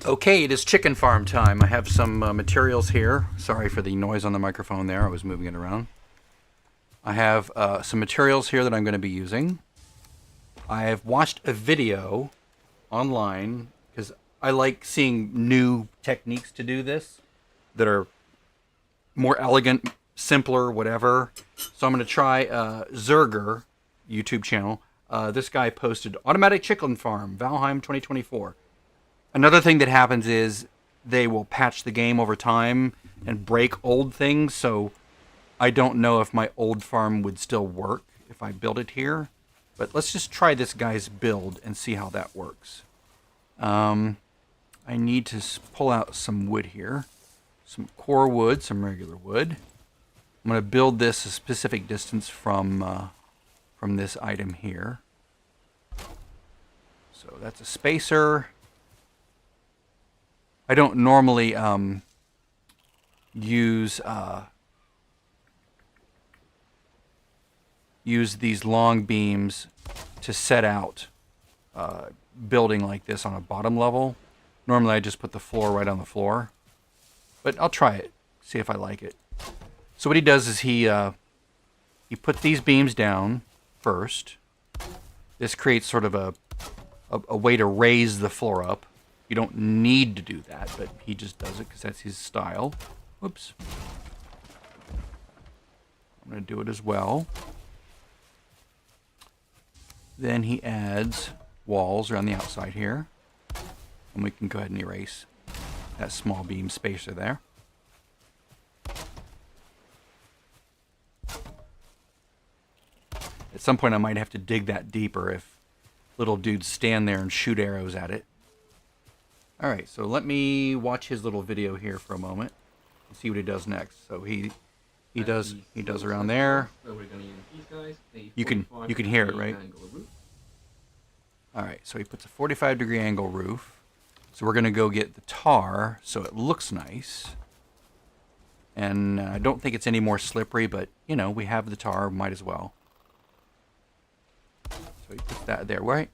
Okay, it is chicken farm time. I have some materials here. Sorry for the noise on the microphone there. I was moving it around. I have some materials here that I'm going to be using. I have watched a video online because I like seeing new techniques to do this that are more elegant, simpler, whatever. So I'm going to try Zerger YouTube channel. This guy posted automatic chicken farm, Valheim 2024. Another thing that happens is they will patch the game over time and break old things, so I don't know if my old farm would still work if I built it here. But let's just try this guy's build and see how that works. I need to pull out some wood here. Some core wood, some regular wood. I'm going to build this a specific distance from this item here. So that's a spacer. I don't normally use these long beams to set out building like this on a bottom level. Normally I just put the floor right on the floor, but I'll try it, see if I like it. So what he does is he puts these beams down first. This creates sort of a way to raise the floor up. You don't need to do that, but he just does it because that's his style. Whoops. I'm going to do it as well. Then he adds walls around the outside here. And we can go ahead and erase that small beam spacer there. At some point I might have to dig that deeper if little dudes stand there and shoot arrows at it. Alright, so let me watch his little video here for a moment and see what he does next. So he does around there. So we're gonna use these guys. You can hear it, right? Alright, so he puts a 45-degree angle roof. So we're gonna go get the tar so it looks nice. And I don't think it's any more slippery, but you know, we have the tar, might as well. So he puts that there, right?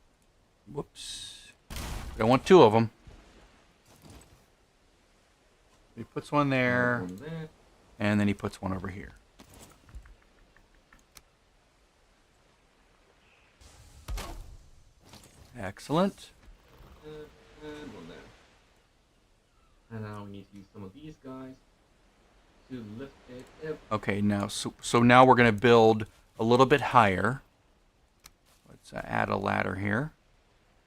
Whoops. We don't want two of them. He puts one there, and then he puts one over here. Excellent. And one there. And now we need to use some of these guys to lift it up. Okay, now so now we're going to build a little bit higher. Let's add a ladder here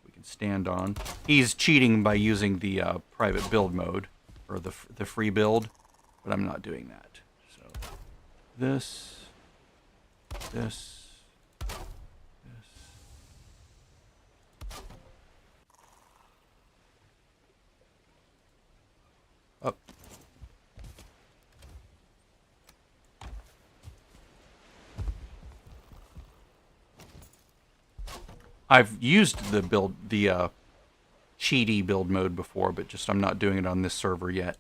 we can stand on. He's cheating by using the private build mode, or the free build, but I'm not doing that. So this. Up. I've used the cheaty build mode before, but just I'm not doing it on this server yet.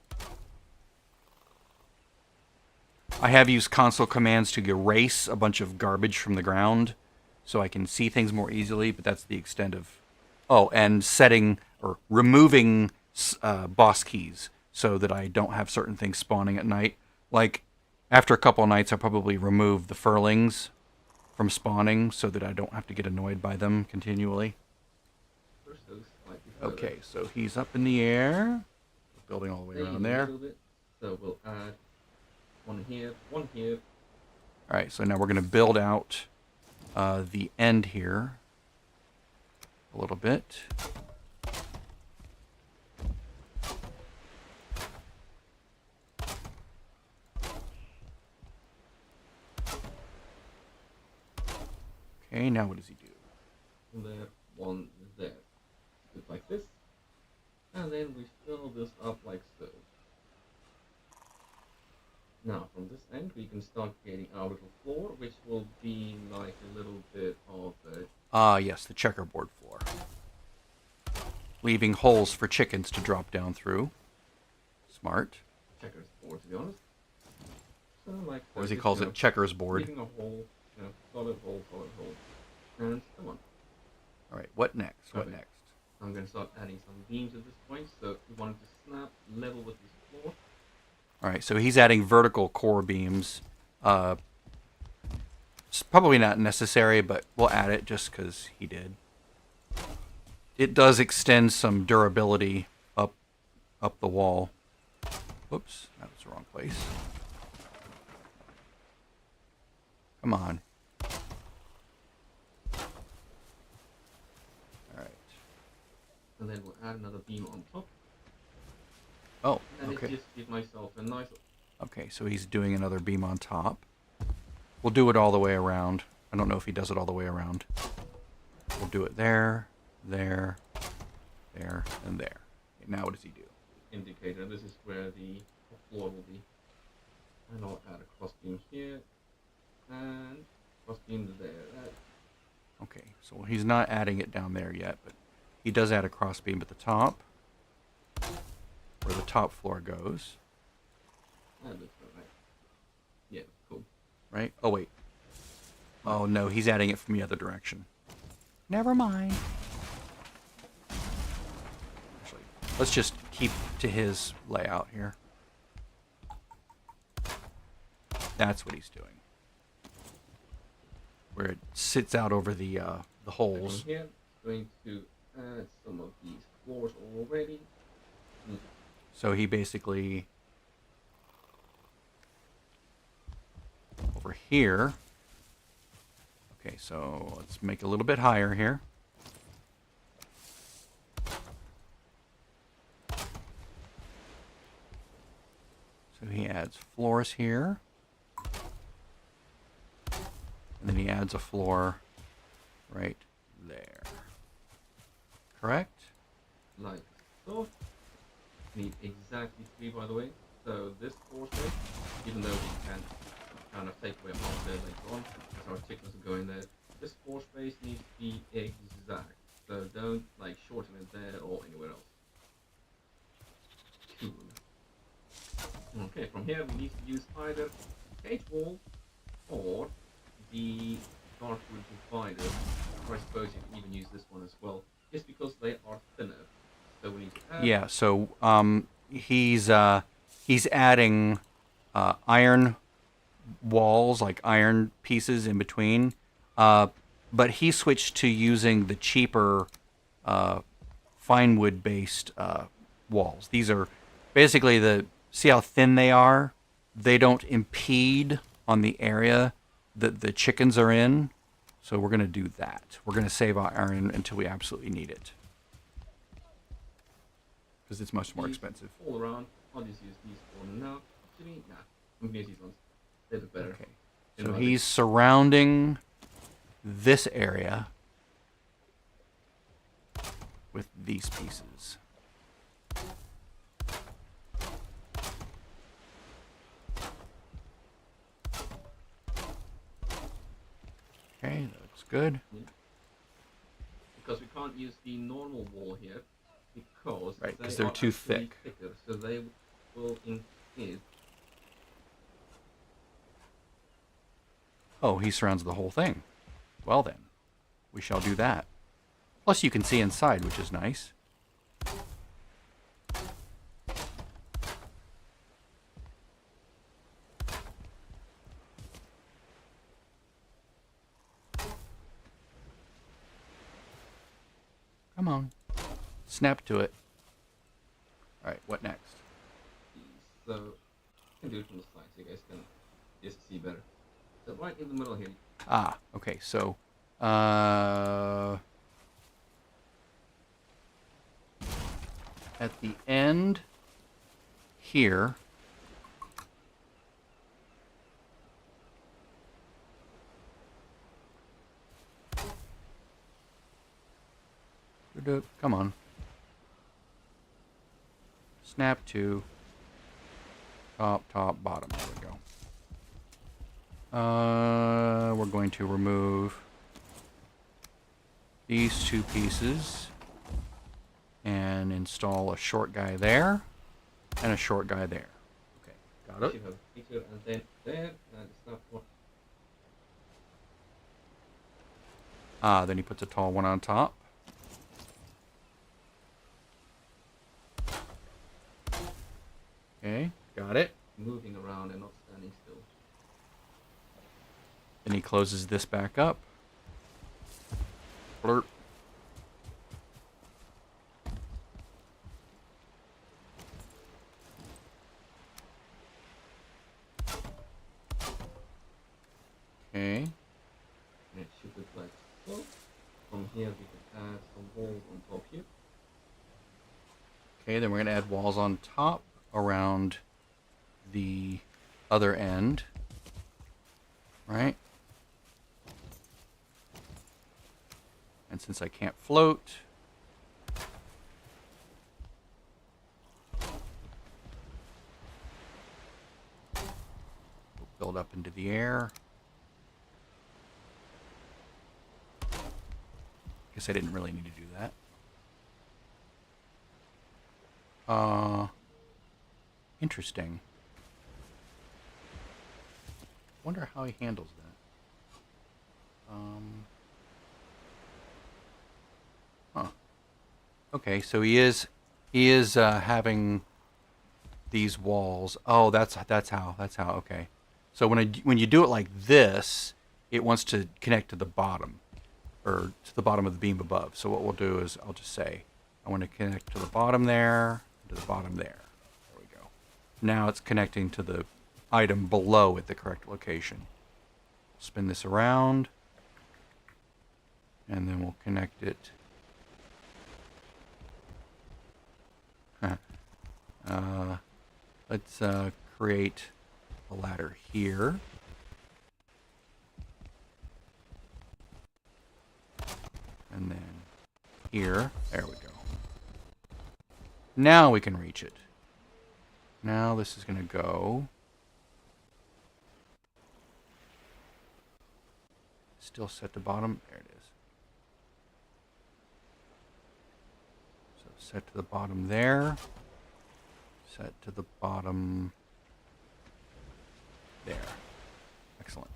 I have used console commands to erase a bunch of garbage from the ground so I can see things more easily, but that's the extent of... Oh, and setting or removing boss keys so that I don't have certain things spawning at night. Like, after a couple of nights, I'll probably remove the furlings from spawning so that I don't have to get annoyed by them continually. Okay, so he's up in the air, building all the way around there. So we'll add one here, one here. Alright, so now we're going to build out the end here a little bit. Okay, now what does he do? There, one there. Just like this. And then we fill this up like so. Now, from this end, we can start creating our little floor, which will be like a little bit of a... yes, the checkerboard floor. Leaving holes for chickens to drop down through. Smart. checkers board, to be honest. So, like, or as he calls it, checkers board. Leaving a hole, solid hole, and come on. All right, what next? What next? I'm going to start adding some beams at this point. So we want it to snap level with this floor. All right, so he's adding vertical core beams. It's probably not necessary, but we'll add it just because he did. It does extend some durability up the wall. Whoops, that was the wrong place. Come on. All right. And then we'll add another beam on top. Oh, And okay. it just gives myself a nice... Okay, so he's doing another beam on top. We'll do it all the way around. I don't know if he does it all the way around. We'll do it there, there, there, and there. Okay, now what does he do? indicator. This is where the floor will be. And I'll add a cross beam here and cross beam there. Okay, so he's not adding it down there yet, but he does add a cross beam at the top, where the top floor goes. That looks right. Yeah, cool. Right? Oh, wait. Oh, no, he's adding it from the other direction. Never mind. Actually, let's just keep to his layout here. That's what he's doing. Where it sits out over the holes. Here, going to add some of these floors already. So he basically over here. Okay, so let's make it a little bit higher here. So he adds floors here. And then he adds a floor right there. Correct? Like so. Need exactly 3, by the way. So this floor space, even though we can kind of take away half there later on, as our thickness will go in there, this floor space needs to be exact. So don't like shorten it there or anywhere else. Cool. Okay, from here we need to use either cage wall or the dark wood divider, or I suppose you can even use this one as well, just because they are thinner. So we need to add... Yeah, so he's adding iron walls, like iron pieces in between, but he switched to using the cheaper fine wood based walls. These are basically see how thin they are? They don't impede on the area that the chickens are in. So we're going to do that. We're going to save our iron until we absolutely need it. Because it's much more expensive. All around, I'll just use these for now. Actually, nah, I'm gonna use these ones. They look better. Okay. So he's surrounding this area with these pieces. Okay, that looks good. Yeah. Because we can't use the normal wall here, because they're too thick. Thicker, so they will impede. Oh, he surrounds the whole thing. Well then, we shall do that. Plus you can see inside, which is nice. Come on. Snap to it. Alright, what next? So, you can do it from the side so you guys can just see better. So right in the middle here. Ah, okay, so at the end here, come on, snap to top, bottom. There we go. We're going to remove these two pieces and install a short guy there and a short guy there. Okay, got it. You have a picture and then there, and it's not what. Then he puts a tall one on top. closes this back up. Blurp. Okay. And it should look like so. From here, we can add some walls on top here. Okay, then we're going to add walls on top around the other end. Right? And since I can't float, we'll build up into the air. Guess I didn't really need to do that. Interesting. Wonder how he handles that. Huh. Okay, so he is having these walls. Oh, that's how. Okay. So when you do it like this, it wants to connect to the bottom, or to the bottom of the beam above. So what we'll do is I'll just say I want to connect to the bottom there, to the bottom there. There we go. Now it's connecting to the item below at the correct location. Spin this around, and then we'll connect it. Let's create a ladder here. And then here. There we go. Now we can reach it. Now this is going to go. Still set to bottom. There it is. So set to the bottom there. Set to the bottom there. Excellent.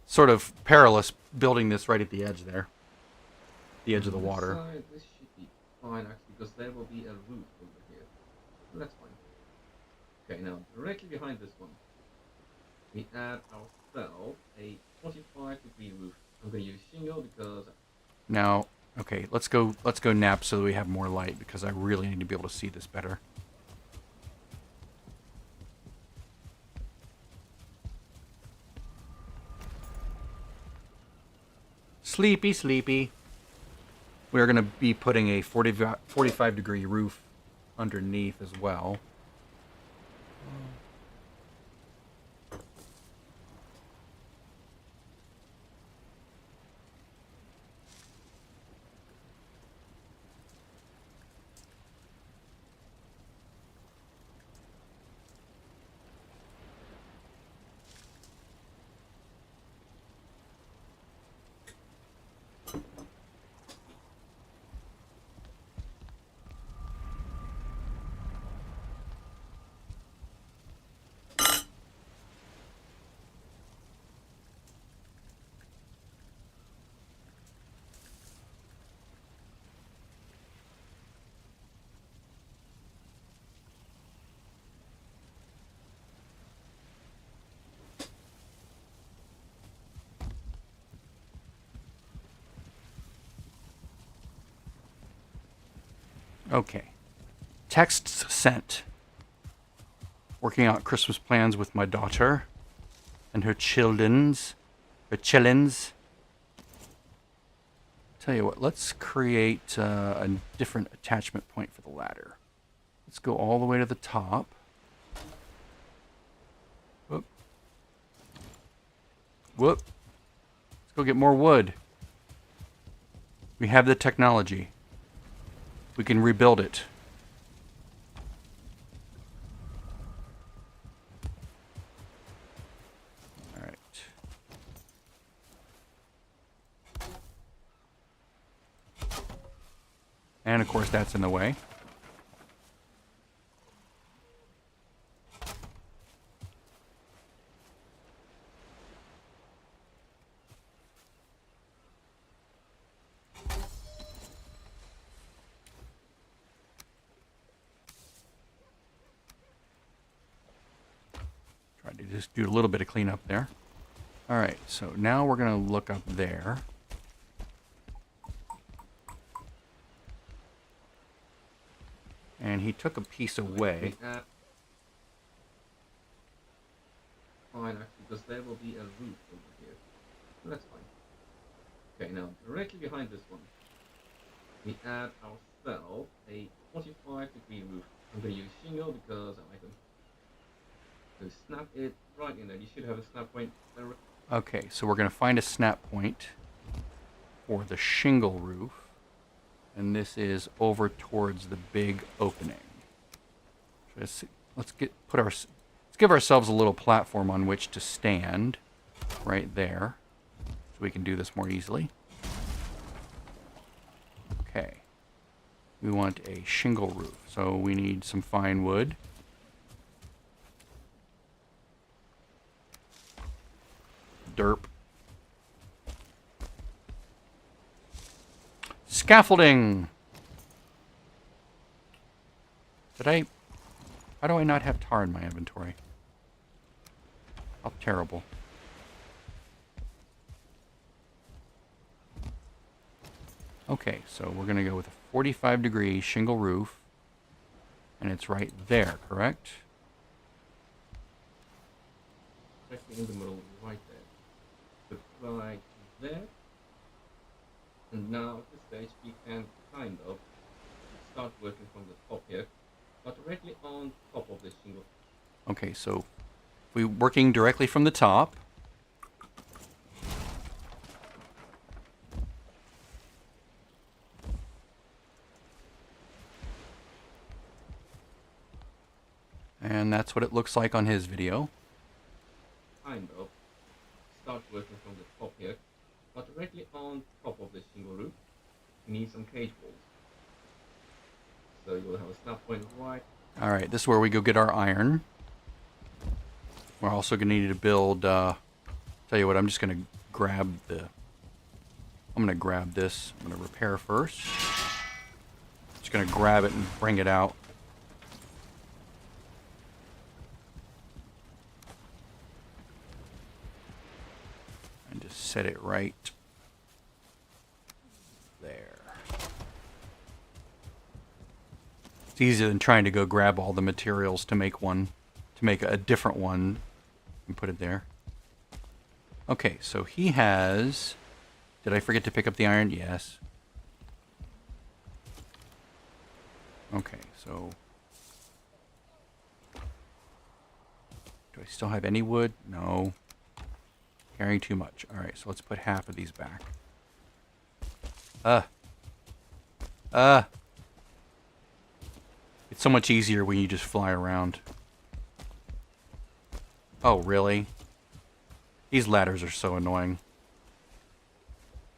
Sort of perilous building this right at the edge there. The edge of the water. Side, this should be fine actually, because there will be a roof over here. So that's fine. Okay, now directly behind this one, we add ourselves a 45-degree roof. I'm going to use shingle because. Now, okay, let's go nap so that we have more light, because I really need to be able to see this better. Sleepy, sleepy. We are going to be putting a 45-degree roof underneath as well. Okay. Texts sent. Working out Christmas plans with my daughter and her children's. Tell you what, let's create a different attachment point for the ladder. Let's go all the way to the top. Whoop. Whoop. Let's go get more wood. We have the technology. We can rebuild it. All right. And of course that's in the way. Try to just do a little bit of cleanup there. All right, so now we're going to look up there. And he took a piece away. Fine, actually, because there will be a roof over here. So that's fine. Okay, now directly behind this one, we add ourselves a 45-degree roof. I'm going to use shingle because I like them. So snap it right in there. You should have a snap point there. Okay, so we're going to find a snap point for the shingle roof. And this is over towards the big opening. Let's give ourselves a little platform on which to stand right there so we can do this more easily. Okay. We want a shingle roof, so we need some fine wood. Derp. Scaffolding! How do I not have tar in my inventory? How terrible. Okay, so we're going to go with a 45-degree shingle roof. And it's right there, correct? Directly in the middle, right there. But right there. And now at this stage, we can kind of start working from the top here. But directly on top of this shingle. Okay, so we're working directly from the top. And that's what it looks like on his video. Kind of start working from the top here. But directly on top of this shingle roof, we need some cage walls. So you'll have a snap point right. All right, this is where we go get our iron. We're also going to need to build, tell you what, I'm just going to grab the, I'm going to grab this. I'm going to repair first. Just going to grab it and bring it out. And just set it right there. It's easier than trying to go grab all the materials to make one, to make a different one and put it there. Okay, so he has, did I forget to pick up the iron? Yes. Okay, so do I still have any wood? No. Carrying too much. All right, so let's put half of these back. It's so much easier when you just fly around. Oh, really? These ladders are so annoying.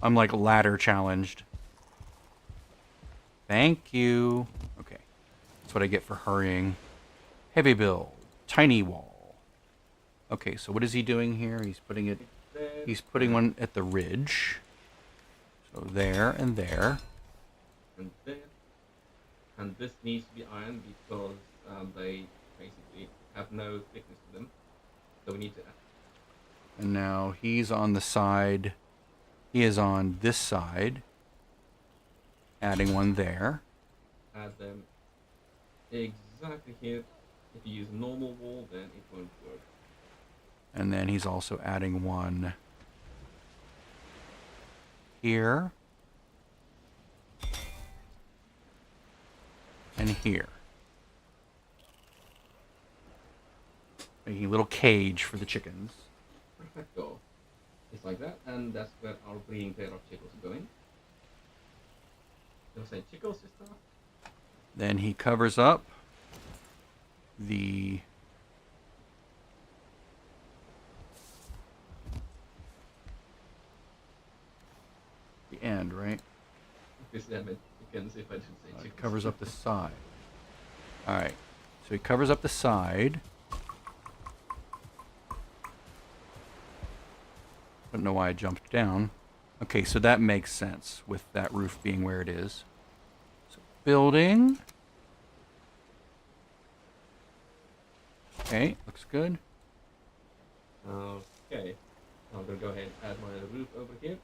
I'm like ladder challenged. Thank you. Okay. That's what I get for hurrying. Heavy build. Tiny wall. Okay, so what is he doing here? He's putting one at the ridge. So there and there. And there. And this needs to be iron because they basically have no thickness to them. So we need to add. And now he's on the side. He is on this side. Adding one there. Add them exactly here. If you use a normal wall, then it won't work. And then he's also adding one here. And here. Making a little cage for the chickens. Perfecto. Just like that, and that's where our breeding pair of chickens are going. You'll say chickens this time? Then he covers up the end, right? Obviously I meant chickens if I didn't say chickens. It covers up the side. Alright, so he covers up the side. I don't know why I jumped down. Okay, so that makes sense with that roof being where it is. So building. Okay, looks good. Okay. I'm gonna go ahead and add my roof over here.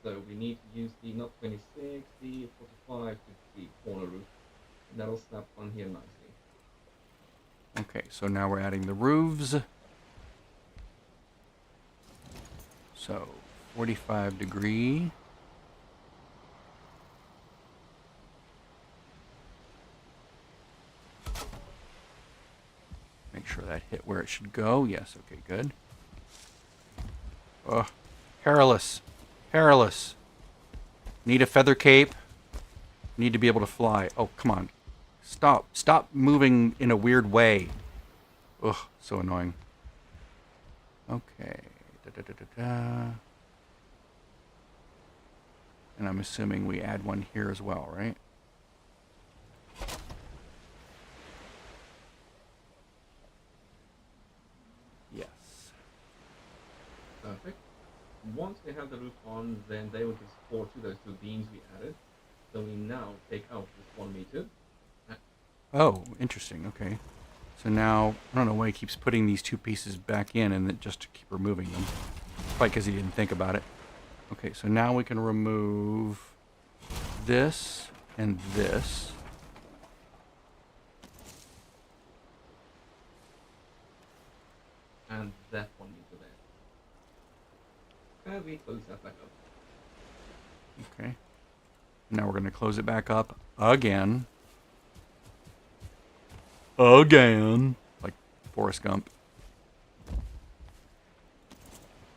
So we need to use the not 26, the 45 to the corner roof. And that'll snap on here nicely. Okay, so now we're adding the roofs. So 45 degree. Make sure that hit where it should go. Yes, okay, good. Oh, perilous. Perilous. Need a feather cape. Need to be able to fly. Oh, come on. Stop. Stop moving in a weird way. Ugh, so annoying. Okay. Da. And I'm assuming we add one here as well, right? Yes. Perfect. Once we have the roof on, then they will give support to those two beams we added. So we now take out this 1 meter. Oh, interesting. Okay. So now, I don't know why he keeps putting these two pieces back in and then just to keep removing them. Probably because he didn't think about it. Okay, so now we can remove this and this. And that 1 meter there. And we close that back up. Okay. Now we're going to close it back up again. Again. Like Forrest Gump.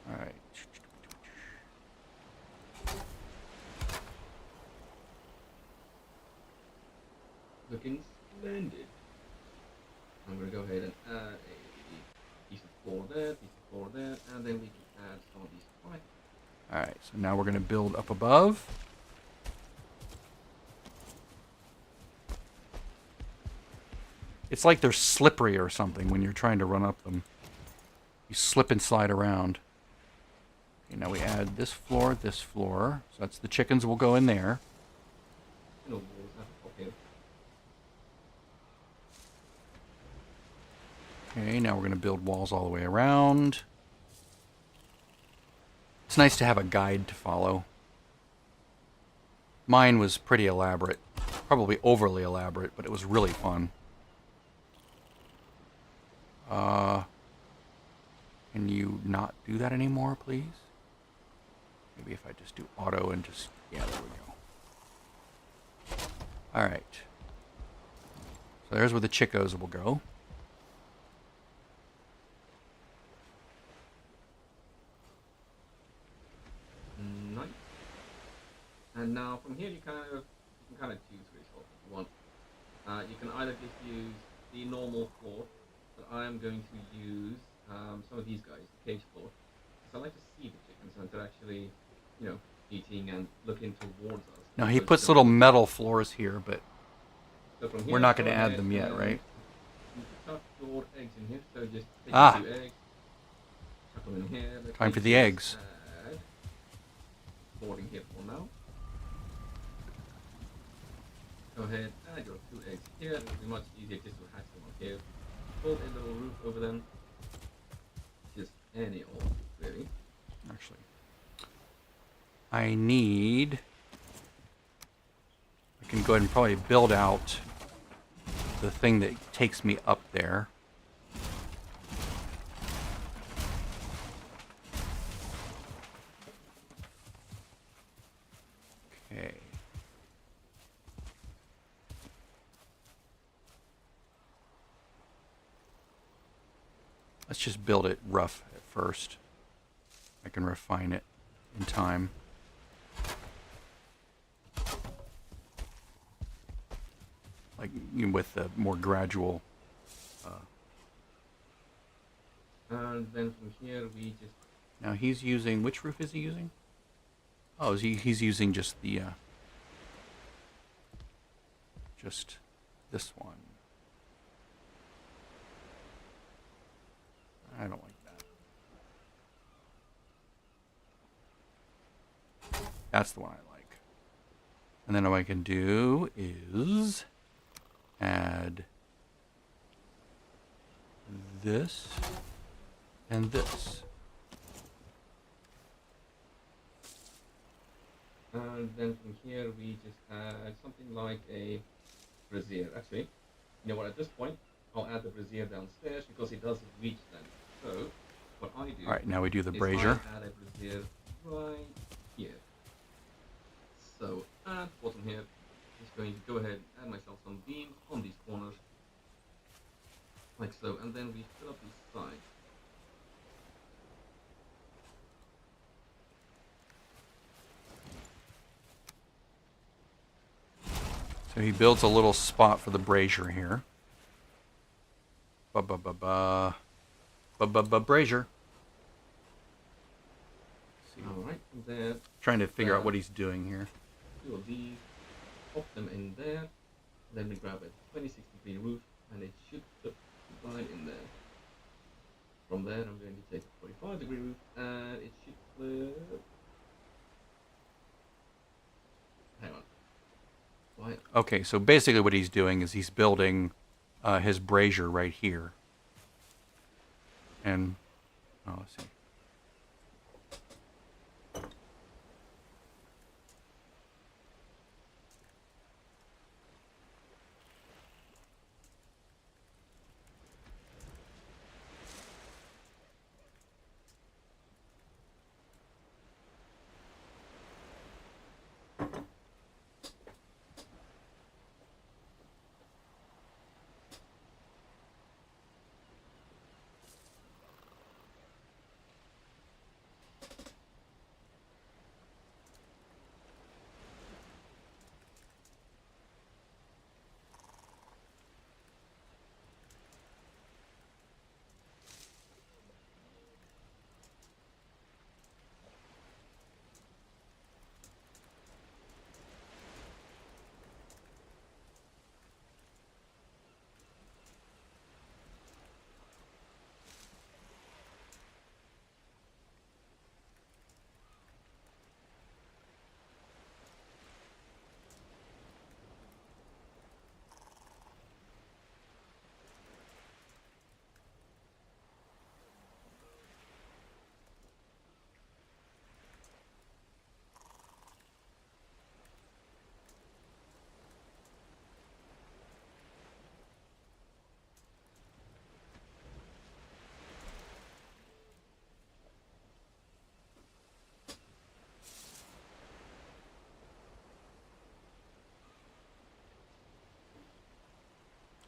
Alright. Looking splendid. I'm going to go ahead and add a piece of floor there, and then we can add some of these pipes. Alright, so now we're going to build up above. It's like they're slippery or something when you're trying to run up them. You slip and slide around. Okay, now we add this floor. So that's the chickens will go in there. You know, walls have to pop here. Okay, now we're going to build walls all the way around. It's nice to have a guide to follow. Mine was pretty elaborate. Probably overly elaborate, but it was really fun. Can you not do that anymore, please? Maybe if I just do auto and just... Yeah, there we go. Alright. So there's where the chickos will go. Nice. And now from here you can kind of choose for yourself if you want. You can either just use the normal floor, but I am going to use some of these guys, the cage floor. So I like to see the chickens and they're actually, you know, eating and looking towards us. Now he puts little metal floors here, but so from we're not going to add them yet, right? You can tuck your eggs in here, so just take Ah. 2 eggs, tuck them in here. Time for the eggs. Add boarding here for now. Go ahead, add your 2 eggs here. It'll be much easier just to hatch them on here. Build a little roof over them. Just any old roof, really. Actually, I need... I can go ahead and probably build out the thing that takes me up there. Okay. Let's just build it rough at first. I can refine it in time. Like with the more gradual. And then from here we just... Now he's using, which roof is he using? Oh, he's using just the, just this one. I don't like that. That's the one I like. And then what I can do is add this and this. And then from here we just add something like a brazier. Actually, you know what? At this point, I'll add the brazier downstairs because it does reach them. So what I All do right, now we do the is I brazier. add a brazier right here. So at the bottom here, just going to go ahead and add myself some beams on these corners, like so, and then we fill up these sides. So he builds a little spot for the brazier here. Ba-ba-ba-ba. Ba-ba-ba brazier. Alright, and then Trying to figure out what he's doing here. two of these, pop them in there, then we grab a 26-degree roof, and it should fit right in there. From there, I'm going to take a 45-degree roof, and it should flip. Hang on. Why? Okay, so basically what he's doing is he's building his brazier right here. And, oh, let's see.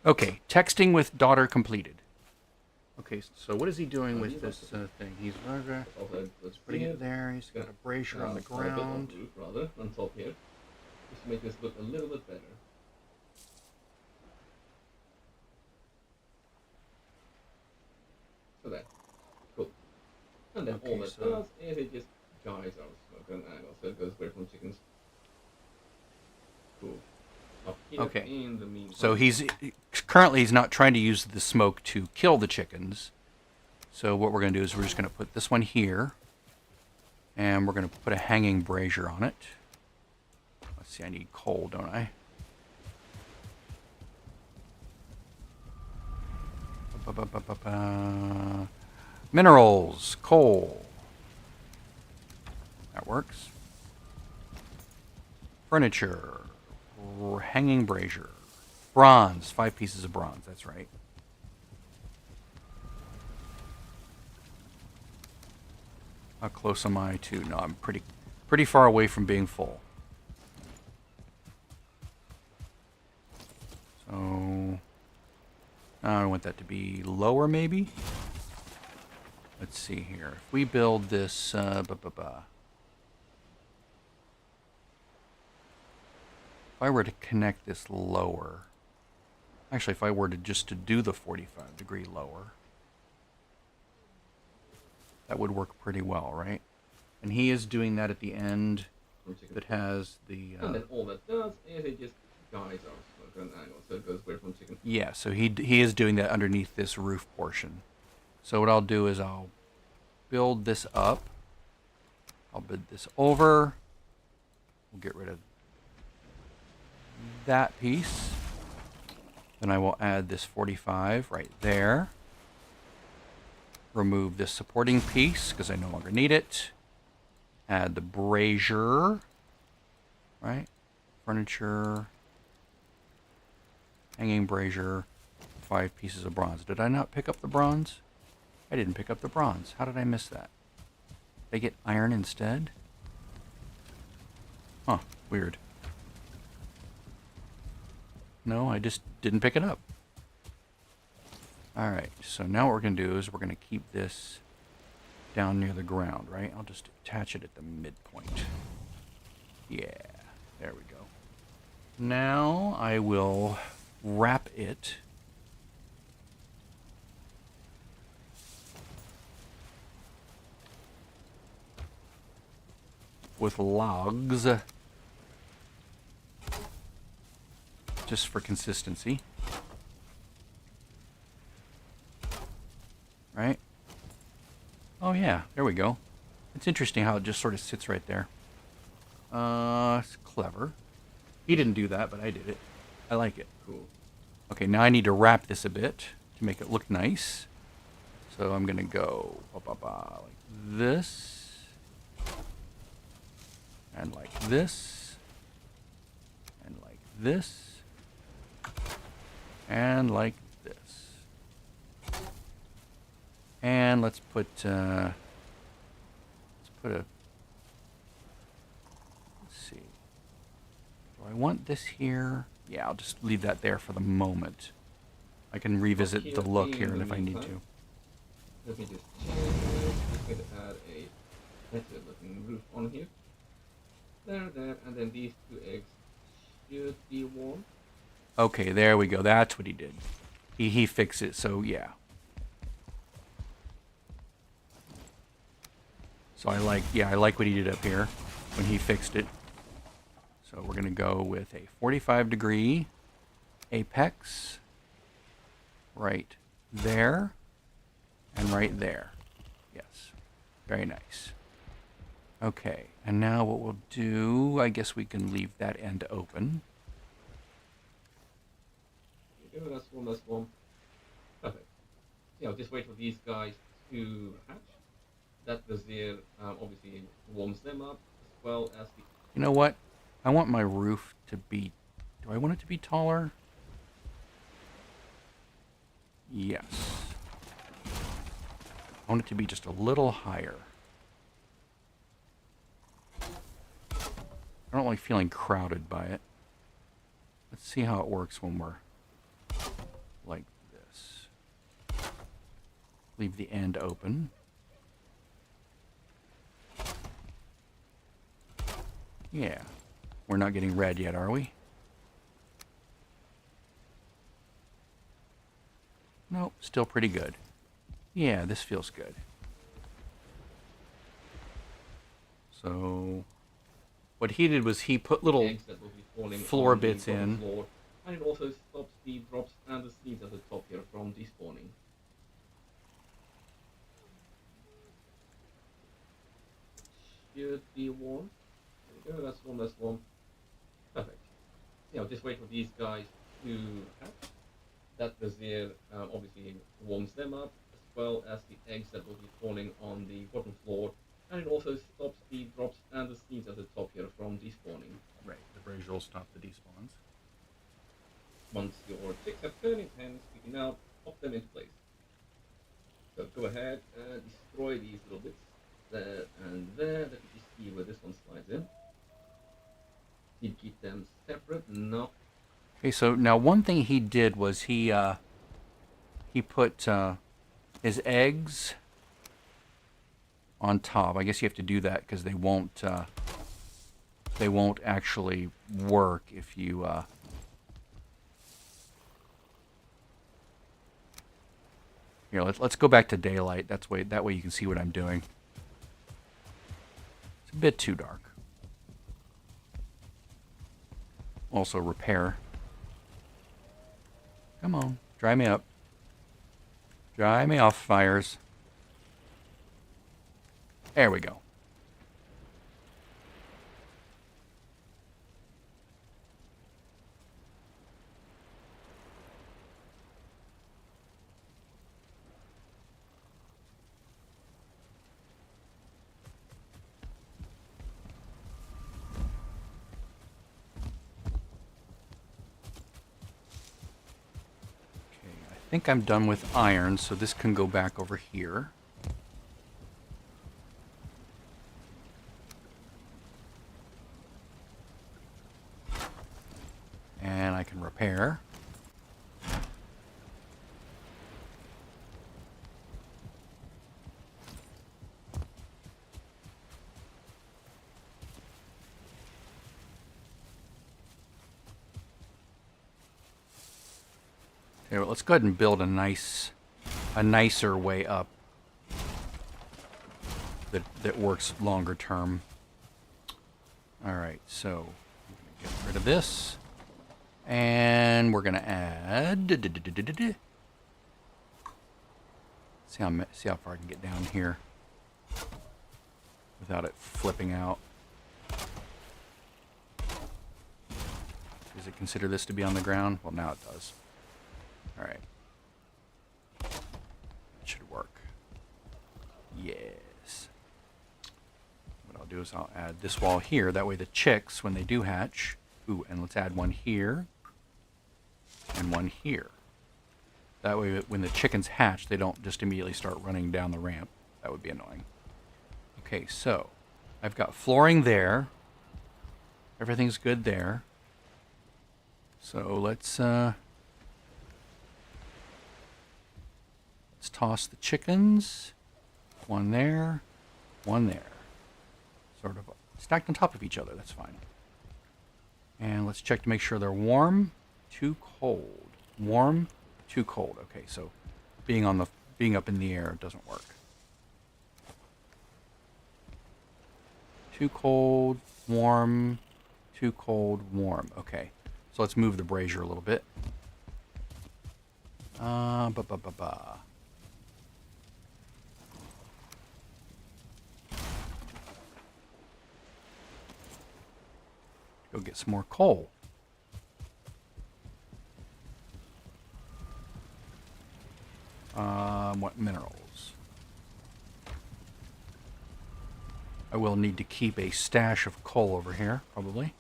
Okay, texting with daughter completed. Okay, so what is he doing with this thing? He's putting it there. He's got a brazier on the ground. Roof, rather, on top here, just to make this look a little bit better. So there. Cool. And then all that does is it just guides our smoke at an angle, so it goes away from chickens. Cool. Okay. In the meantime, So he's not trying to use the smoke to kill the chickens. So what we're going to do is we're just going to put this one here, and we're going to put a hanging brazier on it. Let's see, I need coal, don't I? Minerals, coal. That works. Furniture, hanging brazier. Bronze, 5 pieces of bronze, that's right. How close am I to? No, I'm pretty far away from being full. So I want that to be lower, maybe. Let's see here. If we build this, if I were to connect this lower, actually, if I were to just to do the 45-degree lower, that would work pretty well, right? And he is doing that at the end that has the... and then all that does is it just guides our smoke at an angle, so it goes away from chicken. Yeah, so he is doing that underneath this roof portion. So what I'll do is I'll build this up. I'll build this over. We'll get rid of that piece. Then I will add this 45 right there. Remove this supporting piece because I no longer need it. Add the brazier right? Furniture, hanging brazier, 5 pieces of bronze. Did I not pick up the bronze? I didn't pick up the bronze. How did I miss that? Did I get iron instead? Huh, weird. No, I just didn't pick it up. Alright, so now what we're going to do is we're going to keep this down near the ground, right? I'll just attach it at the midpoint. Yeah, there we go. Now I will wrap it with logs, just for consistency. Right? Oh yeah, there we go. It's interesting how it just sort of sits right there. It's clever. He didn't do that, but I did it. I like it. Cool. Okay, now I need to wrap this a bit to make it look nice. So I'm gonna go like this, and like this, and like this, and like this. And let's put a, let's see. Do I want this here? Yeah, I'll just leave that there for the moment. I can revisit the look here and if I need to. Let me just check. Just going to add a better looking roof on here. There, and then these 2 eggs should be warm. Okay, there we go. That's what he did. He fixed it, so yeah. So I like what he did up here when he fixed it. So we're gonna go with a 45-degree apex right there and right there. Yes, very nice. Okay, and now what we'll do, I guess we can leave that end open. There you go, that's one. Perfect. Yeah, I'll just wait for these guys to hatch. That brazier obviously warms them up as well as the... You know what? I want my roof to be... Do I want it to be taller? Yes. I want it to be just a little higher. I don't like feeling crowded by it. Let's see how it works when we're like this. Leave the end open. Yeah. We're not getting red yet, are we? Nope, still pretty good. Yeah, this feels good. So, what he did was he put little floor bits in. Floor, and it also stops the drops and the seeds at the top here from despawning. Should be warm. There you go, that's warm. Perfect. Yeah, I'll just wait for these guys to hatch. That brazier obviously warms them up, as well as the eggs that will be spawning on the bottom floor, and it also stops the drops and the seeds at the top here from despawning. Right, the brazier will stop the despawns. Once your chicks have turned in hens, we can now pop them into place. So go ahead and destroy these little bits there and there. Let me just see where this one slides in. You keep them separate, no. Okay, so now one thing he did was he put his eggs on top. I guess you have to do that because they won't actually work if you Here, let's go back to daylight. That way you can see what I'm doing. It's a bit too dark. Also repair. Come on, dry me up. Dry me off, fires. There we go. think I'm done with iron, so this can go back over here. And I can repair. Okay, well, let's go ahead and build a nicer way up that works longer term. All right, so get rid of this, and we're gonna add. See how far I can get down here without it flipping out. Does it consider this to be on the ground? Well, now it does. All right. That should work. Yes. What I'll do is I'll add this wall here. That way the chicks, when they do hatch... Ooh, and let's add one here. And one here. That way when the chickens hatch, they don't just immediately start running down the ramp. That would be annoying. Okay, so I've got flooring there. Everything's good there. So let's toss the chickens. One there, one there. Sort of stacked on top of each other, that's fine. And let's check to make sure they're warm. Too cold. Warm, too cold. Okay, so being up in the air doesn't work. Too cold, warm, too cold, warm. Okay. So let's move the brazier a little bit. Go get some more coal. What minerals? I will need to keep a stash of coal over here, probably.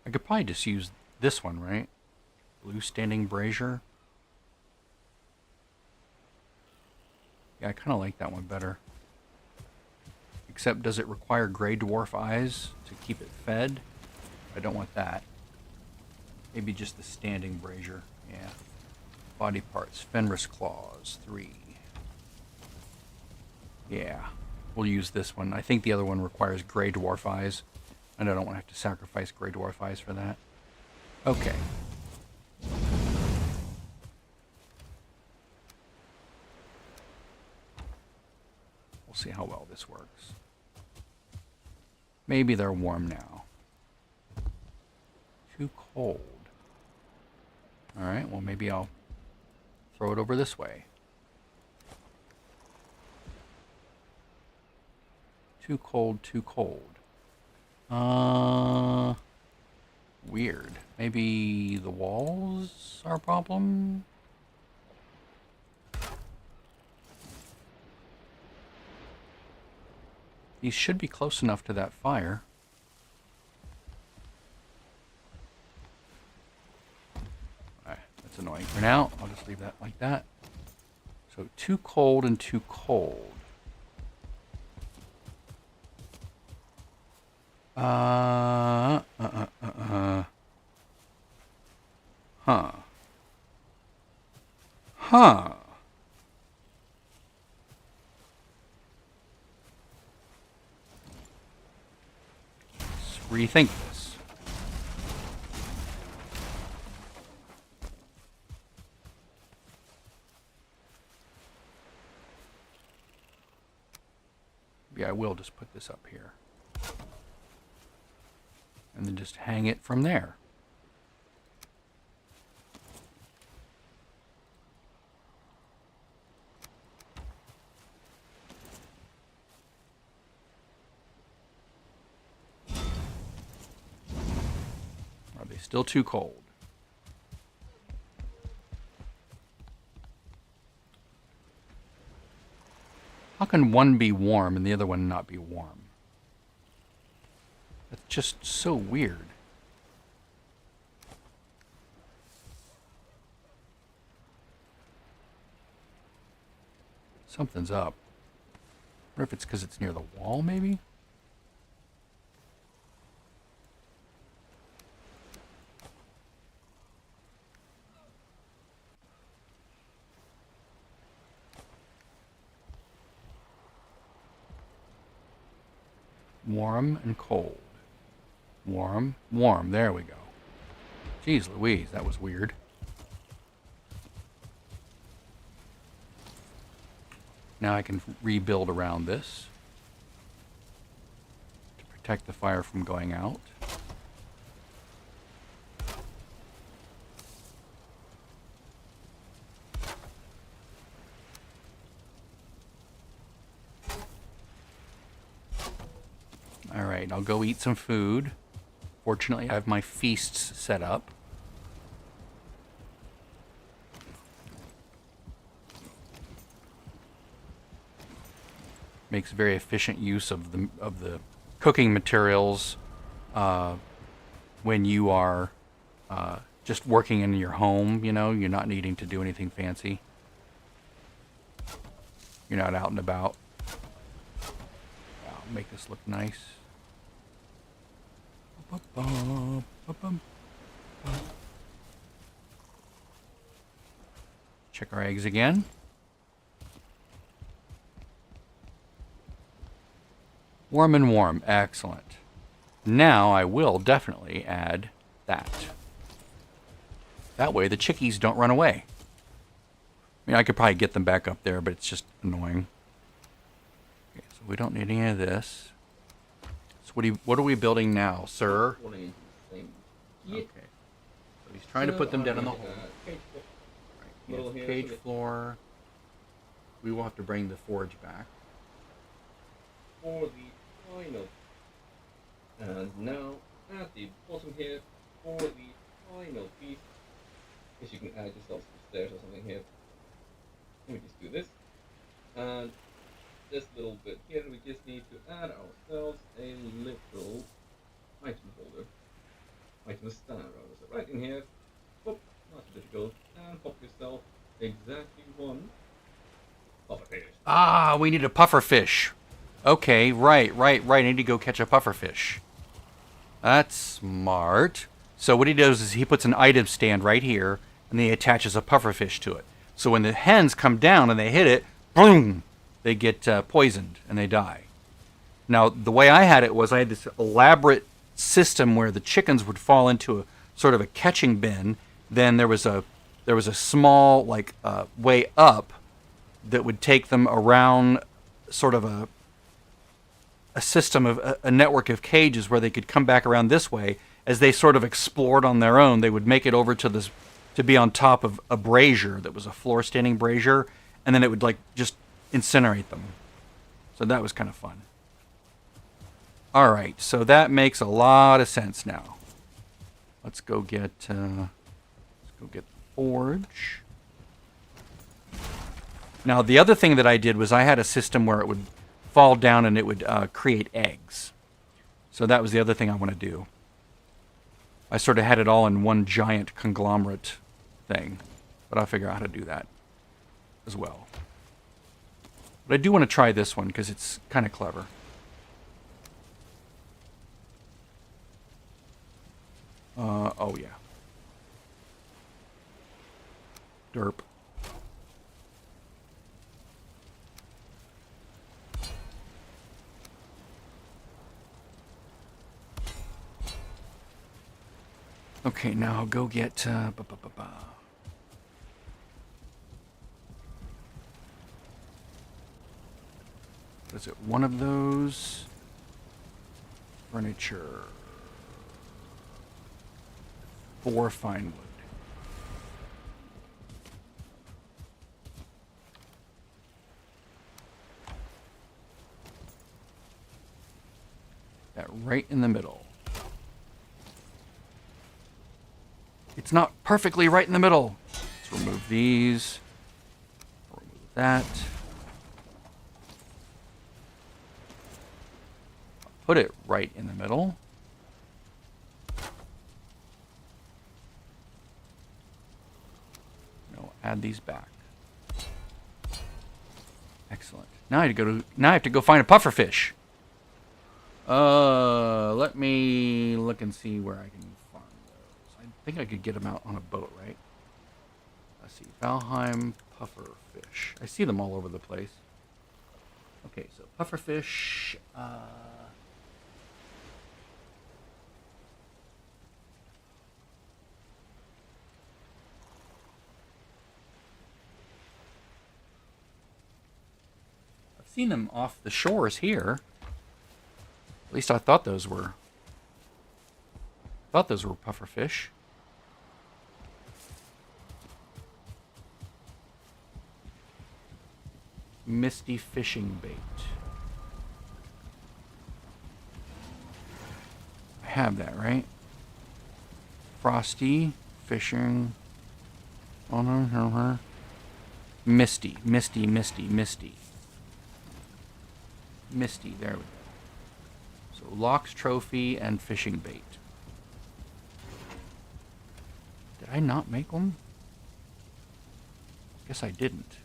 I could probably just use this one, right? Blue standing brazier. Yeah, I kind of like that one better. Except, does it require gray dwarf eyes to keep it fed? I don't want that. Maybe just the standing brazier. Yeah. Body parts. Fenris claws. 3. Yeah. We'll use this one. I think the other one requires gray dwarf eyes. And I don't want to have to sacrifice gray dwarf eyes for that. Okay. We'll see how well this works. Maybe they're warm now. Too cold. Alright, well maybe I'll throw it over this way. Too cold, too cold. Weird. Maybe the walls are a problem? These should be close enough to that fire. Alright, that's annoying for now. I'll just leave that like that. So too cold and too cold. Huh. Huh. Let's rethink this. Maybe I will just put this up here. And then just hang it from there. Are they still too cold? How can one be warm and the other one not be warm? Let's just so weird. Something's up. I wonder if it's because it's near the wall, maybe? Warm and cold. Warm, warm. There we go. Jeez Louise, that was weird. Now I can rebuild around this to protect the fire from going out. Alright, I'll go eat some food. Fortunately, I have my feasts set up. Makes very efficient use of the cooking materials when you are just working in your home. You know, you're not needing to do anything fancy. You're not out and about. I'll make this look nice. Check our eggs again. Warm and warm. Excellent. Now I will definitely add that. That way the chickies don't run away. I mean, I could probably get them back up there, but it's just annoying. Okay, so we don't need any of this. So what are we building now, sir? Okay. So he's trying to put them down in the hole. Right, cage floor. We will have to bring the forge back. For the final. And now at the bottom here for the final piece. Guess you can add yourself some stairs or something here. Let me just do this. And this little bit here, we just need to add ourselves a little item holder. Item stand rather. So right in here. Whoop, not too difficult. And pop yourself exactly one pufferfish. Ah, we need a pufferfish. Okay, right. I need to go catch a pufferfish. That's smart. So what he does is he puts an item stand right here, and then he attaches a pufferfish to it. So when the hens come down and they hit it, boom, they get poisoned and they die. Now, the way I had it was I had this elaborate system where the chickens would fall into a sort of a catching bin. Then there was a small way up that would take them around sort of a system of a network of cages where they could come back around this way. As they sort of explored on their own, they would make it over to be on top of a brazier that was a floor standing brazier, and then it would just incinerate them. So that was kind of fun. All right, so that makes a lot of sense now. Let's go get the forge. Now the other thing that I did was I had a system where it would fall down and it would create eggs. So that was the other thing I want to do. I sort of had it all in one giant conglomerate thing, but I'll figure out how to do that as well. But I do want to try this one because it's kind of clever. Oh yeah. Derp. Okay, now I'll go get what is it? One of those furniture. 4 fine wood. That right in the middle. It's not perfectly right in the middle. Let's remove these. Remove that. Put it right in the middle. Add these back. Excellent. Now I have to go find a pufferfish. Let me look and see where I can farm those. I think I could get them out on a boat, right? Let's see. Valheim pufferfish. I see them all over the place. Okay, so pufferfish. I've seen them off the shores here. At least I thought those were. Pufferfish. Misty fishing bait. I have that, right? Frosty fishing. Oh no. Misty, Misty, there we go. So Locke's trophy and fishing bait. Did I not make them? Guess I didn't.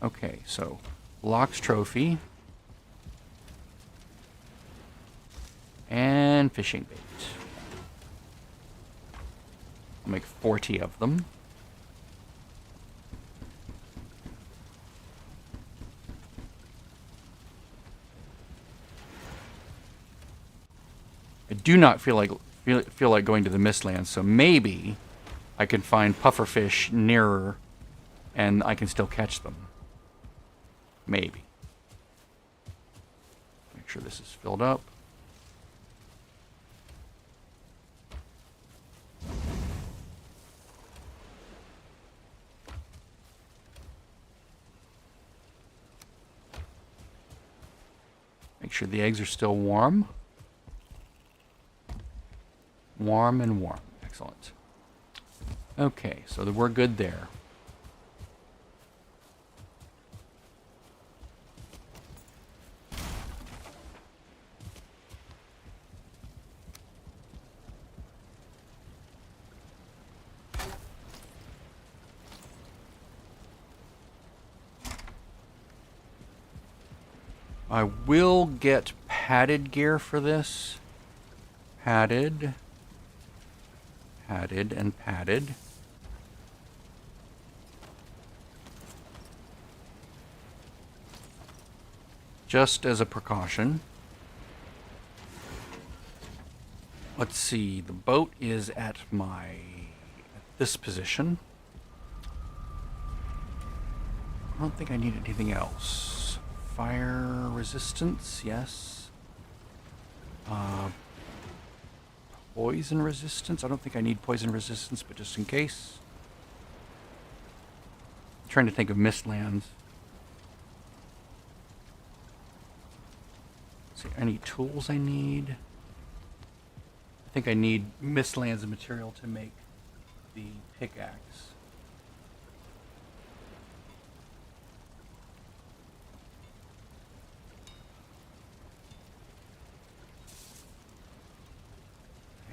Okay, so Locke's trophy and fishing bait. I'll make 40 of them. I do not feel like going to the Mistlands, so maybe I can find pufferfish nearer and I can still catch them. Maybe. Make sure this is filled up. Make sure the eggs are still warm. Warm and warm. Excellent. Okay, so we're good there. I will get padded gear for this. Padded. Padded and padded. Just as a precaution. Let's see, the boat is at this position. I don't think I need anything else. Fire resistance, yes. Poison resistance. I don't think I need poison resistance, but just in case. I'm trying to think of Mistlands. See, any tools I need? I think I need Mistlands material to make the pickaxe.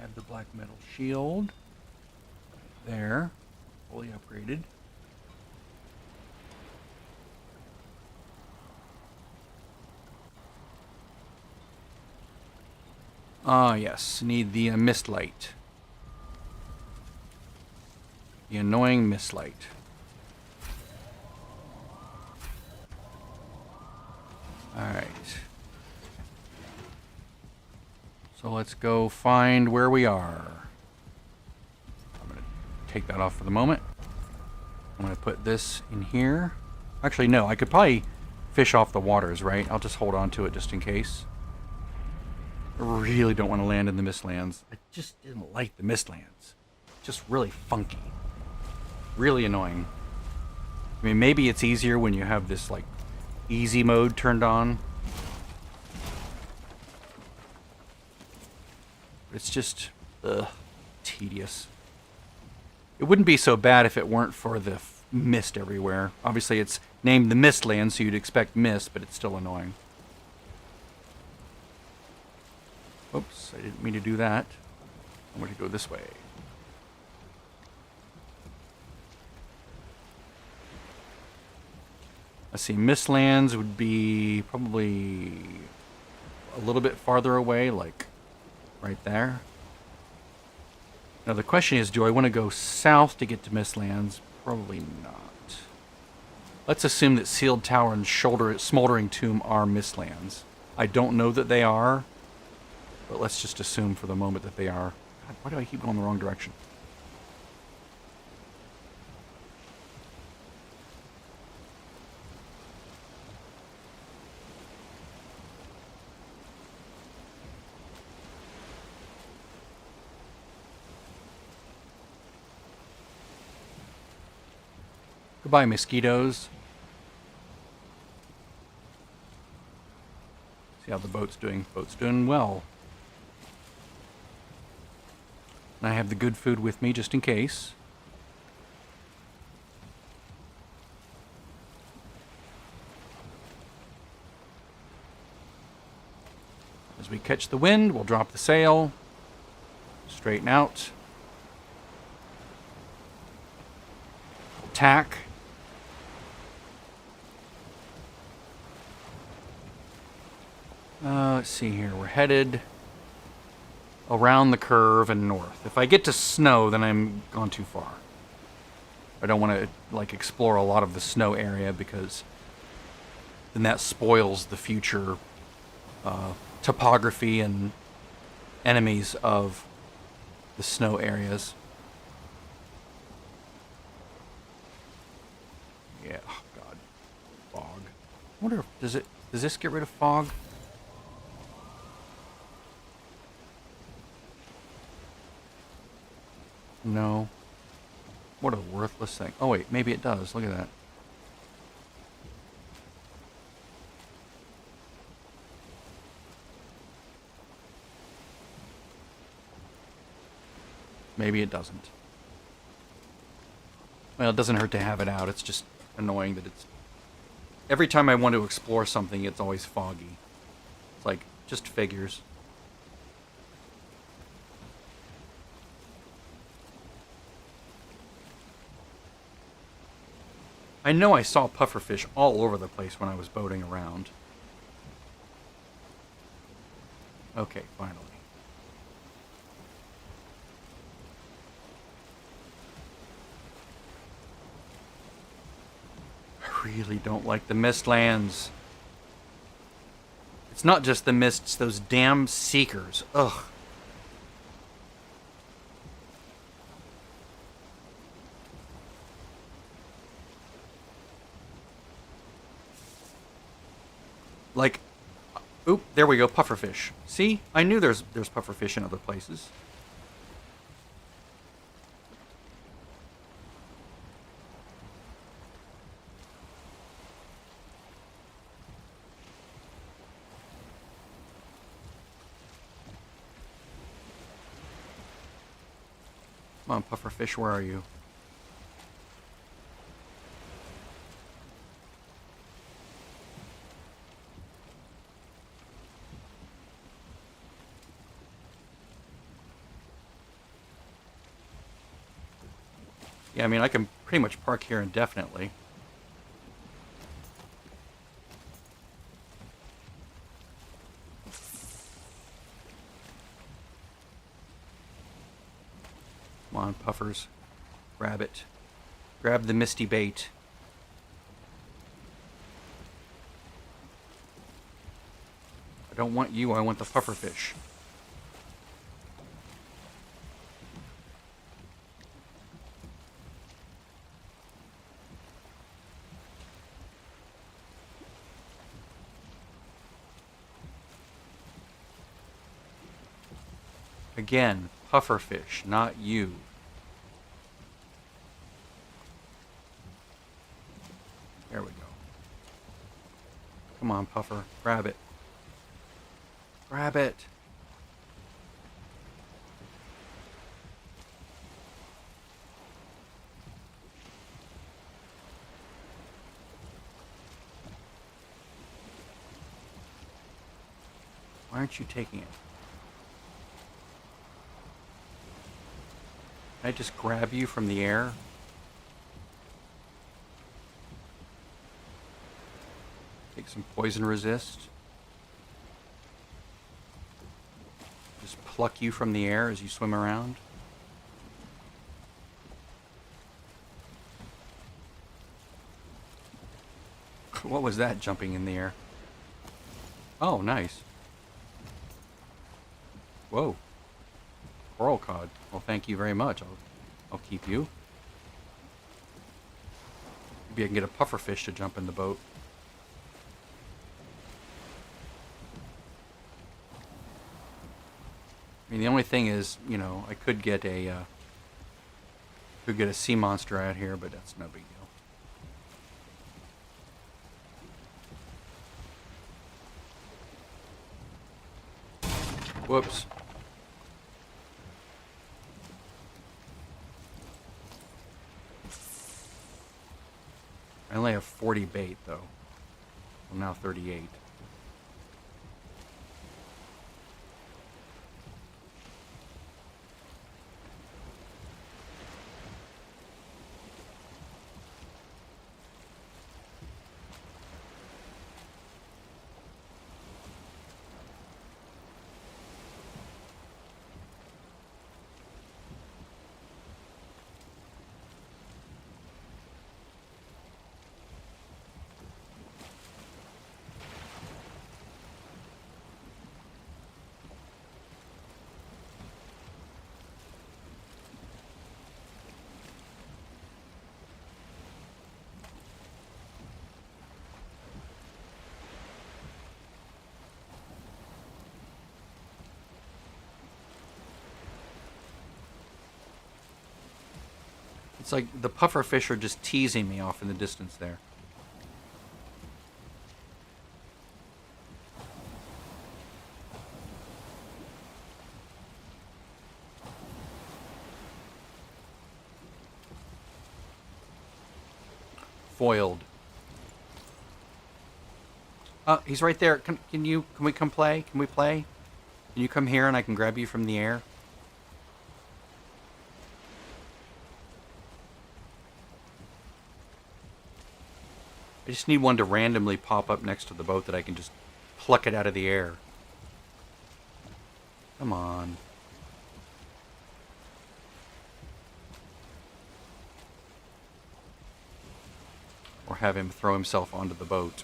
Have the black metal shield there, fully upgraded. Ah, yes, need the mist light. The annoying mist light. Alright. So let's go find where we are. I'm going to take that off for the moment. I'm going to put this in here. Actually, no, I could probably fish off the waters, right? I'll just hold on to it just in case. I really don't want to land in the Mistlands. I just didn't like the Mistlands. Just really funky. Really annoying. I mean, maybe it's easier when you have this, like, easy mode turned on. It's just, tedious. It wouldn't be so bad if it weren't for the mist everywhere. Obviously, it's named the Mistlands, so you'd expect mist, but it's still annoying. Oops, I didn't mean to do that. I'm going to go this way. Let's see, Mistlands would be probably a little bit farther away, like right there. Now the question is, do I want to go south to get to Mistlands? Probably not. Let's assume that Sealed Tower and Smoldering Tomb are Mistlands. I don't know that they are, but let's just assume for the moment that they are. God, why do I keep going the wrong direction? Goodbye, mosquitoes. See how the boat's doing. Boat's doing well. And I have the good food with me just in case. As we catch the wind, we'll drop the sail. Straighten out. Tack. Let's see here. We're headed around the curve and north. If I get to snow, then I'm gone too far. I don't want to like explore a lot of the snow area because then that spoils the future topography and enemies of the snow areas. Yeah, oh God, fog. I wonder if does this get rid of fog? No. What a worthless thing. Oh wait, maybe it does. Look at that. Maybe it doesn't. Well, it doesn't hurt to have it out. It's just annoying that it's... Every time I want to explore something, it's always foggy. It's like, just figures. I know I saw pufferfish all over the place when I was boating around. Okay, finally. I really don't like the Mistlands. It's not just the mist, it's those damn seekers. Ugh. Like, oop, there we go, pufferfish. See? I knew there's pufferfish in other places. Come on, pufferfish, where are you? Yeah, I mean, I can pretty much park here indefinitely. Come on, puffers. Grab it. Grab the misty bait. I don't want you, I want the pufferfish. Again, pufferfish, not you. There we go. Come on, puffer. Grab it. Grab it. Why aren't you taking it? Can I just grab you from the air? Take some poison resist. Just pluck you from the air as you swim around. What was that jumping in the air? Oh, nice. Whoa. Coral cod. Well, thank you very much. I'll keep you. Maybe I can get a pufferfish to jump in the boat. I mean, the only thing is, you know, I could get a sea monster out here, but that's no big deal. Whoops. I only have 40 bait, though. I'm now 38. It's like the pufferfish are just teasing me off in the distance there. Foiled. He's right there. Can we come play? Can we play? Can you come here and I can grab you from the air? I just need one to randomly pop up next to the boat that I can just pluck it out of the air. Come on. Or have him throw himself onto the boat.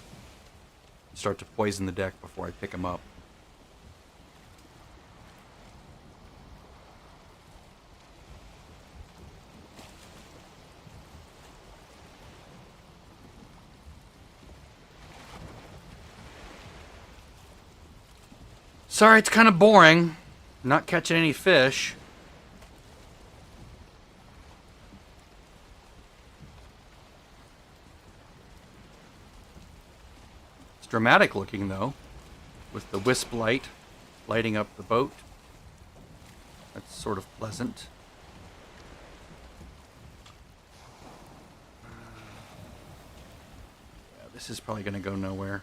Start to poison the deck before I pick him up. Sorry, it's kind of boring. Not catching any fish. It's dramatic looking, though, with the wisp light lighting up the boat. That's sort of pleasant. Yeah, this is probably going to go nowhere.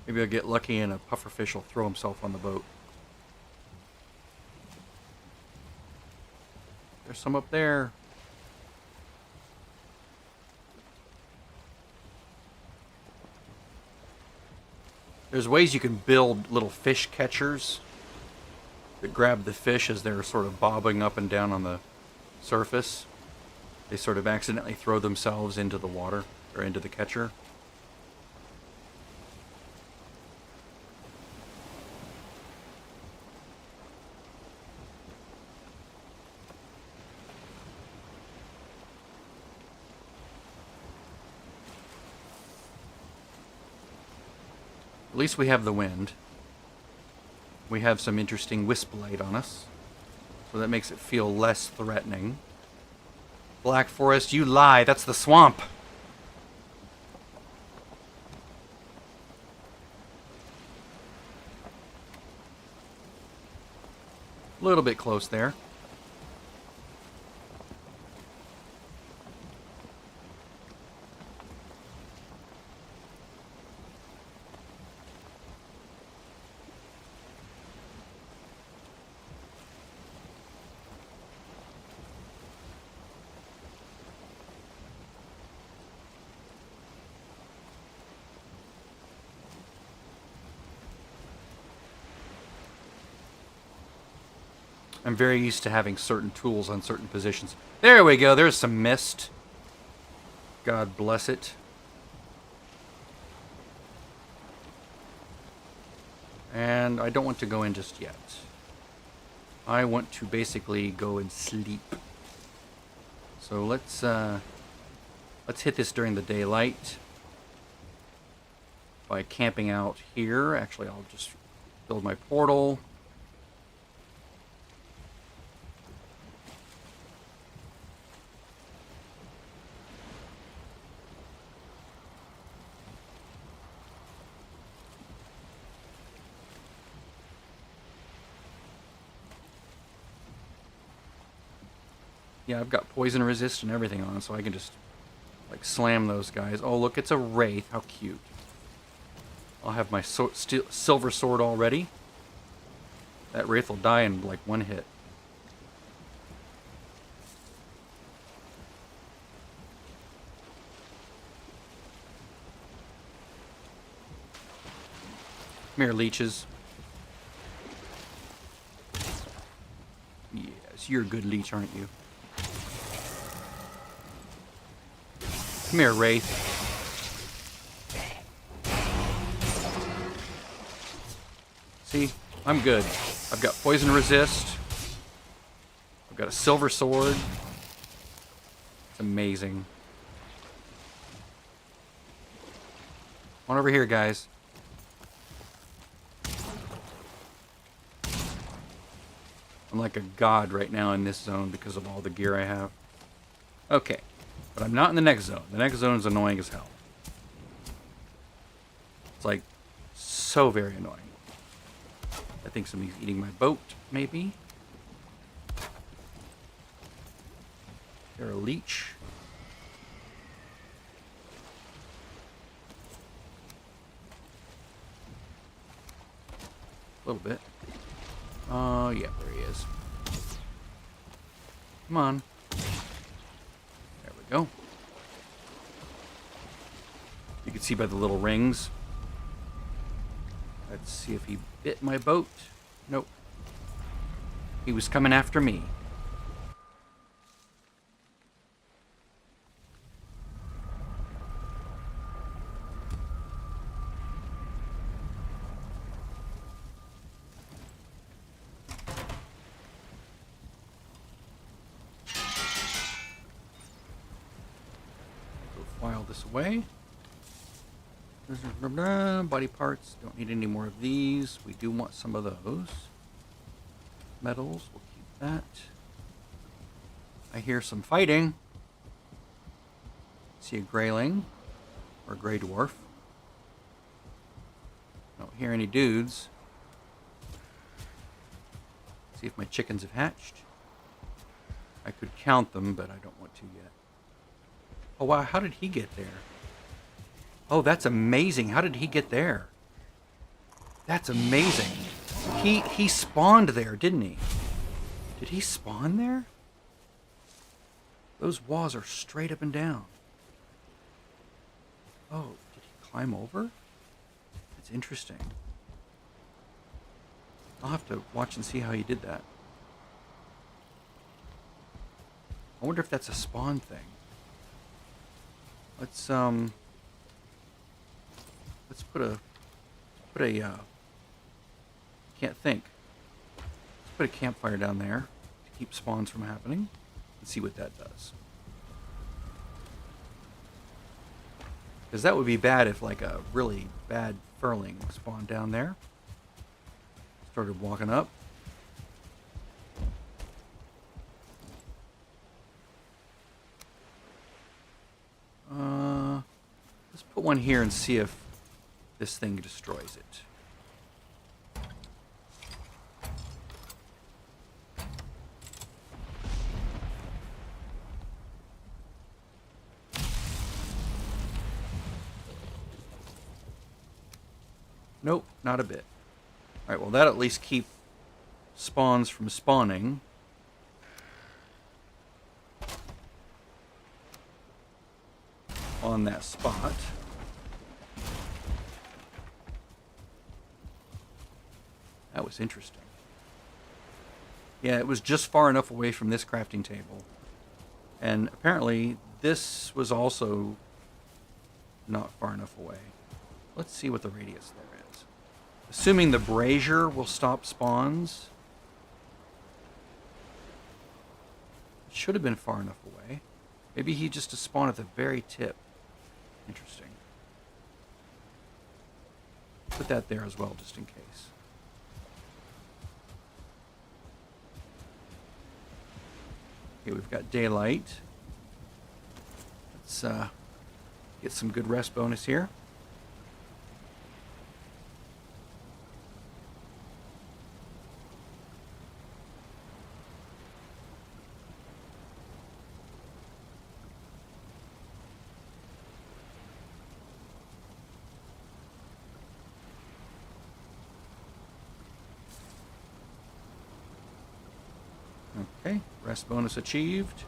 Maybe I'll get lucky and a pufferfish will throw himself on the boat. There's some up there. There's ways you can build little fish catchers that grab the fish as they're sort of bobbing up and down on the surface. They sort of accidentally throw themselves into the water or into the catcher. At least we have the wind. We have some interesting wisp light on us, so that makes it feel less threatening. Black Forest, you lie. That's the swamp. A little bit close there. I'm very used to having certain tools on certain positions. There we go. There's some mist. God bless it. And I don't want to go in just yet. I want to basically go and sleep. So let's hit this during the daylight by camping out here. Actually, I'll just build my portal. Yeah, I've got poison resist and everything on, so I can just, like, slam those guys. Oh, look, it's a wraith. How cute. I'll have my silver sword already. That wraith will die in, like, one hit. Come here, leeches. Yes, you're a good leech, aren't you? Come here, wraith. See? I'm good. I've got poison resist. I've got a silver sword. It's amazing. Come on over here, guys. I'm like a god right now in this zone because of all the gear I have. Okay. But I'm not in the next zone. The next zone is annoying as hell. It's like so very annoying. I think somebody's eating my boat, maybe. They're a leech. A little bit. Oh, yeah, there he is. Come on. There we go. You can see by the little rings. Let's see if he bit my boat. Nope. He was coming after me. Go file this away. Body parts. Don't need any more of these. We do want some of those. Metals. We'll keep that. I hear some fighting. See a grayling. Or a gray dwarf. Don't hear any dudes. See if my chickens have hatched. I could count them, but I don't want to yet. Oh wow, how did he get there? Oh, that's amazing. How did he get there? That's amazing. He spawned there, didn't he? Did he spawn there? Those walls are straight up and down. Oh, did he climb over? That's interesting. I'll have to watch and see how he did that. I wonder if that's a spawn thing. Let's put a can't think. Let's put a campfire down there to keep spawns from happening and see what that does. Because that would be bad if like a really bad furling spawned down there. Started walking up. Let's put one here and see if this thing destroys it. Nope, not a bit. Alright, well that at least keep spawns from spawning. On that spot. That was interesting. Yeah, it was just far enough away from this crafting table. And apparently this was also not far enough away. Let's see what the radius there is. Assuming the brazier will stop spawns. It should have been far enough away. Maybe he just spawned at the very tip. Interesting. Put that there as well, just in case. Okay, we've got daylight. Let's get some good rest bonus here. Okay, rest bonus achieved.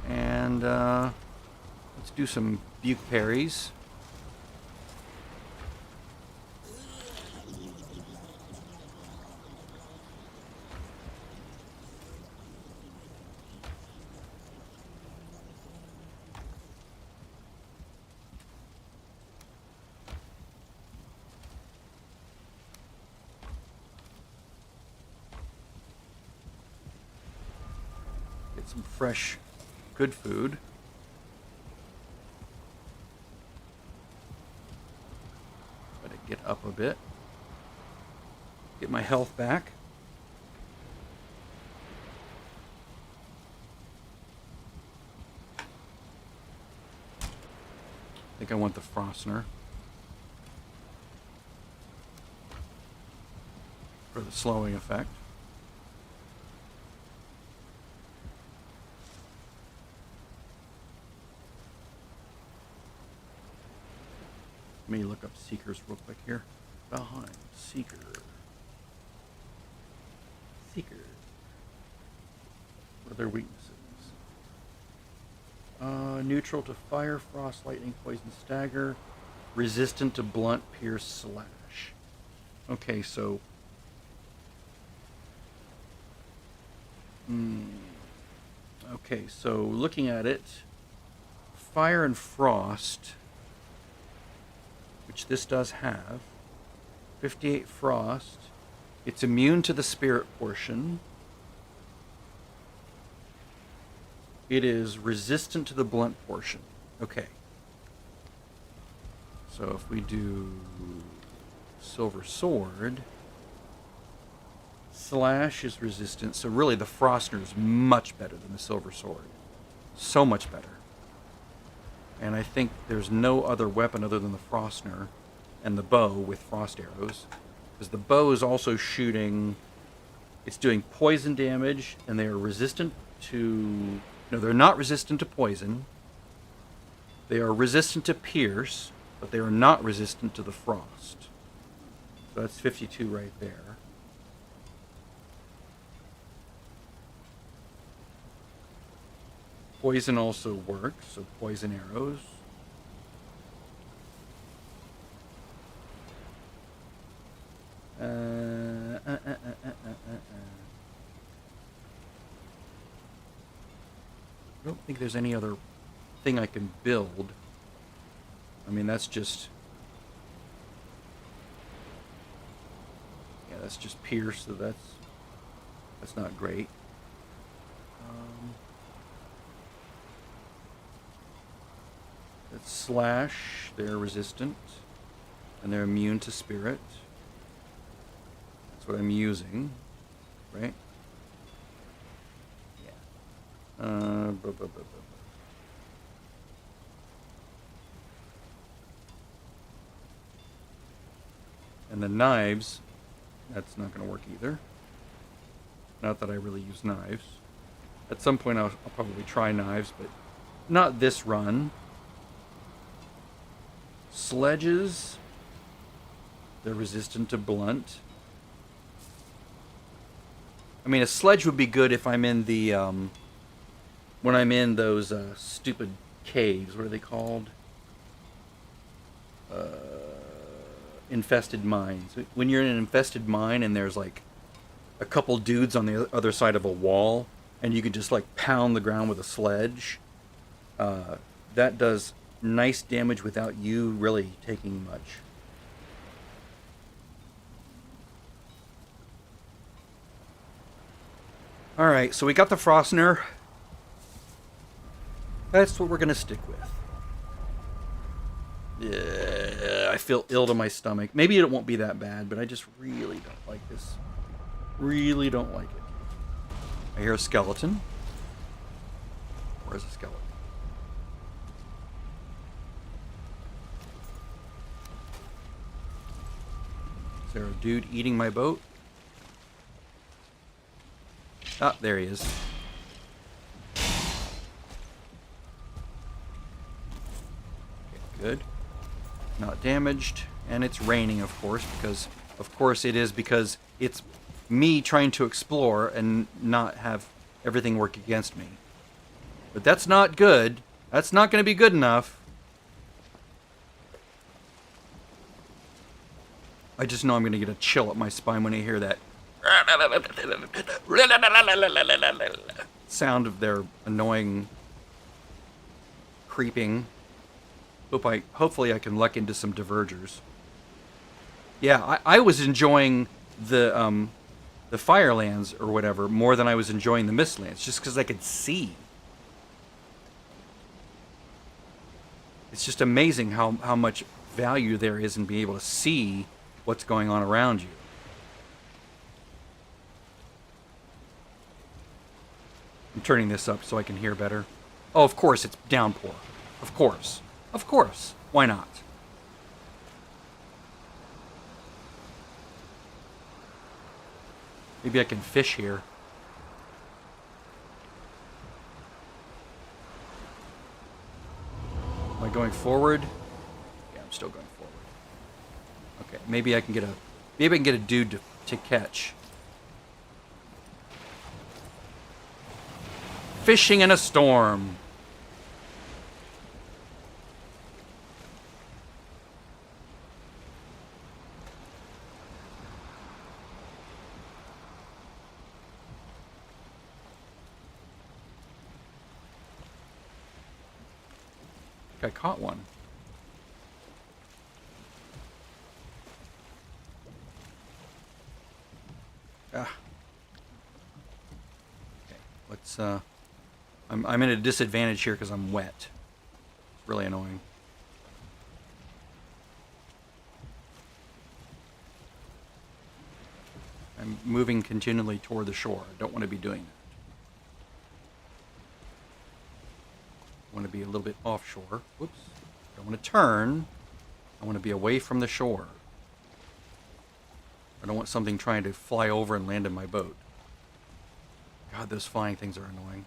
And let's do some buke parries. Get some fresh, good food. Let it get up a bit. Get my health back. I think I want the Frostner for the slowing effect. Let me look up Seekers real quick here. Valheim, Seeker. Seeker. What are their weaknesses? Neutral to fire, frost, lightning, poison, stagger. Resistant to blunt, pierce, slash. Okay, so... Okay, so looking at it, fire and frost, which this does have, 58 frost. It's immune to the spirit portion. It is resistant to the blunt portion. Okay. So if we do silver sword, slash is resistant. So really the Frostner is much better than the silver sword. So much better. And I think there's no other weapon other than the Frostner and the bow with frost arrows. Because the bow is also shooting... It's doing poison damage, and they are resistant to... No, they're not resistant to poison. They are resistant to pierce, but they are not resistant to the frost. So that's 52 right there. Poison also works, so poison arrows. I don't think there's any other thing I can build. I mean, that's just... Yeah, that's just pierce, so that's not great. That's slash, they're resistant, and they're immune to spirit. That's what I'm using, right? Yeah. And the knives, that's not going to work either. Not that I really use knives. At some point I'll probably try knives, but not this run. Sledges, they're resistant to blunt. I mean, a sledge would be good if I'm in the, when I'm in those stupid caves. What are they called? Infested mines. When you're in an infested mine and there's like a couple dudes on the other side of a wall, and you can just like pound the ground with a sledge. That does nice damage without you really taking much. All right, so we got the Frostner. That's what we're gonna stick with. Yeah, I feel ill to my stomach. Maybe it won't be that bad, but I just really don't like this. Really don't like it. I hear a skeleton. Where's the skeleton? Is there a dude eating my boat? Ah, there he is. Okay, good. Not damaged. And it's raining, of course, because it's me trying to explore and not have everything work against me. But that's not good. That's not going to be good enough. I just know I'm going to get a chill up my spine when I hear that sound of their annoying creeping. Hopefully I can luck into some divergers. Yeah, I was enjoying the Firelands or whatever more than I was enjoying the Mistlands, just because I could see. It's just amazing how much value there is in being able to see what's going on around you. I'm turning this up so I can hear better. Oh, of course it's downpour. Of course. Of course. Why not? Maybe I can fish here. Am I going forward? Yeah, I'm still going forward. Okay, maybe I can get a dude to catch. Fishing in a storm. I caught one. Ah. Okay, let's I'm at a disadvantage here because I'm wet. It's really annoying. I'm moving continually toward the shore. I don't want to be doing that. I want to be a little bit offshore. Whoops. I don't want to turn. I want to be away from the shore. I don't want something trying to fly over and land in my boat. God, those flying things are annoying.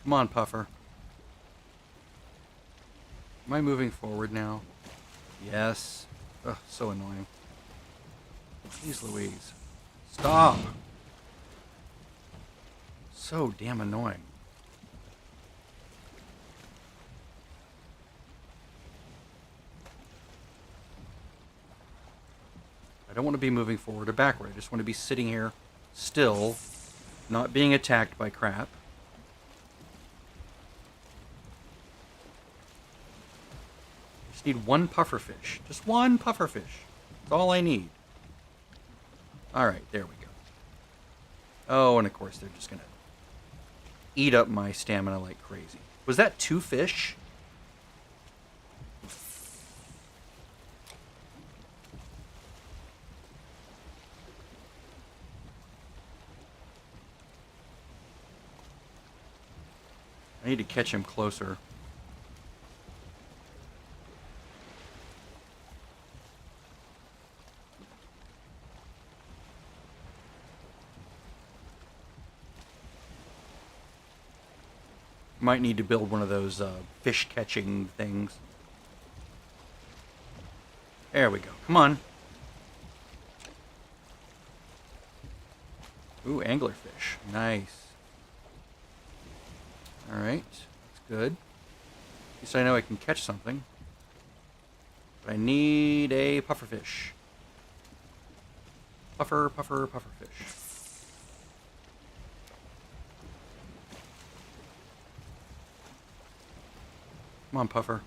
Come on, Puffer. Am I moving forward now? Yes. Ugh, so annoying. Jeez Louise. Stop! So damn annoying. I don't want to be moving forward or backward. I just want to be sitting here still, not being attacked by crap. Just need one pufferfish. Just one pufferfish. That's all I need. Alright, there we go. Oh, and of course they're just gonna eat up my stamina like crazy. Was that 2 fish? I need to catch him closer. Might need to build one of those fish catching things. There we go. Come on. Ooh, anglerfish. Nice. Alright. That's good. At least I know I can catch something. But I need a pufferfish. Pufferfish. Come on, puffer.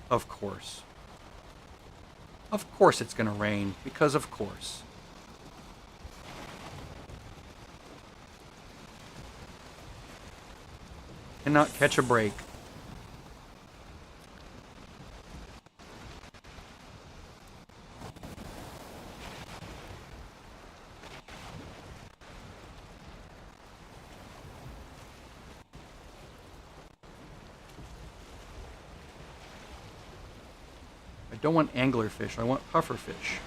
Of course. Of course it's gonna rain, because of course. Cannot catch a break. I don't want anglerfish, I want pufferfish.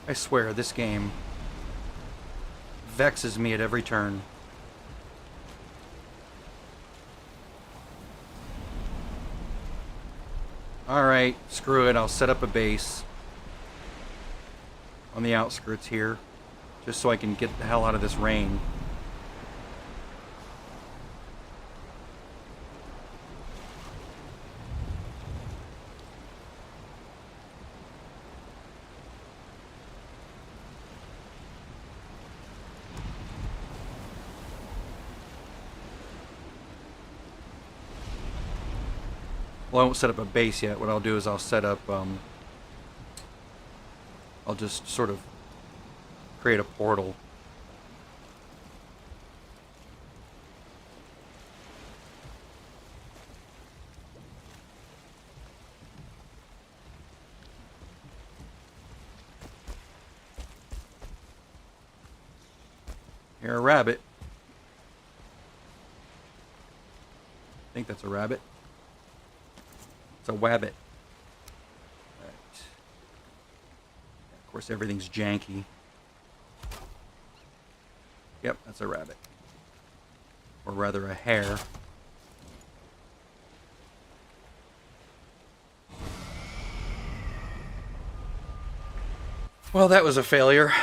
I swear, this game vexes me at every turn. Alright, screw it, I'll set up a base on the outskirts here, just so I can get the hell out of this rain. Well, I won't set up a base yet. What I'll do is I'll set up, I'll just sort of create a portal. You're a rabbit. I think that's a rabbit. It's a wabbit. Right. Of course, everything's janky. Yep, that's a rabbit. Or rather, a hare. Well, that was a failure.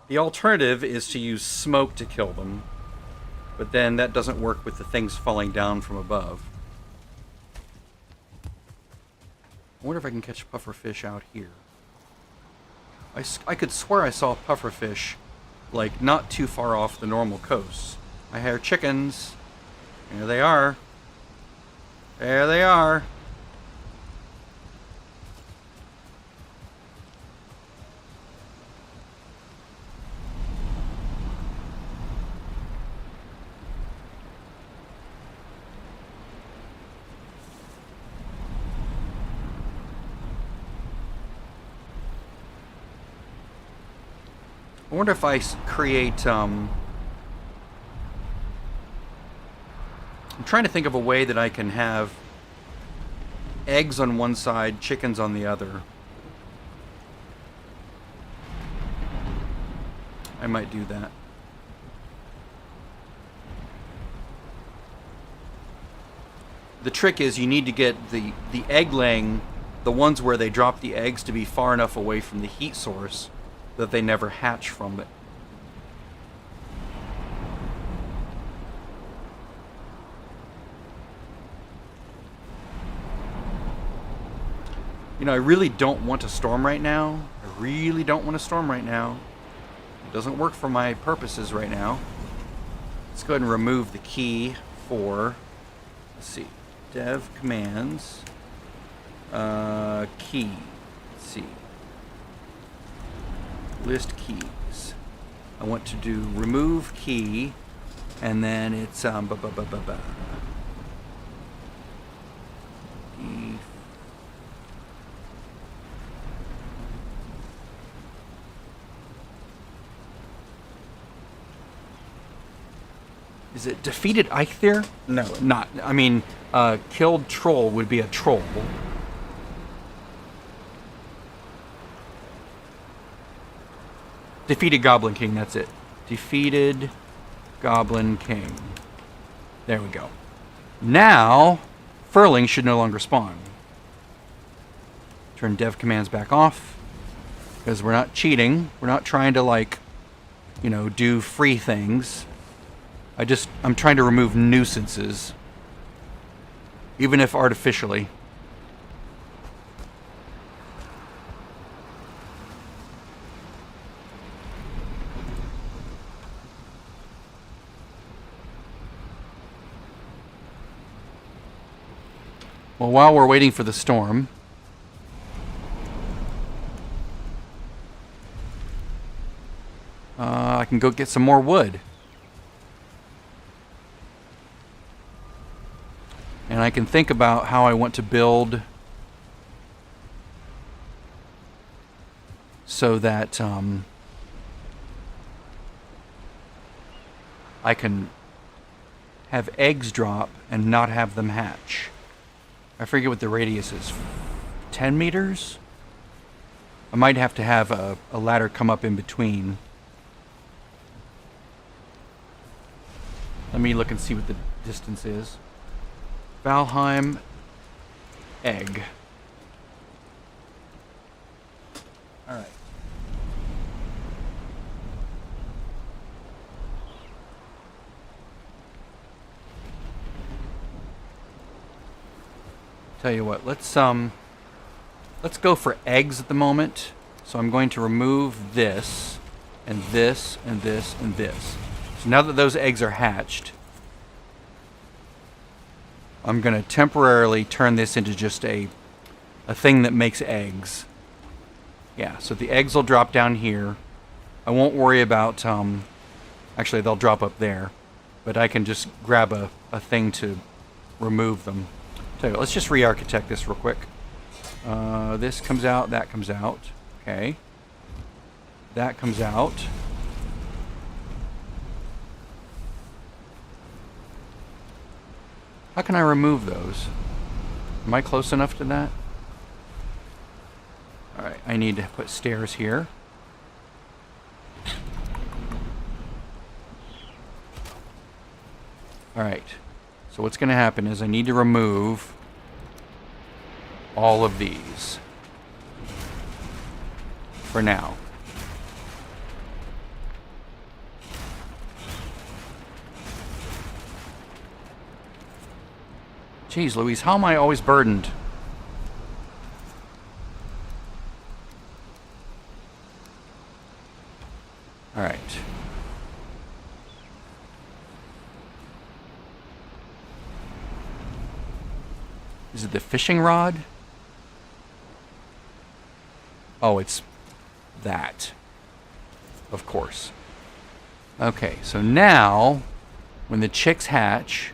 The alternative is to use smoke to kill them. But then that doesn't work with the things falling down from above. I wonder if I can catch pufferfish out here. I could swear I saw pufferfish, like, not too far off the normal coast. I hear chickens. There they are. There they are. I wonder if I create, I'm trying to think of a way that I can have eggs on one side, chickens on the other. I might do that. The trick is you need to get the egg laying, the ones where they drop the eggs, to be far enough away from the heat source that they never hatch from it. You know, I really don't want a storm right now. I really don't want a storm right now. It doesn't work for my purposes right now. Let's go ahead and remove the key for, let's see, dev commands, key, let's see. List keys. I want to do remove key, and then it's Is it defeated Eichthyr? No, not. I mean, killed troll would be a troll. Defeated Goblin King, that's it. Defeated Goblin King. There we go. Now, Furling should no longer spawn. Turn dev commands back off. Because we're not cheating. We're not trying to, like, you know, do free things. I'm trying to remove nuisances. Even if artificially. Well, while we're waiting for the storm, I can go get some more wood. And I can think about how I want to build so that I can have eggs drop and not have them hatch. I forget what the radius is. 10 meters? I might have to have a ladder come up in between. Let me look and see what the distance is. Valheim egg. Alright. Tell you what, let's go for eggs at the moment. So I'm going to remove this and this and this and this. So now that those eggs are hatched, I'm going to temporarily turn this into just a thing that makes eggs. Yeah, so the eggs will drop down here. I won't worry about, actually they'll drop up there, but I can just grab a thing to remove them. Tell you what, let's just re-architect this real quick. This comes out, that comes out. Okay. That comes out. How can I remove those? Am I close enough to that? Alright, I need to put stairs here. Alright, so what's going to happen is I need to remove all of these. For now. Jeez Louise, how am I always burdened? Alright. Is it the fishing rod? Oh, it's that. Of course. Okay, so now, when the chicks hatch,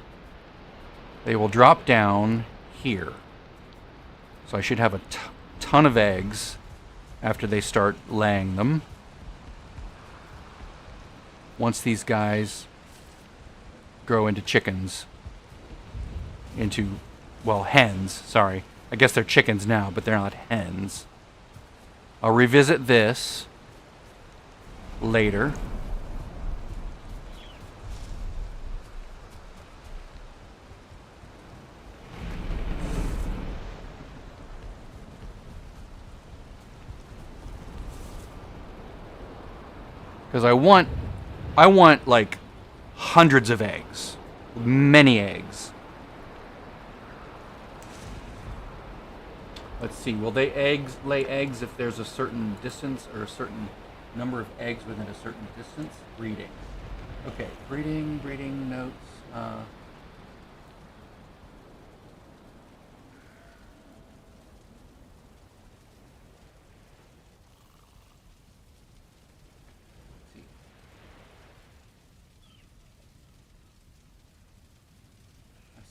they will drop down here. So I should have a ton of eggs after they start laying them. Once these guys grow into chickens. Into, well, hens, sorry. I guess they're chickens now, but they're not hens. I'll revisit this later. Because I want like hundreds of eggs. Many eggs. Let's see, will they lay eggs if there's a certain distance or a certain number of eggs within a certain distance? Breeding. Okay, breeding notes.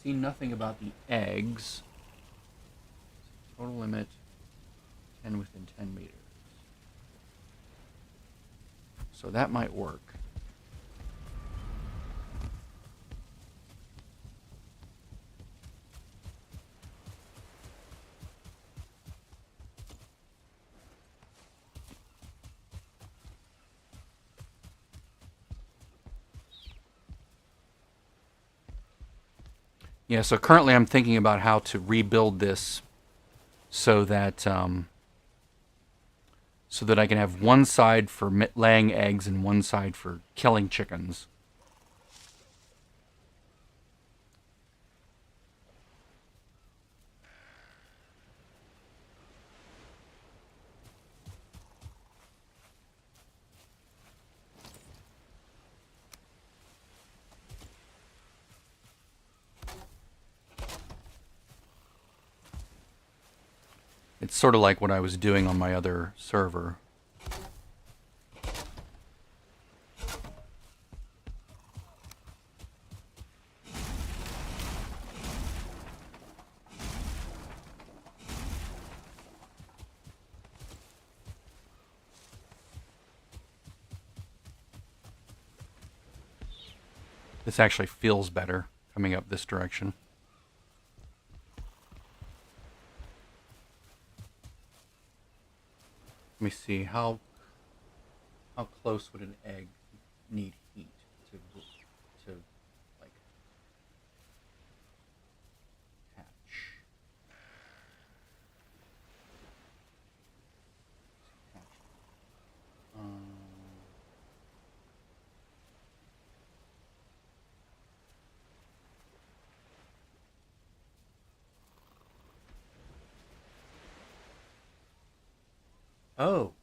see nothing about the eggs. Total limit 10 within 10 meters. So that might work. Yeah, so currently I'm thinking about how to rebuild this so that I can have one side for laying eggs and one side for killing chickens. It's sort of like what I was doing on my other server. This actually feels better coming up this direction. Let me see, how close would an egg need heat to like hatch? Um, oh,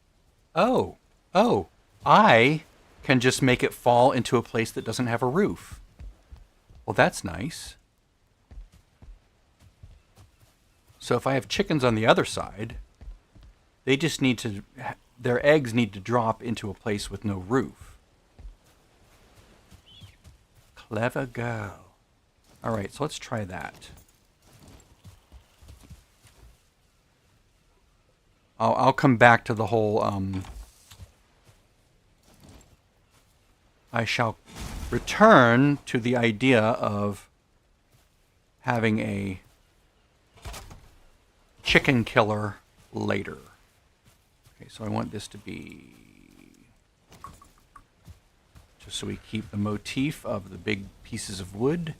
oh, oh! I can just make it fall into a place that doesn't have a roof. Well, that's nice. So if I have chickens on the other side, they just need to, their eggs need to drop into a place with no roof. Clever girl. All right, so let's try that. I'll come back to the whole, I shall return to the idea of having a chicken killer later. Okay, so I want this to be, just so we keep the motif of the big pieces of wood.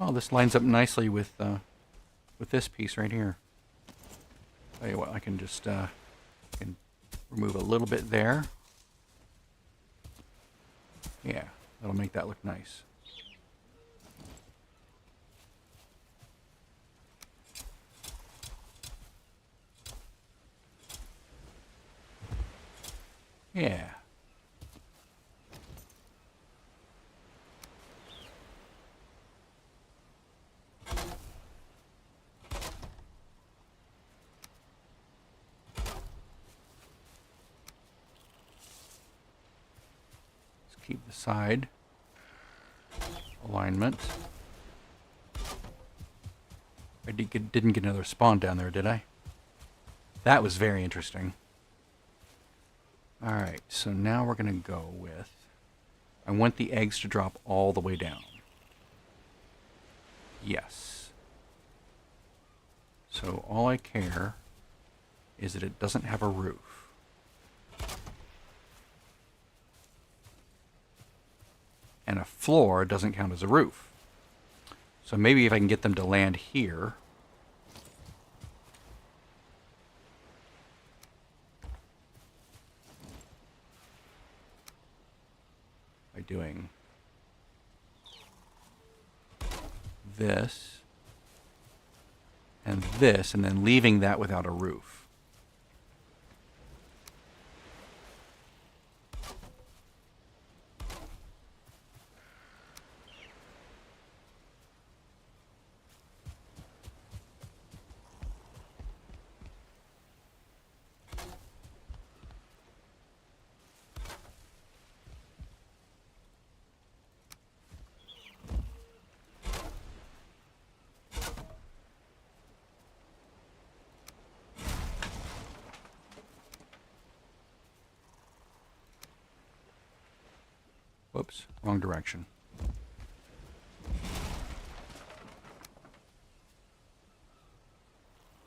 Oh, this lines up nicely with this piece right here. Tell you what, I can just can remove a little bit there. Yeah, that'll make that look nice. Yeah. Let's keep the side alignment. I didn't get another spawn down there, did I? That was very interesting. Alright, so now we're going to go with, I want the eggs to drop all the way down. Yes. So all I care is that it doesn't have a roof. And a floor doesn't count as a roof. So maybe if I can get them to land here. By doing this and this, and then leaving that without a roof. Whoops, wrong direction.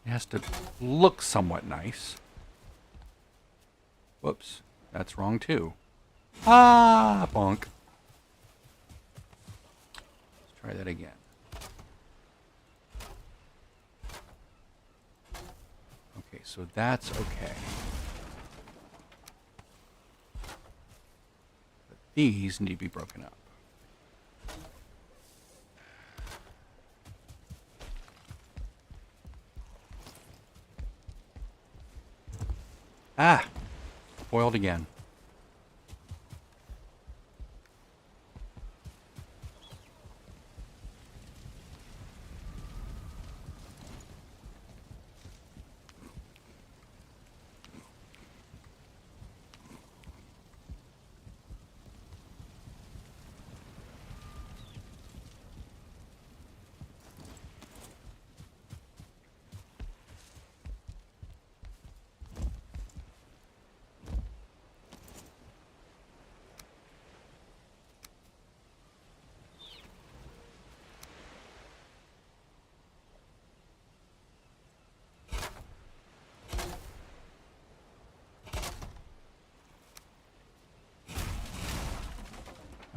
It has to look somewhat nice. Whoops, that's wrong too. Ah, bonk. Let's try that again. Okay, so that's okay. But these need to be broken up. Ah! Foiled again.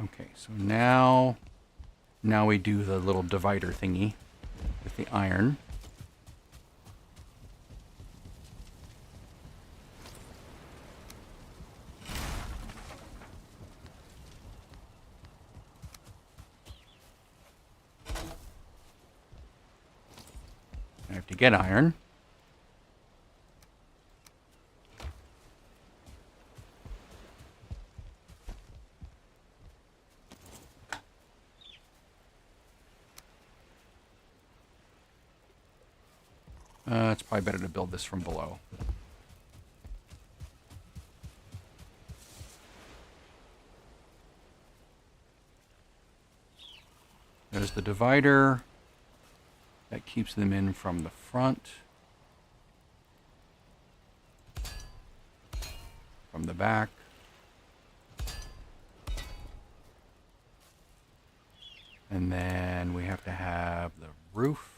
Okay, so now we do the little divider thingy with the iron. I have to get iron. It's probably better to build this from below. There's the divider. That keeps them in from the front. From the back. And then we have to have the roof.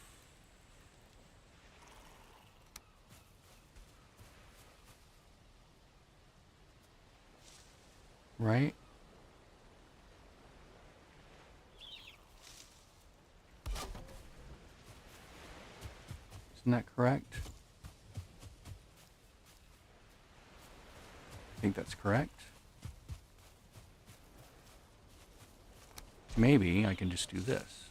Right? Isn't that correct? I think that's correct. Maybe I can just do this.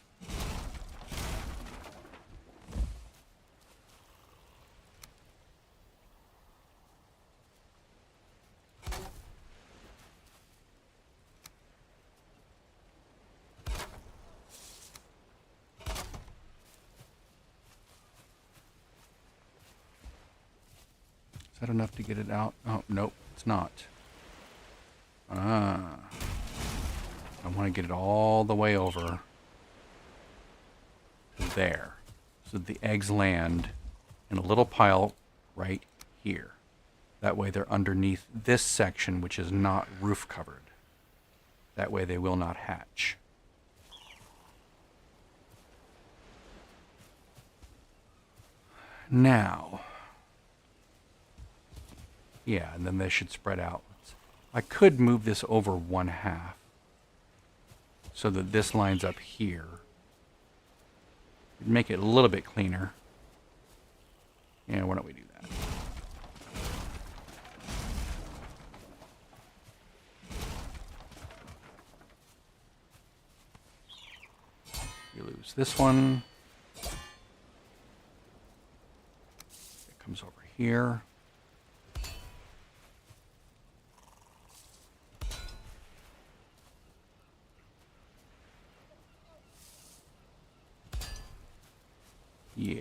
Is that enough to get it out? Oh, nope, it's not. I want to get it all the way over to there. So the eggs land in a little pile right here. That way they're underneath this section, which is not roof covered. That way they will not hatch. Now, yeah, and then they should spread out. I could move this over 1/2 so that this lines up here. It'd make it a little bit cleaner. Yeah, why don't we do that? We lose this one. It comes over here. Yeah.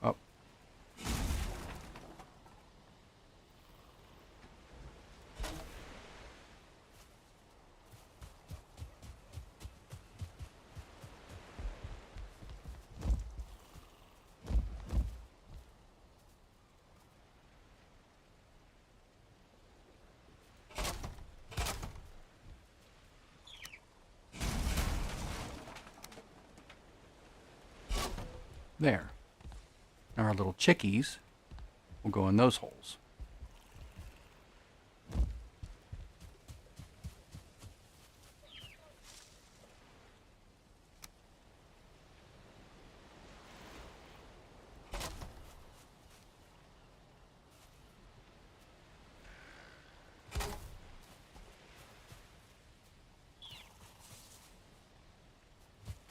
Oh, There. Now our little chickies will go in those holes.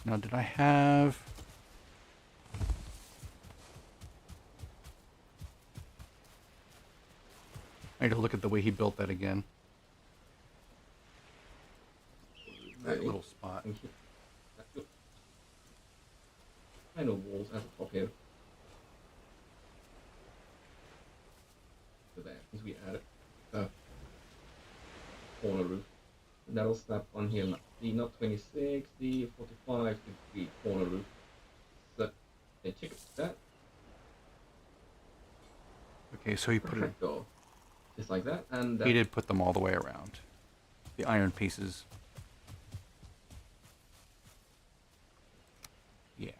Now, did I have... I need to look at the way he built that again. That little spot. Thank you. That's good. Kind of walls at the top here. So there, as we add a corner roof. And that'll snap on here, the not 26, the 45 degree corner roof. So, then check that. Okay, so he put it... Perfecto. Just like that, and... He did put them all the way around. The iron pieces. Yeah.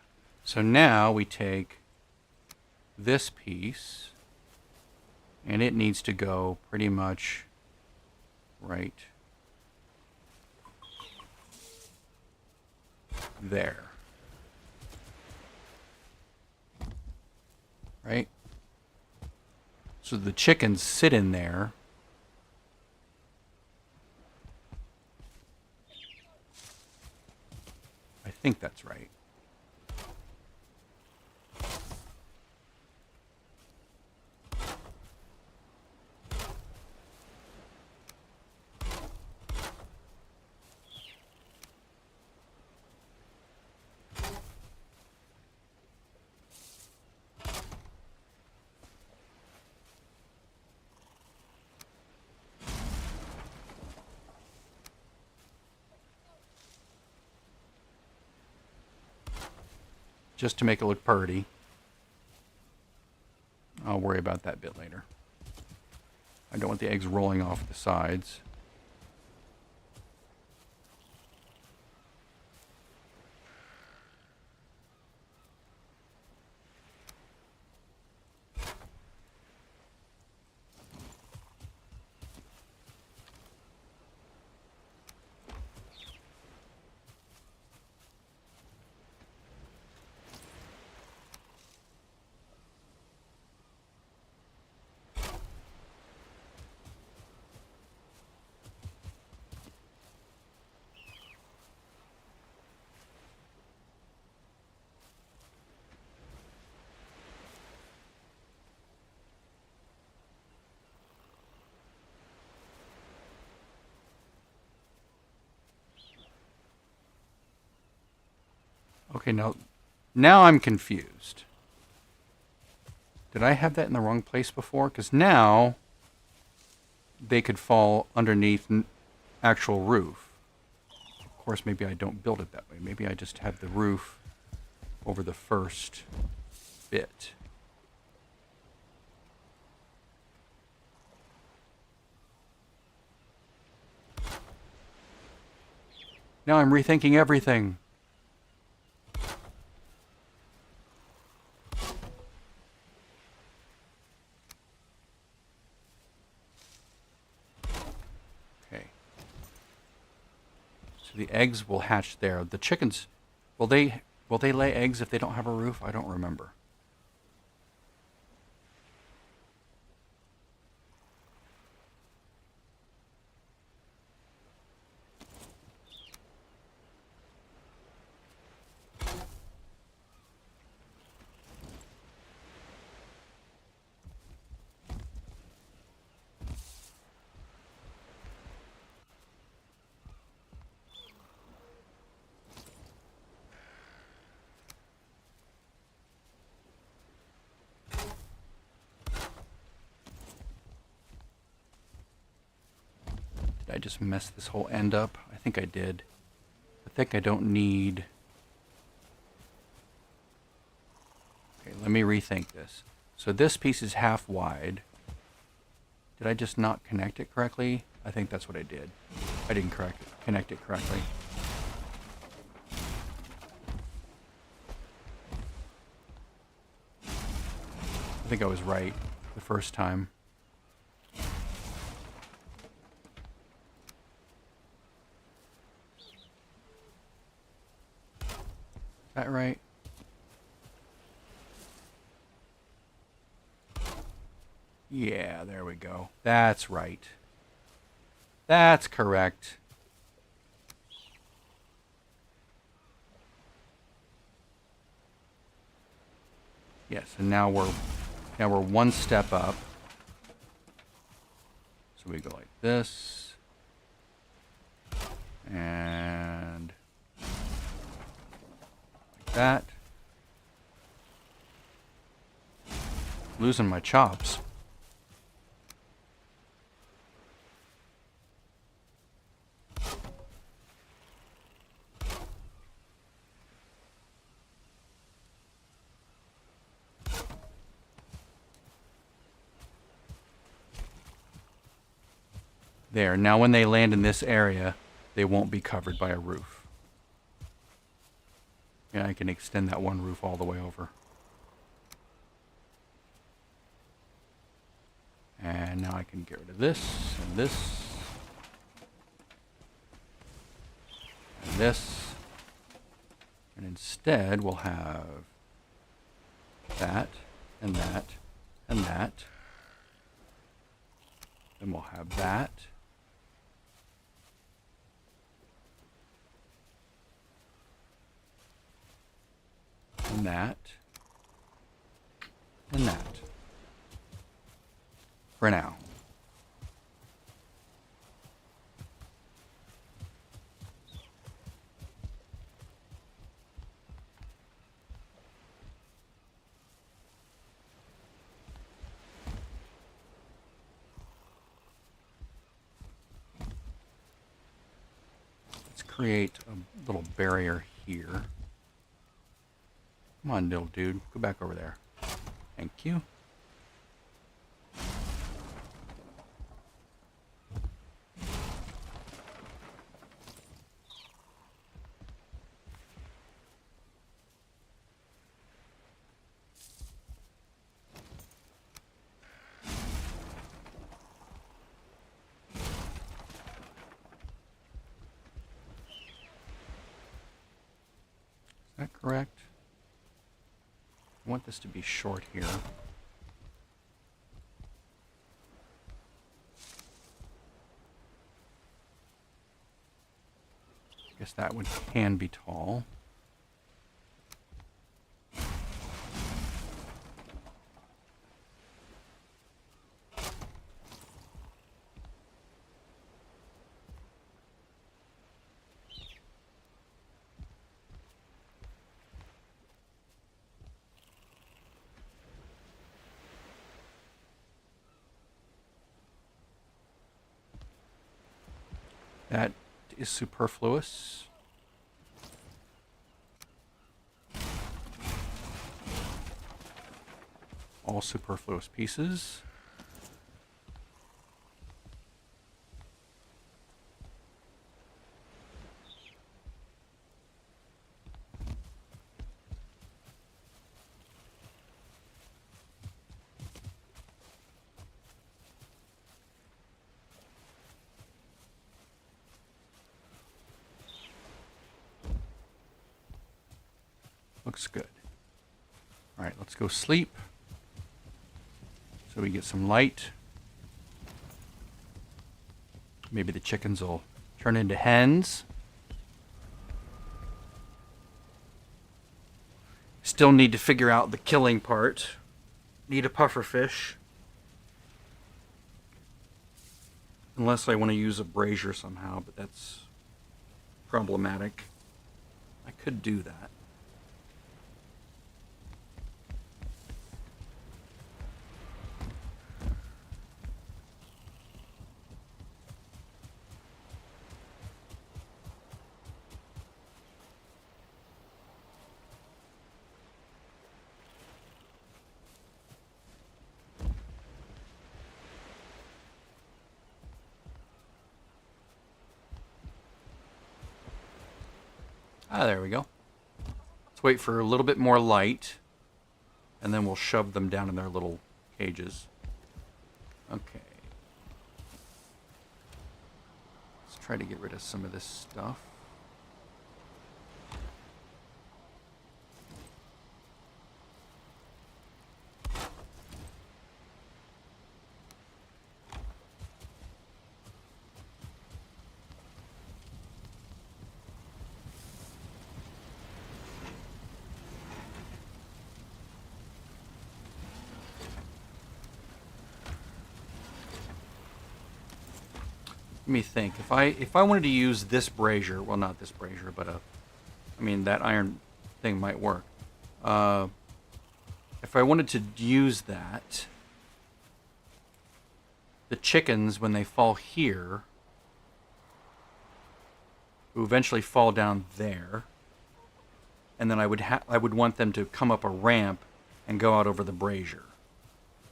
So now we take this piece, and it needs to go pretty much right there. Right? So the chickens sit in there. I think that's right. Just to make it look pretty. I'll worry about that bit later. I don't want the eggs rolling off the sides. Okay, now I'm confused. Did I have that in the wrong place before? Because now they could fall underneath actual roof. Of course, maybe I don't build it that way. Maybe I just have the roof over the first bit. Now I'm rethinking everything. The eggs will hatch there. The chickens, will they lay eggs if they don't have a roof? I don't remember. Did I just mess this whole end up? I think I did. I think I don't need... Okay, let me rethink this. So this piece is half wide. Did I just not connect it correctly? I think that's what I did. I didn't connect it correctly. think I was right the first time. Is that right? Yeah, there we go. That's right. That's correct. Yes, and now we're one step up. So we go like this. And like that. Losing my chops. There. Now when they land in this area, they won't be covered by a roof. And I can extend that one roof all the way over. And now I can get rid of this, and this, and this. And instead, we'll have that, and that, and that. Then we'll have that. And that. And that. For now. Let's create a little barrier here. Come on, little dude. Go back over there. Thank you. Is that correct? I want this to be short here. I guess that one can be tall. That is superfluous. All superfluous pieces. Looks good. All right, let's go sleep. So we get some light. Maybe the chickens will turn into hens. Still need to figure out the killing part. Need a pufferfish. Unless I want to use a brazier somehow, but that's problematic. I could do that. Ah, there we go. Let's wait for a little bit more light. and then we'll shove them down in their little cages. Okay. Let's try to get rid of some of this stuff. Let me think. If I wanted to use this brazier, well, not this brazier, but I mean that iron thing might work. If I wanted to use that, the chickens when they fall here, will eventually fall down there, and then I would want them to come up a ramp and go out over the brazier,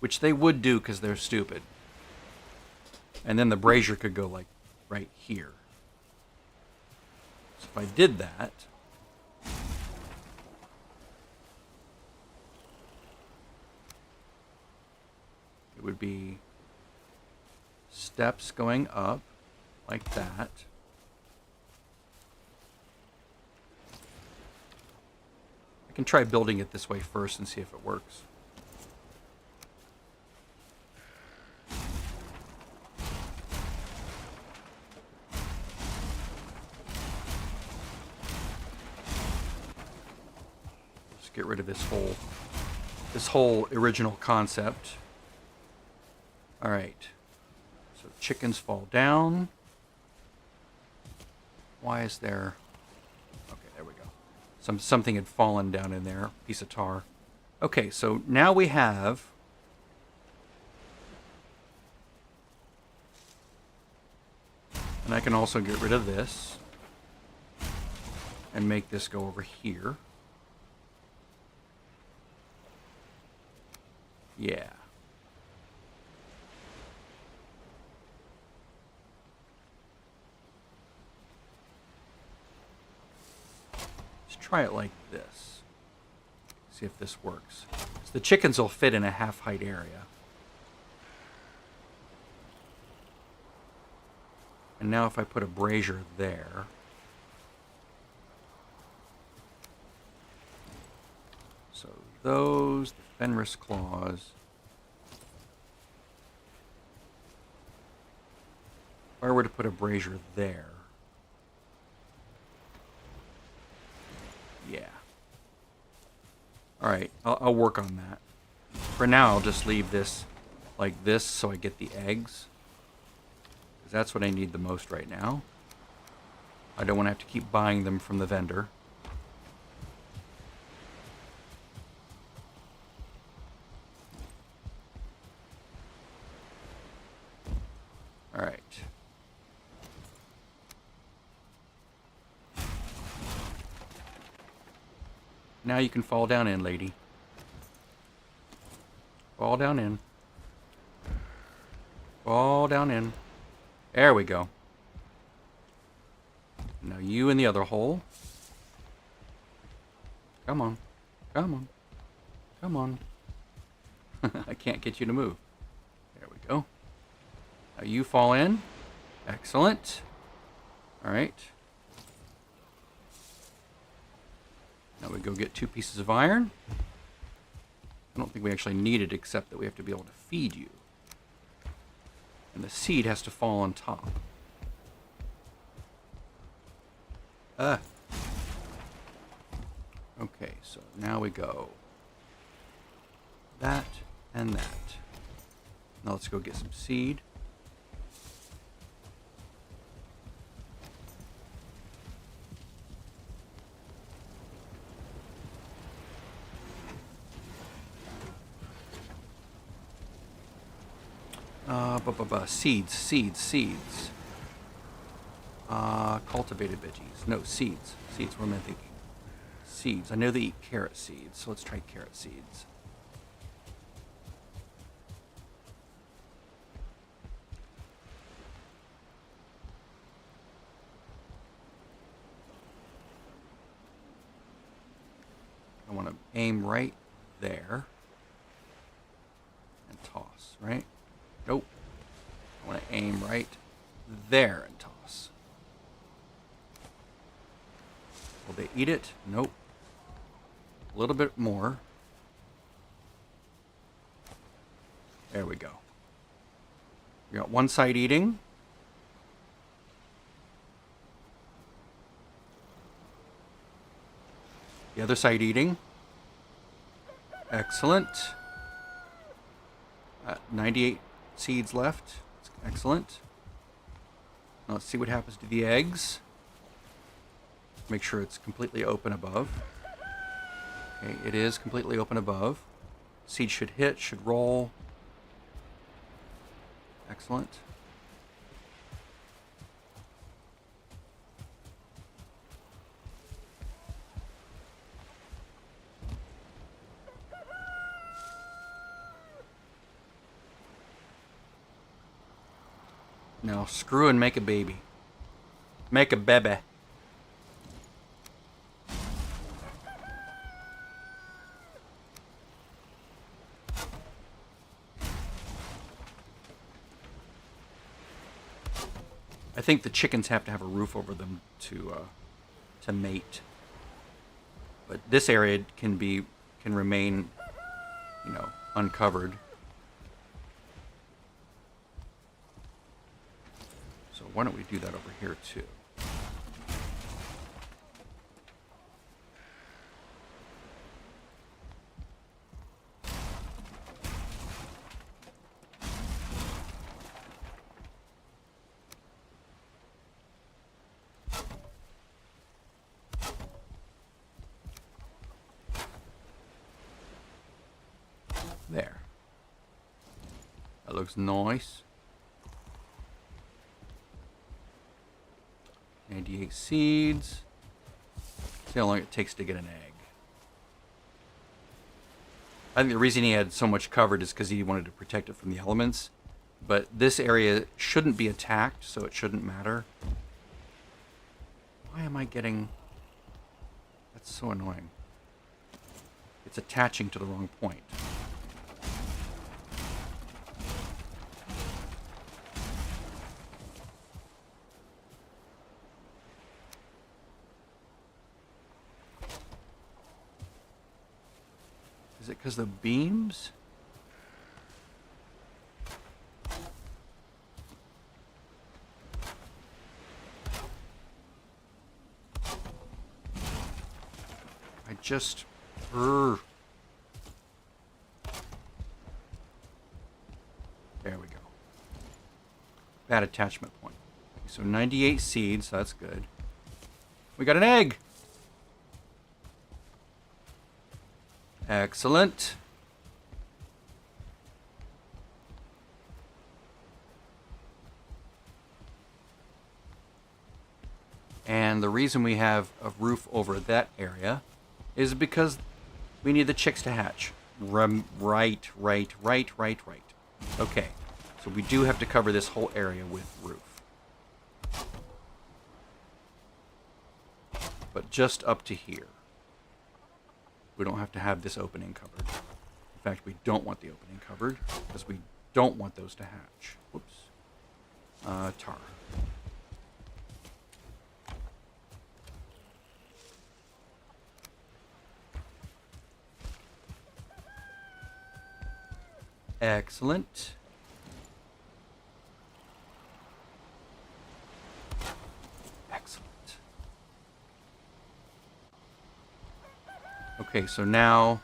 which they would do because they're stupid. And then the brazier could go like right here. So if I did that, it would be steps going up like that. I can try building it this way first and see if it works. Get rid of this whole original concept. All right. So chickens fall down. Why is there? Okay, there we go. Something had fallen down in there. Piece of tar. Okay, so now we have and I can also get rid of this and make this go over here. Yeah. Let's try it like this. See if this works. So the chickens will fit in a half-height area. And now if I put a brazier there, so those, the Fenris claws. If I were to put a brazier there, yeah. All right, I'll work on that. For now, I'll just leave this like this so I get the eggs. Because that's what I need the most right now. I don't want to have to keep buying them from the vendor. All right. Now you can fall down in, lady. Fall down in. Fall down in. There we go. Now you in the other hole. Come on. Come on. Come on. I can't get you to move. There we go. Now you fall in. Excellent. All right. Now we go get 2 pieces of iron. I don't think we actually need it, except that we have to be able to feed you. And the seed has to fall on top. Okay, so now we go that and that. Now let's go get some seed. Seeds. Cultivated veggies. No, seeds. Seeds, what am I thinking? Seeds. I know they eat carrot seeds, so let's try carrot seeds. I want to aim right there. right? Nope. I want to aim right there and toss. Will they eat it? Nope. A little bit more. There we go. We got one side eating. The other side eating. Excellent. 98 seeds left. Excellent. Now let's see what happens to the eggs. Make sure it's completely open above. Okay, it is completely open above. Seed should hit, should roll. Excellent. Now screw and make a baby. Make a bebe. I think the chickens have to have a roof over them to mate. But this area can remain, uncovered. So why don't we do that over here too? There. That looks nice. 98 seeds. See how long it takes to get an egg. I think the reason he had so much covered is because he wanted to protect it from the elements. But this area shouldn't be attacked, so it shouldn't matter. Why am I getting... That's so annoying. It's attaching to the wrong point. Is it because the beams? I just... There we go. Bad attachment point. So 98 seeds, that's good. We got an egg! Excellent. And the reason we have a roof over that area is because we need the chicks to hatch. Right. Okay, so we do have to cover this whole area with roof. But just up to here. We don't have to have this opening covered. In fact, we don't want the opening covered because we don't want those to hatch. Whoops. Tar. Excellent. Excellent. Okay, so now...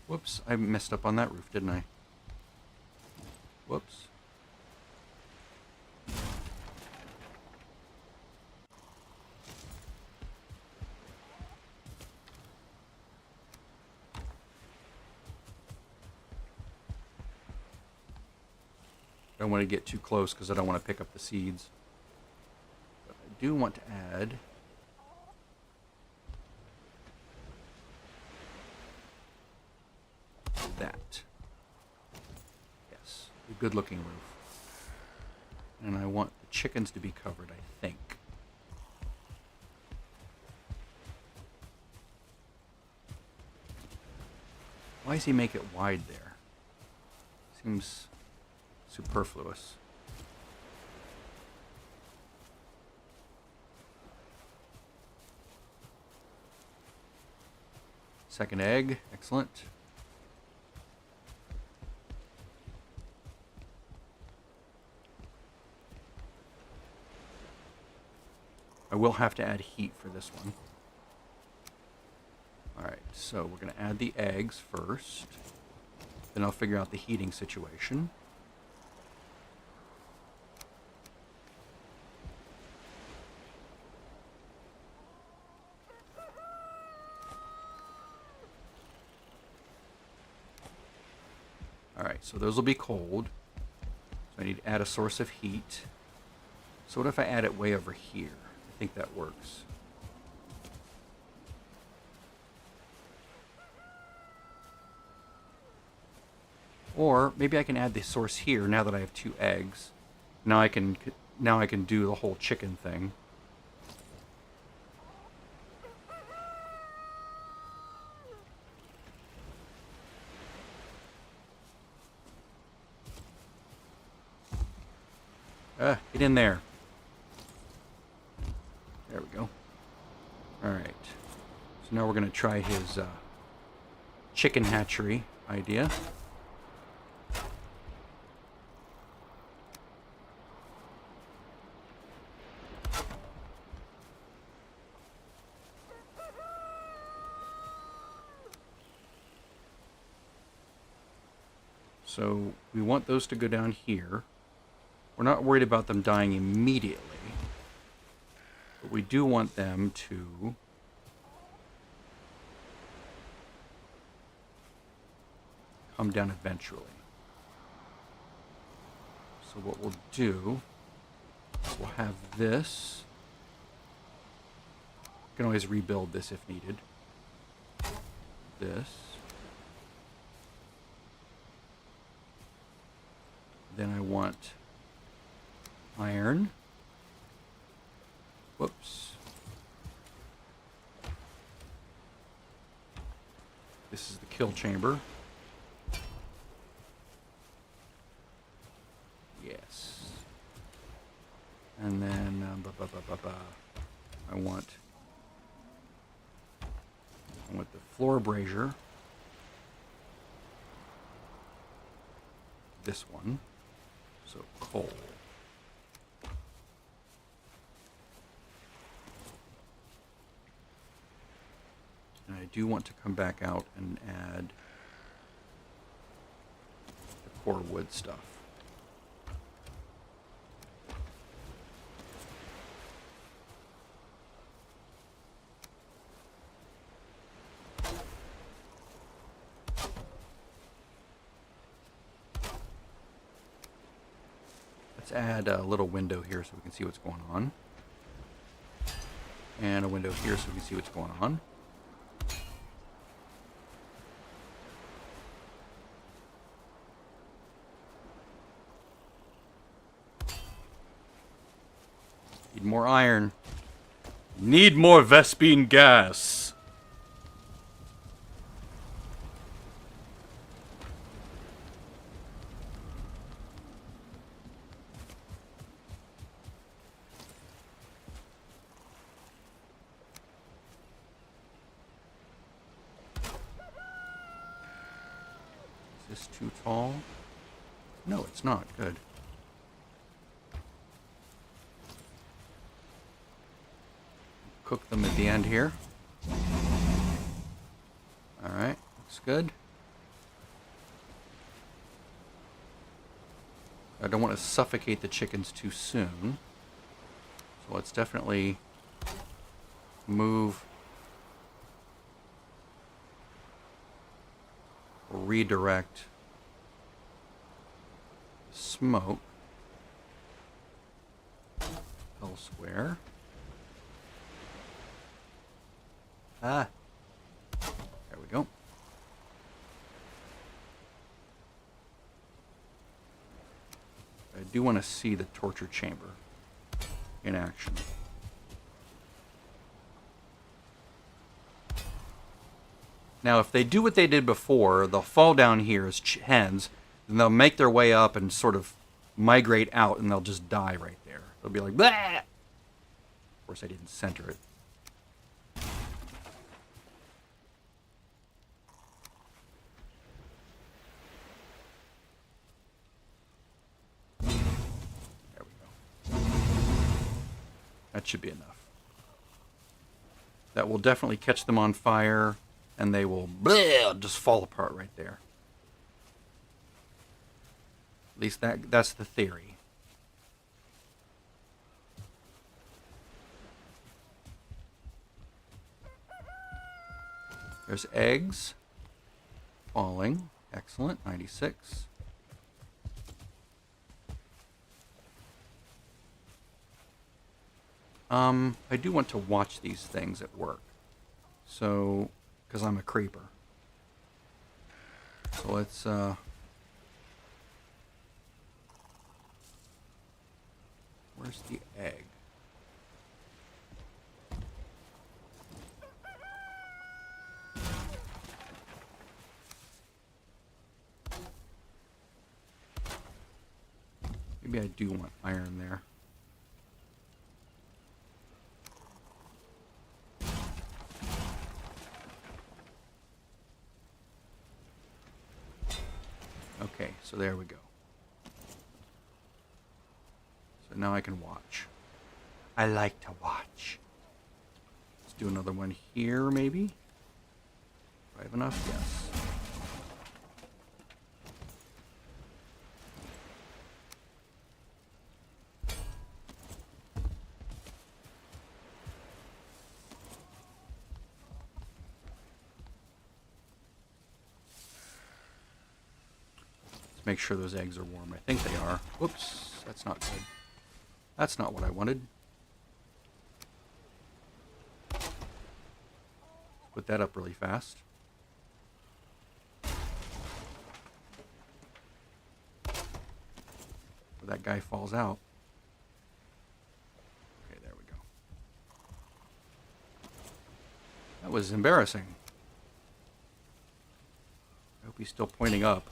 Whoops, I messed up on that roof, didn't I? Whoops. I don't want to get too close because I don't want to pick up the seeds. But I do want to add... that. Yes, a good looking roof. And I want the chickens to be covered, I think. Why does he make it wide there? Seems superfluous. Second egg. Excellent. I will have to add heat for this one. Alright, so we're going to add the eggs first. Then I'll figure out the heating situation. Alright, so those will be cold. So I need to add a source of heat. So what if I add it way over here? I think that works. Or maybe I can add the source here now that I have 2 eggs. Now I can do the whole chicken thing. Get in there. There we go. Alright. So now we're going to try his chicken hatchery idea. So we want those to go down here. We're not worried about them dying immediately, but we do want them to come down eventually. So what we'll do is we'll have this. You can always rebuild this if needed. This. Then I want iron. Whoops. This is the kill chamber. Yes. And then I want the floor brazier. This one. So coal. And I do want to come back out and add the core wood stuff. Let's add a little window here so we can see what's going on. And a window here so we can see what's going on. Need more iron. Need more Vespine gas. Is this too tall? No, it's not. Good. Cook them at the end here. Alright, looks good. I don't want to suffocate the chickens too soon. So let's definitely move or redirect smoke elsewhere. Ah, there we go. I do want to see the torture chamber in action. Now, if they do what they did before, they'll fall down here as hens, then they'll make their way up and sort of migrate out, and they'll just die right there. They'll be like, "Bleh!" Of course, I didn't center it. There we go. That should be enough. That will definitely catch them on fire, and they will just fall apart right there. At least that's the theory. There's eggs falling. Excellent. 96. I do want to watch these things at work. So, because I'm a creeper. So let's, where's the egg? Maybe I do want iron there. Okay, so there we go. So now I can watch. I like to watch. Let's do another one here, maybe. Do I have enough? Yes. Make sure those eggs are warm. I think they are. Whoops, that's not good. That's not what I wanted. Put that up really fast. That guy falls out. Okay, there we go. That was embarrassing. I hope he's still pointing up.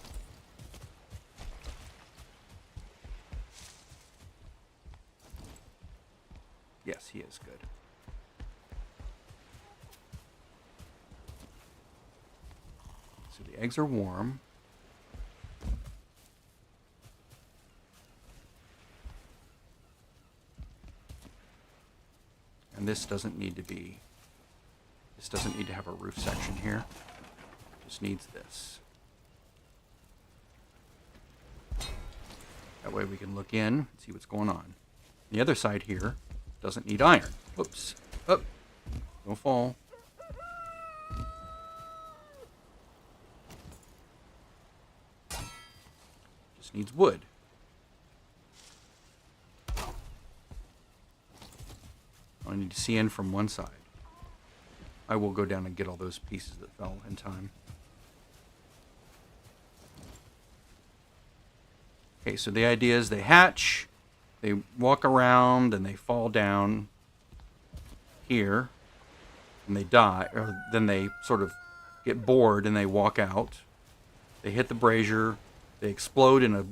Yes, he is good. So the eggs are warm. And this doesn't need to be, this doesn't need to have a roof section here. It just needs this. That way we can look in and see what's going on. The other side here doesn't need iron. Whoops. Up. Don't fall. Just needs wood. I need to see in from one side. I will go down and get all those pieces that fell in time. Okay, so the idea is they hatch, they walk around, and they fall down here, and they die, or then they sort of get bored and they walk out. They hit the brazier, they explode in a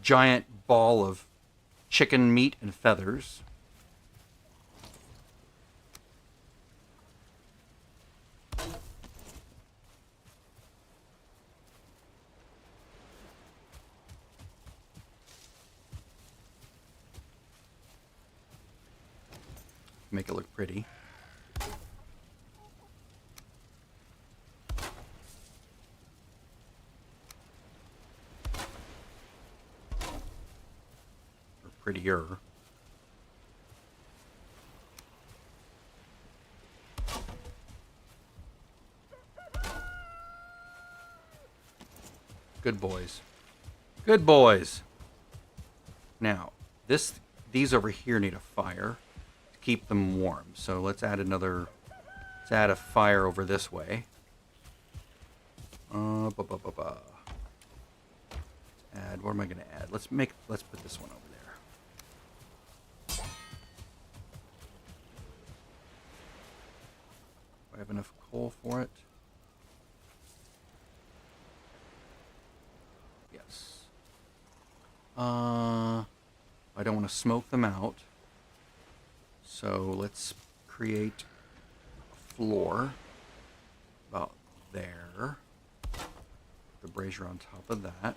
giant ball of chicken meat and feathers. Make it look pretty. Or prettier. Good boys. Good boys. Now, these over here need a fire. Keep them warm. So let's add a fire over this way. Add, what am I going to add? Let's put this one over there. Do I have enough coal for it? I don't want to smoke them out. So let's create a floor about there. The brazier on top of that.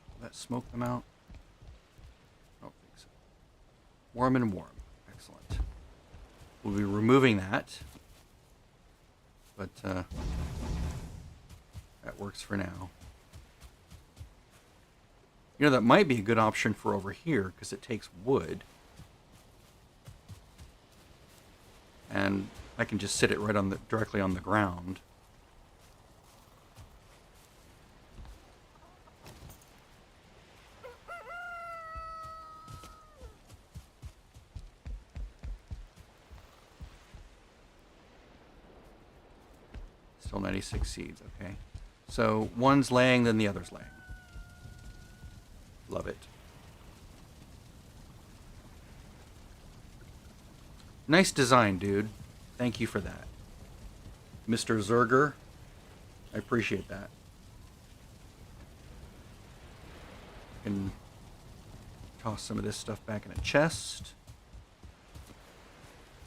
Will that smoke them out? I don't think so. Warm and warm. Excellent. We'll be removing that. But that works for now. You know, that might be a good option for over here because it takes wood. And I can just sit it right on the directly on the ground. Still 96 seeds, okay. So one's laying, then the other's laying. Love it. Nice design, dude. Thank you for that. Mr. Zerger, I appreciate that. Can toss some of this stuff back in a chest.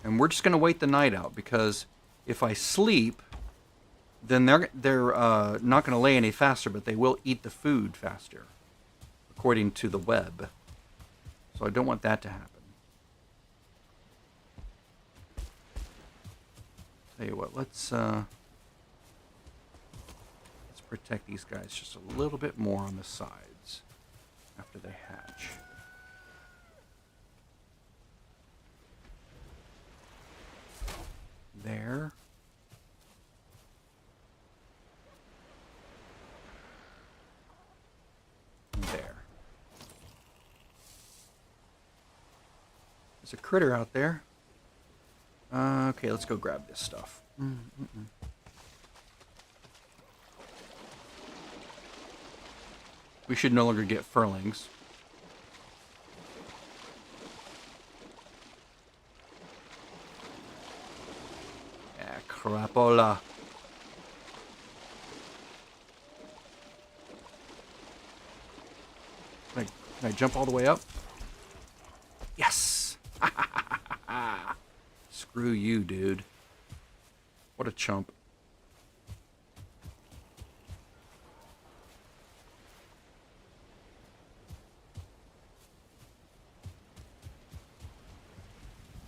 And we're just going to wait the night out because if I sleep, then they're not going to lay any faster, but they will eat the food faster, according to the web. So I don't want that to happen. Tell you what, let's protect these guys just a little bit more on the sides after they hatch. There. There. There's a critter out there. Okay, let's go grab this stuff. We should no longer get furlings. Yeah, crapola. Can I jump all the way up? Yes! Screw you, dude. What a chump.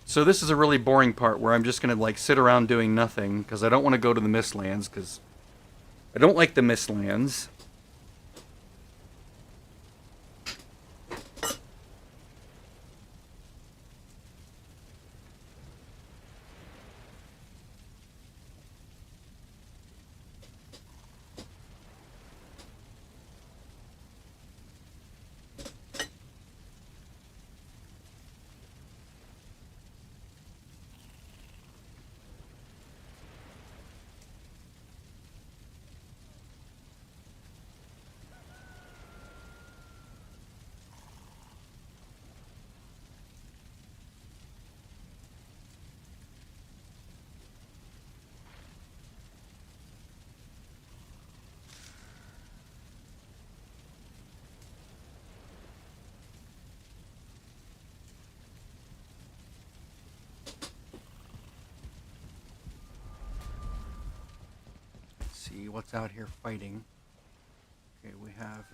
So this is a really boring part where I'm just going to like sit around doing nothing because I don't want to go to the Mistlands because I don't like the Mistlands. See what's out here fighting. Okay, we have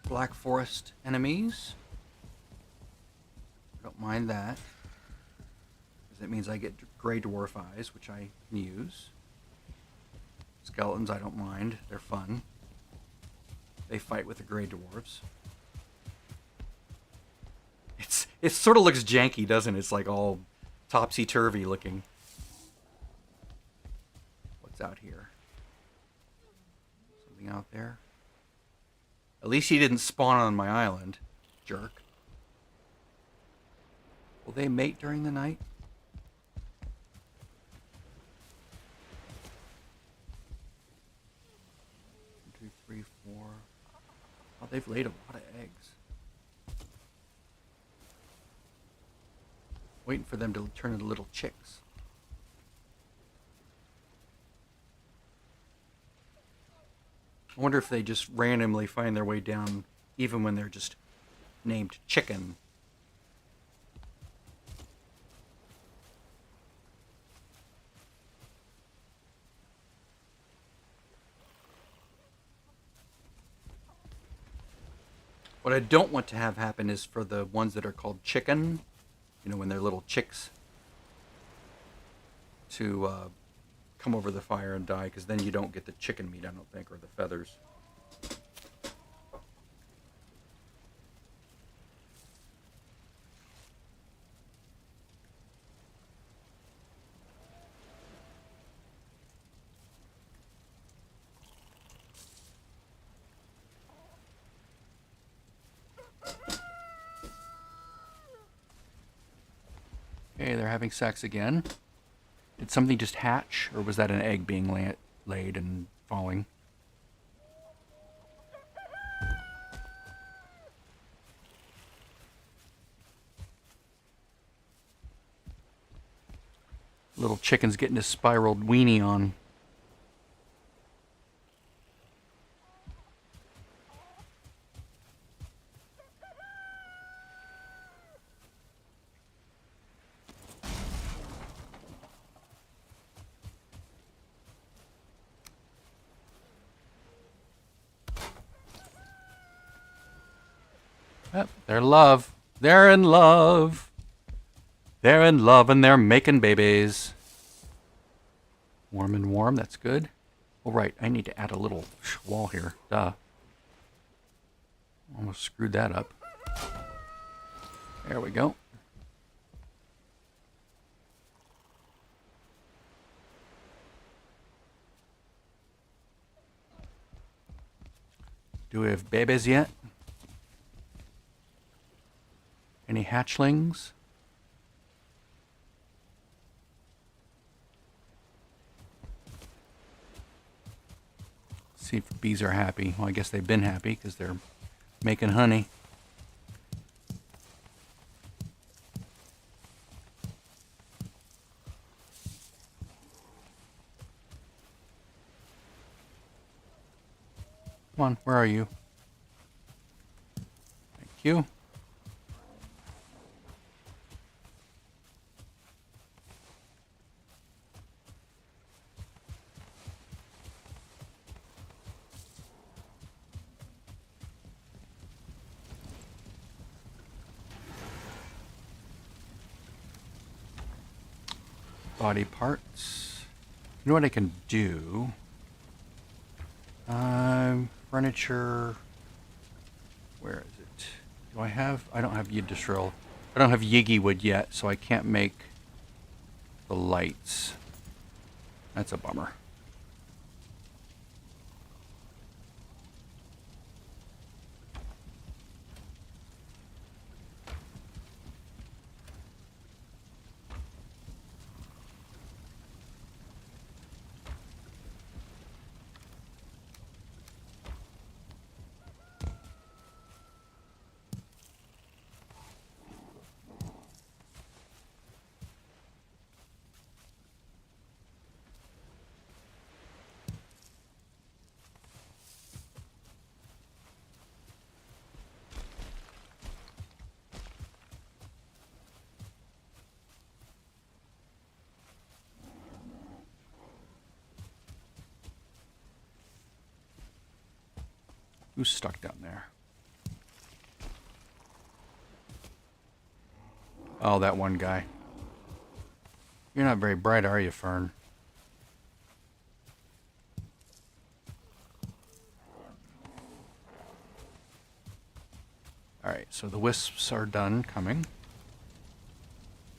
Black Forest enemies. I don't mind that, because it means I get Grey Dwarf eyes, which I can use. Skeletons I don't mind, they're fun. They fight with the Grey Dwarves. It sort of looks janky, doesn't it? It's like all topsy-turvy looking. What's out here? Something out there? At least he didn't spawn on my island. Jerk. Will they mate during the night? 1, 2, 3, 4. Oh, they've laid a lot of eggs. Waiting for them to turn into little chicks. I wonder if they just randomly find their way down, even when they're just named chicken. What I don't want to have happen is for the ones that are called chicken, you know, when they're little chicks, to come over the fire and die, because then you don't get the chicken meat, I don't think, or the feathers. Okay, they're having sex again. Did something just hatch, or was that an egg being laid and falling? Little chicken's getting his spiraled weenie on. Yep, they're in love. They're in love. They're in love and they're making babies. Warm and warm, that's good. Oh, right, I need to add a little wall here. Duh. Almost screwed that up. There we go. Do we have babies yet? Any hatchlings? See if bees are happy. Well, I guess they've been happy because they're making honey. Come on, where are you? Thank you. Body parts. You know what I can do? Furniture. Where is it? Do I have? I don't have Yggdrasil. I don't have Yiggy wood yet, so I can't make the lights. That's a bummer. Who's stuck down there? Oh, that one guy. You're not very bright, are you, Fern? Alright, so the wisps are done coming.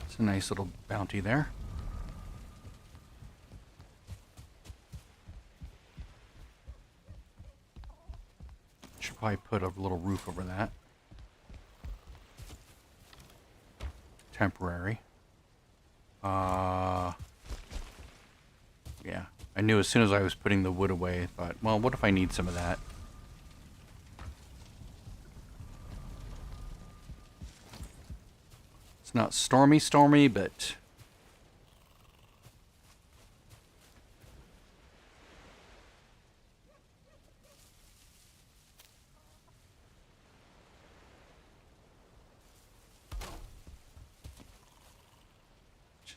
It's a nice little bounty there. Should probably put a little roof over that. Temporary. Yeah. I knew as soon as I was putting the wood away, I thought, well, what if I need some of that? It's not stormy, but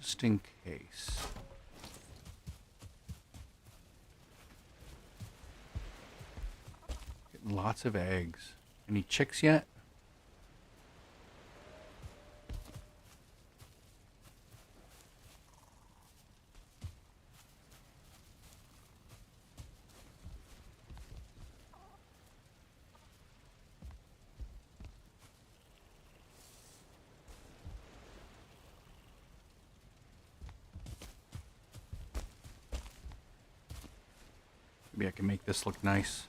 Just in case. Getting lots of eggs. Any chicks yet? Maybe I can make this look nice.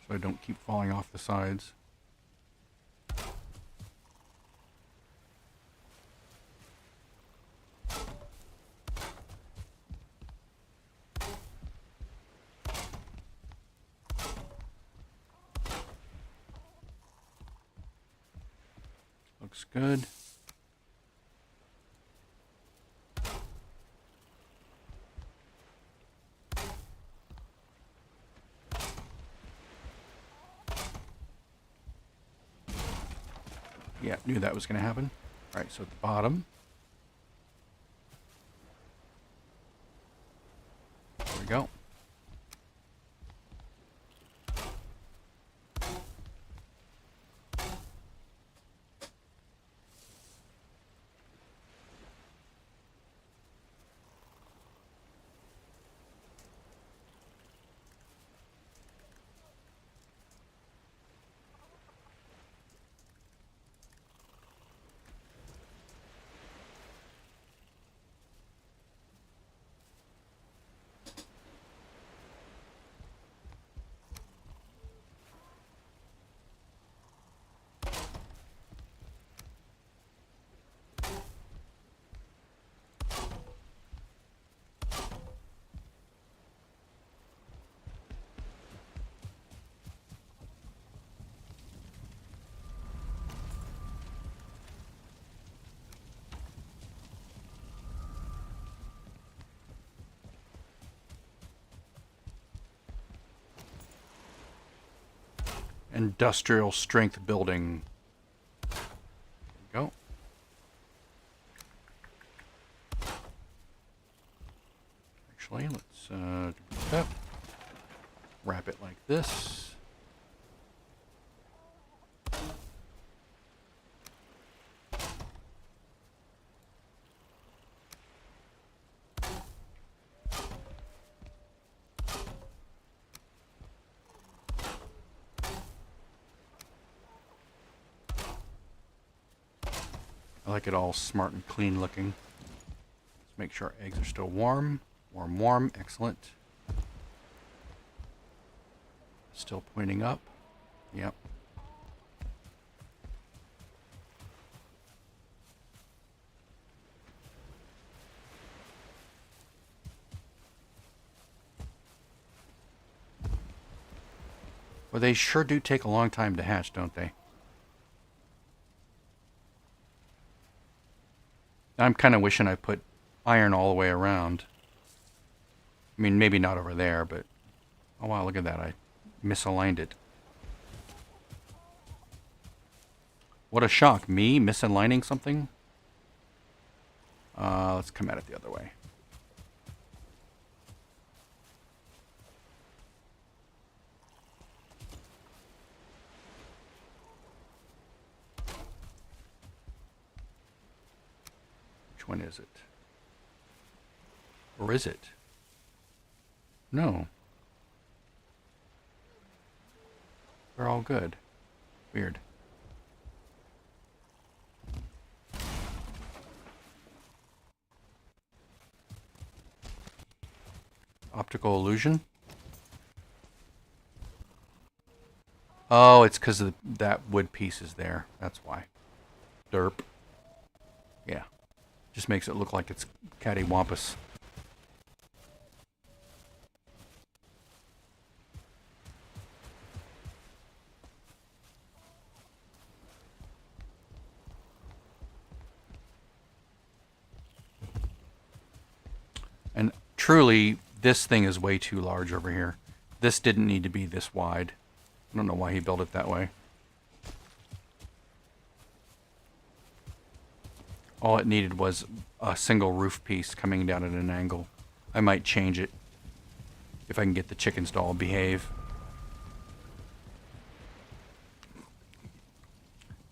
So I don't keep falling off the sides. Looks good. Yeah, knew that was going to happen. All right, so at the bottom. There we go. Industrial strength building. There we go. Actually, let's do that. Wrap it like this. I like it all smart and clean looking. Let's make sure our eggs are still warm. Warm, warm. Excellent. Still pointing up. Yep. Well, they sure do take a long time to hatch, don't they? I'm kind of wishing I put iron all the way around. I mean, maybe not over there, but... Oh, wow, look at that. I misaligned it. What a shock. Me misaligning something? Let's come at it the other way. Which one is it? Or is it? No. They're all good. Weird. Optical illusion? Oh, it's because that wood piece is there. That's why. Derp. Yeah. Just makes it look like it's cattywampus. truly, this thing is way too large over here. This didn't need to be this wide. I don't know why he built it that way. All it needed was a single roof piece coming down at an angle. I might change it if I can get the chickens to all behave.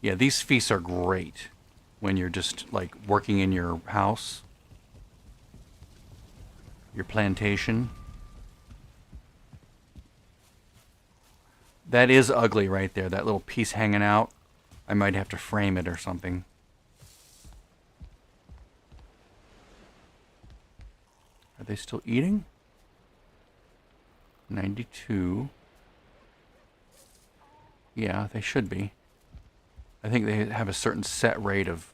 Yeah, these feasts are great when you're just like working in your house, your plantation. That is ugly right there, that little piece hanging out. I might have to frame it or something. Are they still eating? 92. Yeah, they should be. I think they have a certain set rate of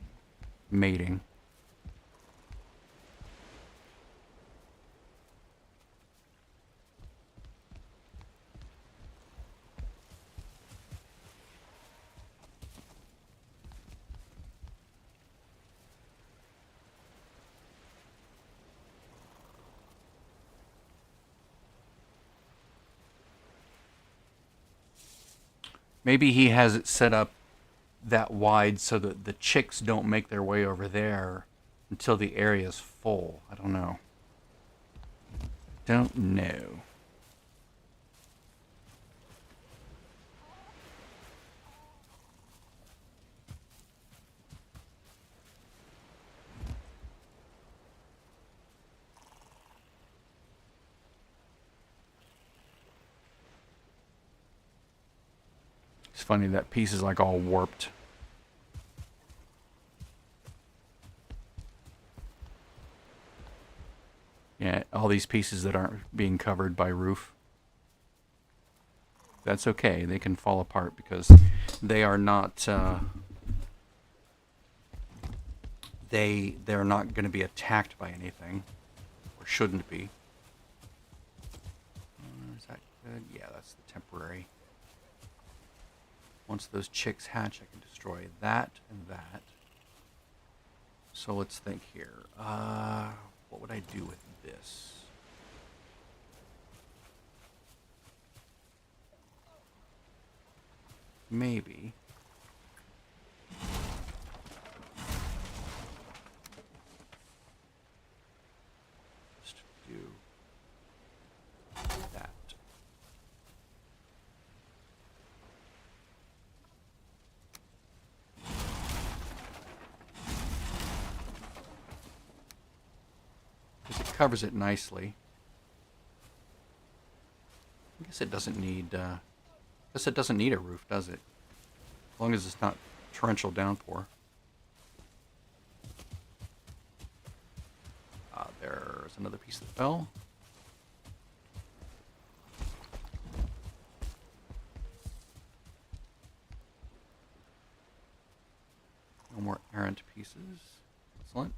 mating. Maybe he has it set up that wide so that the chicks don't make their way over there until the area is full. I don't know. Don't know. It's funny, that piece is like all warped. Yeah, all these pieces that aren't being covered by roof. That's okay. They can fall apart because they are not. They're not going to be attacked by anything, or shouldn't be. Is that good? Yeah, that's the temporary. Once those chicks hatch, I can destroy that and that. So let's think here. What would I do with this? Maybe. Just do that. Because it covers it nicely. I guess it doesn't need. I guess it doesn't need a roof, does it? As long as it's not torrential downpour. There's another piece that fell. No more errant pieces. Excellent.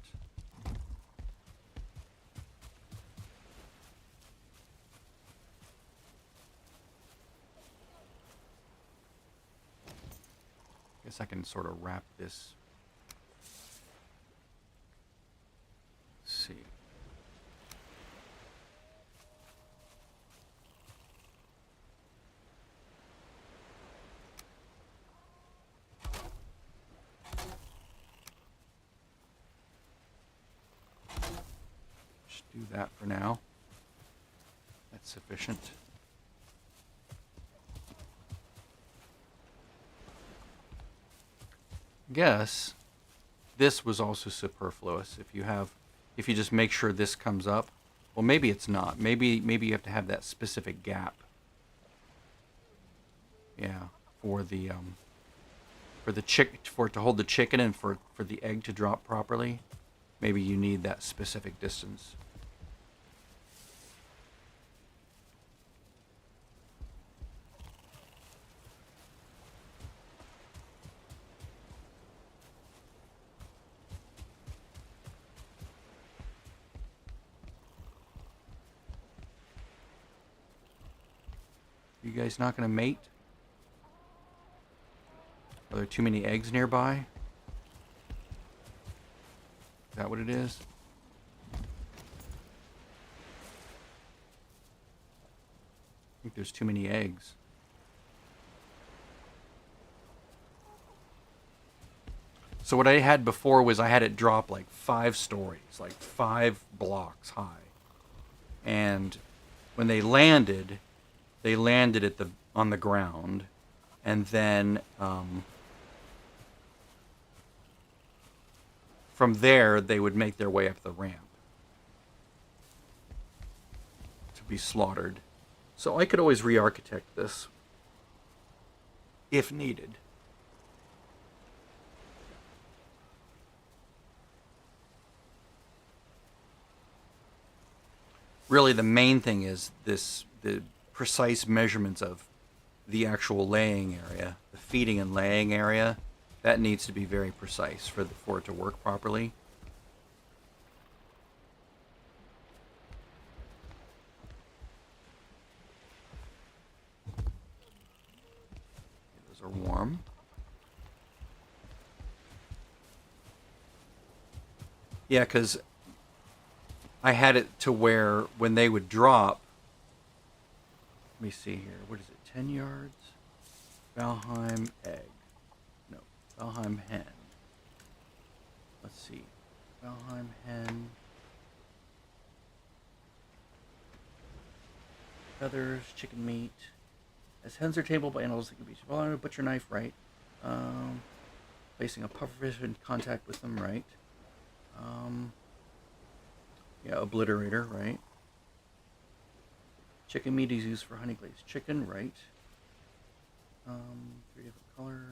Guess I can sort of wrap this. Let's see. Just do that for now. That's sufficient. Guess this was also superfluous. If you just make sure this comes up, well, maybe it's not. Maybe you have to have that specific gap. Yeah, for the for it to hold the chicken and for the egg to drop properly. Maybe you need that specific distance. You guys not gonna mate? Are there too many eggs nearby? Is that what it is? there's too many eggs. So what I had before was I had it drop like 5 stories, like 5 blocks high. And when they landed at on the ground, and then from there they would make their way up the ramp to be slaughtered. So I could always re-architect this if needed. Really, the main thing is the precise measurements of the actual laying area, the feeding and laying area. That needs to be very precise for it to work properly. Those are warm. Yeah, because I had it to where when they would drop, let me see here. What is it? 10 yards? Valheim egg. No, Valheim hen. Let's see. Valheim hen. Feathers, chicken meat. As hens are tabled by animals that can be swallowed, a butcher knife, right? Placing a pufferfish in contact with them, right? Yeah, obliterator, right? Chicken meat is used for honey glazed chicken, right? 3 different colors.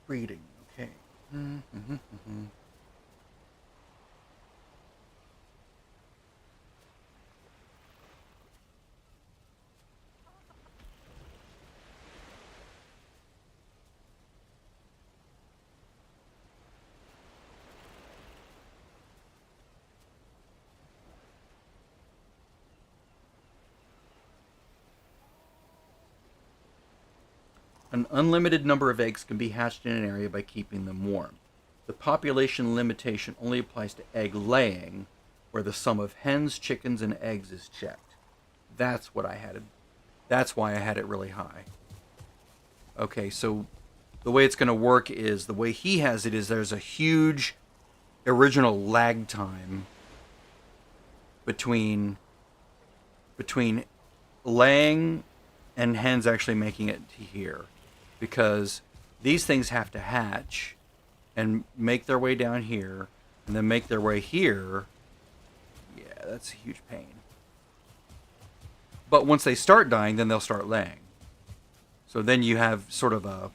Breeding, okay. An unlimited number of eggs can be hatched in an area by keeping them warm. The population limitation only applies to egg laying, where the sum of hens, chickens, and eggs is checked. That's what I had. That's why I had it really high. Okay, so the way it's going to work is, the way he has it is there's a huge original lag time between laying and hens actually making it to here, because these things have to hatch and make their way down here and then make their way here. Yeah, that's a huge pain. But once they start dying, then they'll start laying. So then you have sort of a,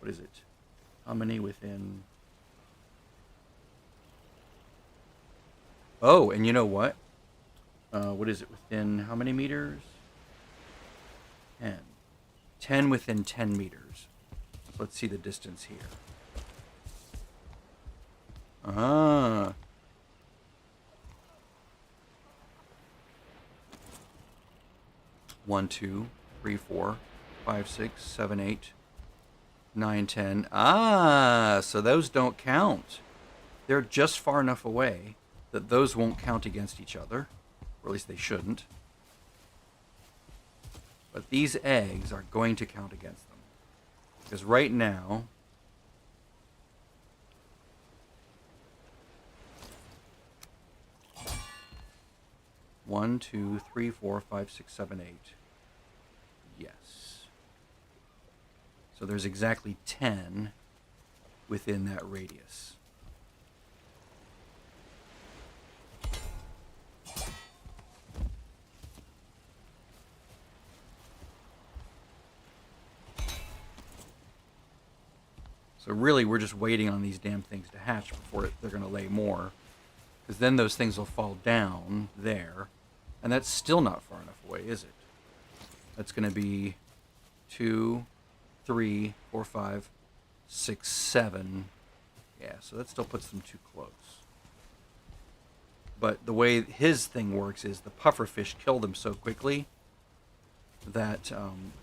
what is it? How many within? Oh, and you know what? What is it within how many meters? 10. 10 within 10 meters. Let's see the distance here. Ah. One, 2, 3, 4, 5, 6, 7, 8, 9, 10. Ah, so those don't count. They're just far enough away that those won't count against each other. Or at least they shouldn't. But these eggs are going to count against them. Because right now, one, 2, 3, 4, 5, 6, 7, 8. Yes. So there's exactly 10 within that radius. So really, we're just waiting on these damn things to hatch before they're going to lay more. Because then those things will fall down there. And that's still not far enough away, is it? That's going to be 2, 3, 4, 5, 6, 7. Yeah, so that still puts them too close. But the way his thing works is the pufferfish kill them so quickly that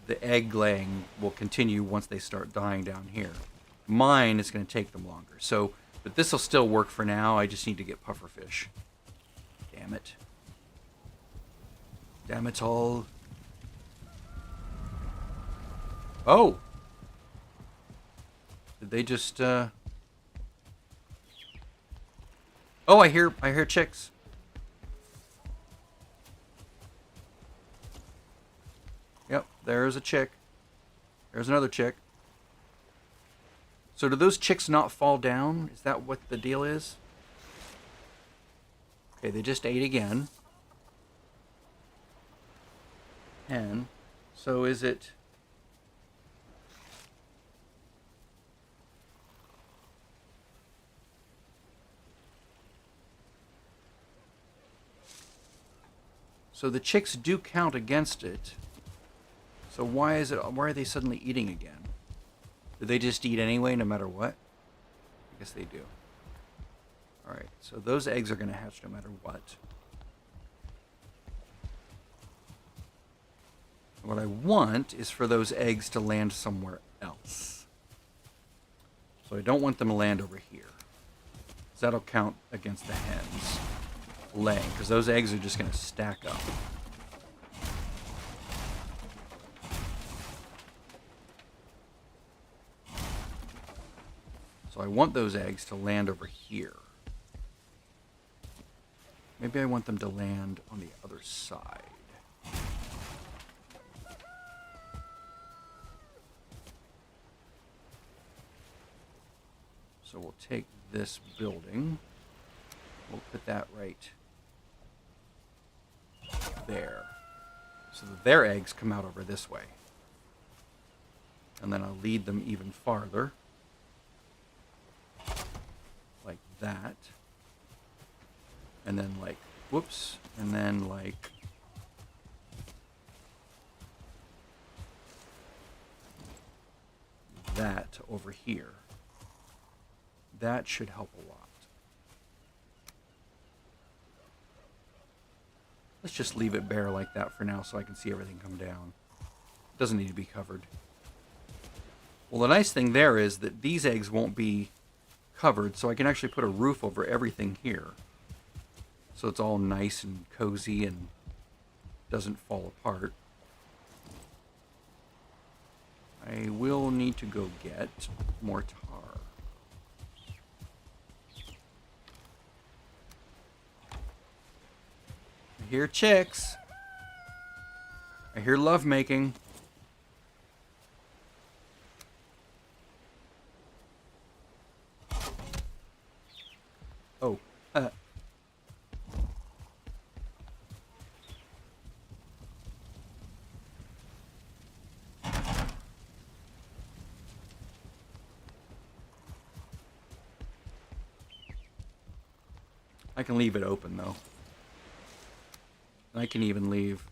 the egg laying will continue once they start dying down here. Mine is going to take them longer. So But this will still work for now. I just need to get pufferfish. Damn it. Damn it all. Oh! Did they just, Oh, I hear chicks. Yep, there's a chick. There's another chick. So do those chicks not fall down? Is that what the deal is? Okay, they just ate again. And so is it... So the chicks do count against it. So why are they suddenly eating again? Do they just eat anyway, no matter what? I guess they do. Alright, so those eggs are going to hatch no matter what. What I want is for those eggs to land somewhere else. So I don't want them to land over here. Because that'll count against the hens laying, because those eggs are just going to stack up. So I want those eggs to land over here. Maybe I want them to land on the other side. So we'll take this building. We'll put that right there. So that their eggs come out over this way. And then I'll lead them even farther. Like that. And then like, whoops. And then like... that over here. That should help a lot. Let's just leave it bare like that for now so I can see everything come down. It doesn't need to be covered. Well, the nice thing there is that these eggs won't be covered, so I can actually put a roof over everything here. So it's all nice and cozy and doesn't fall apart. I will need to go get more tar. I hear chicks. I hear lovemaking. Oh. I can leave it open, though. I can even leave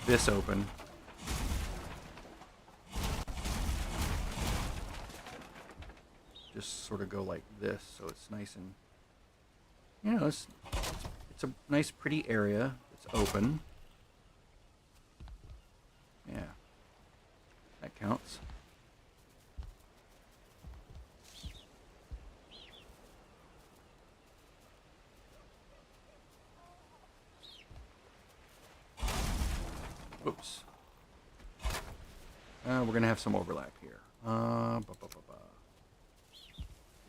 this open. Just sort of go like this, so it's nice and, you know, it's a nice, pretty area. It's open. Yeah, that counts. Oops. We're going to have some overlap here.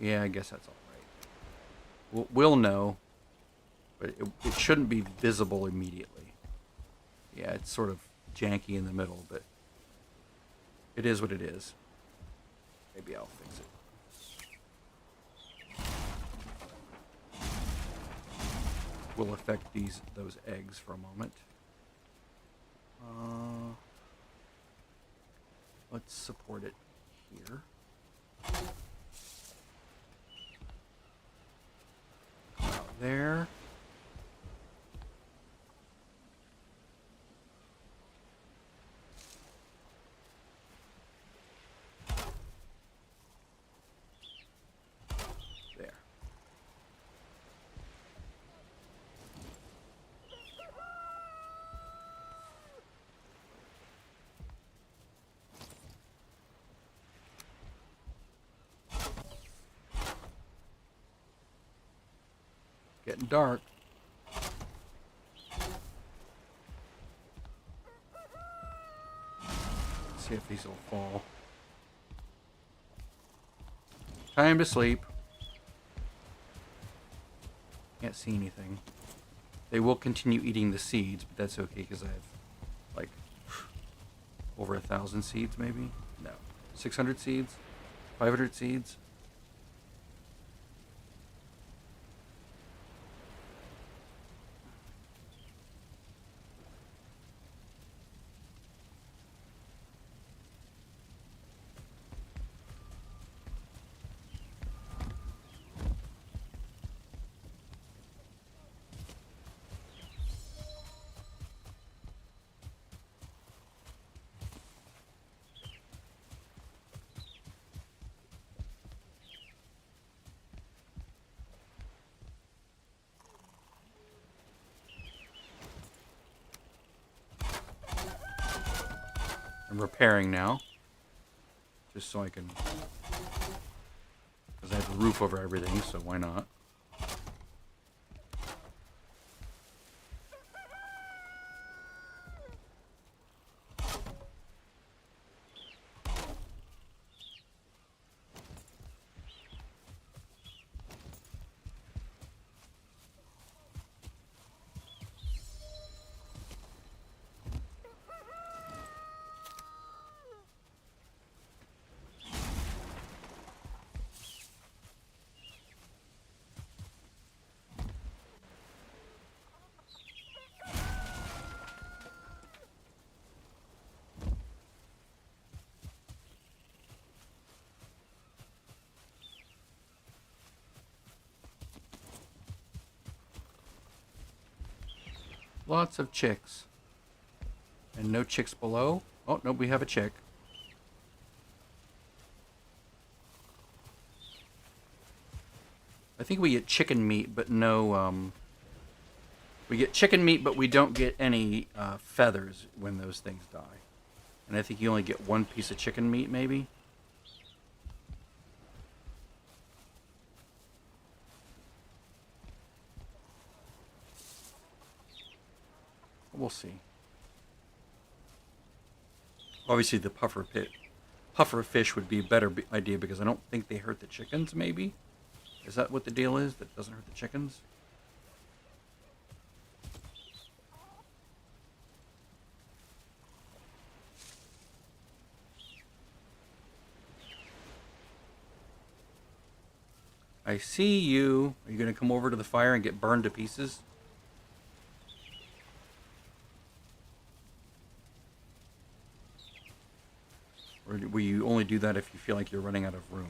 Yeah, I guess that's all right. We'll know, but it shouldn't be visible immediately. Yeah, it's sort of janky in the middle, but it is what it is. Maybe I'll fix it. We'll affect those eggs for a moment. Let's support it here. Out there. There. Getting dark. Let's see if these will fall. Time to sleep. Can't see anything. They will continue eating the seeds, but that's okay because I have like over 1,000 seeds, maybe? No. 600 seeds? 500 seeds? I'm repairing now. Just so I can... Because I have a roof over everything, so why not? Lots of chicks. And no chicks below. Oh, no, we have a chick. I think we get chicken meat, but no, we get chicken meat, but we don't get any feathers when those things die. And I think you only get one piece of chicken meat, maybe? We'll see. Obviously, the puffer fish would be a better idea because I don't think they hurt the chickens, maybe? Is that what the deal is? That it doesn't hurt the chickens? I see you. Are you going to come over to the fire and get burned to pieces? Or will you only do that if you feel like you're running out of room?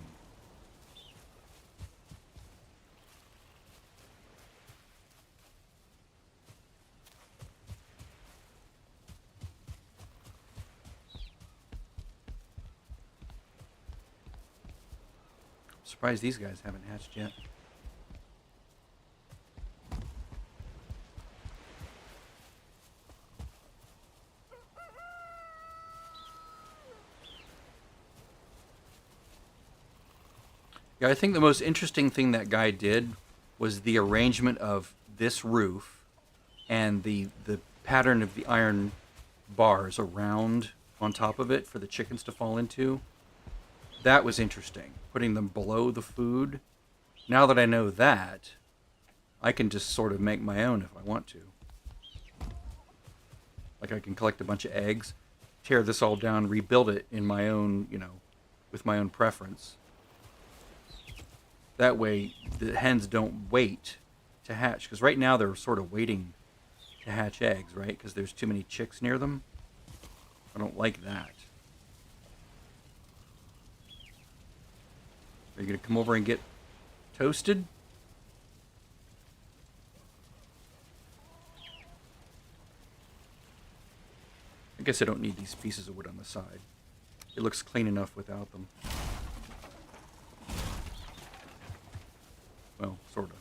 I'm surprised these guys haven't hatched yet. Yeah, I think the most interesting thing that guy did was the arrangement of this roof and the pattern of the iron bars around on top of it for the chickens to fall into. That was interesting. Putting them below the food. Now that I know that, I can just sort of make my own if I want to. Like I can collect a bunch of eggs, tear this all down, rebuild it in my own, with my own preference. That way, the hens don't wait to hatch. Because right now, they're sort of waiting to hatch eggs, right? Because there's too many chicks near them. I don't like that. Are you going to come over and get toasted? I guess I don't need these pieces of wood on the side. It looks clean enough without them. Well, sort of.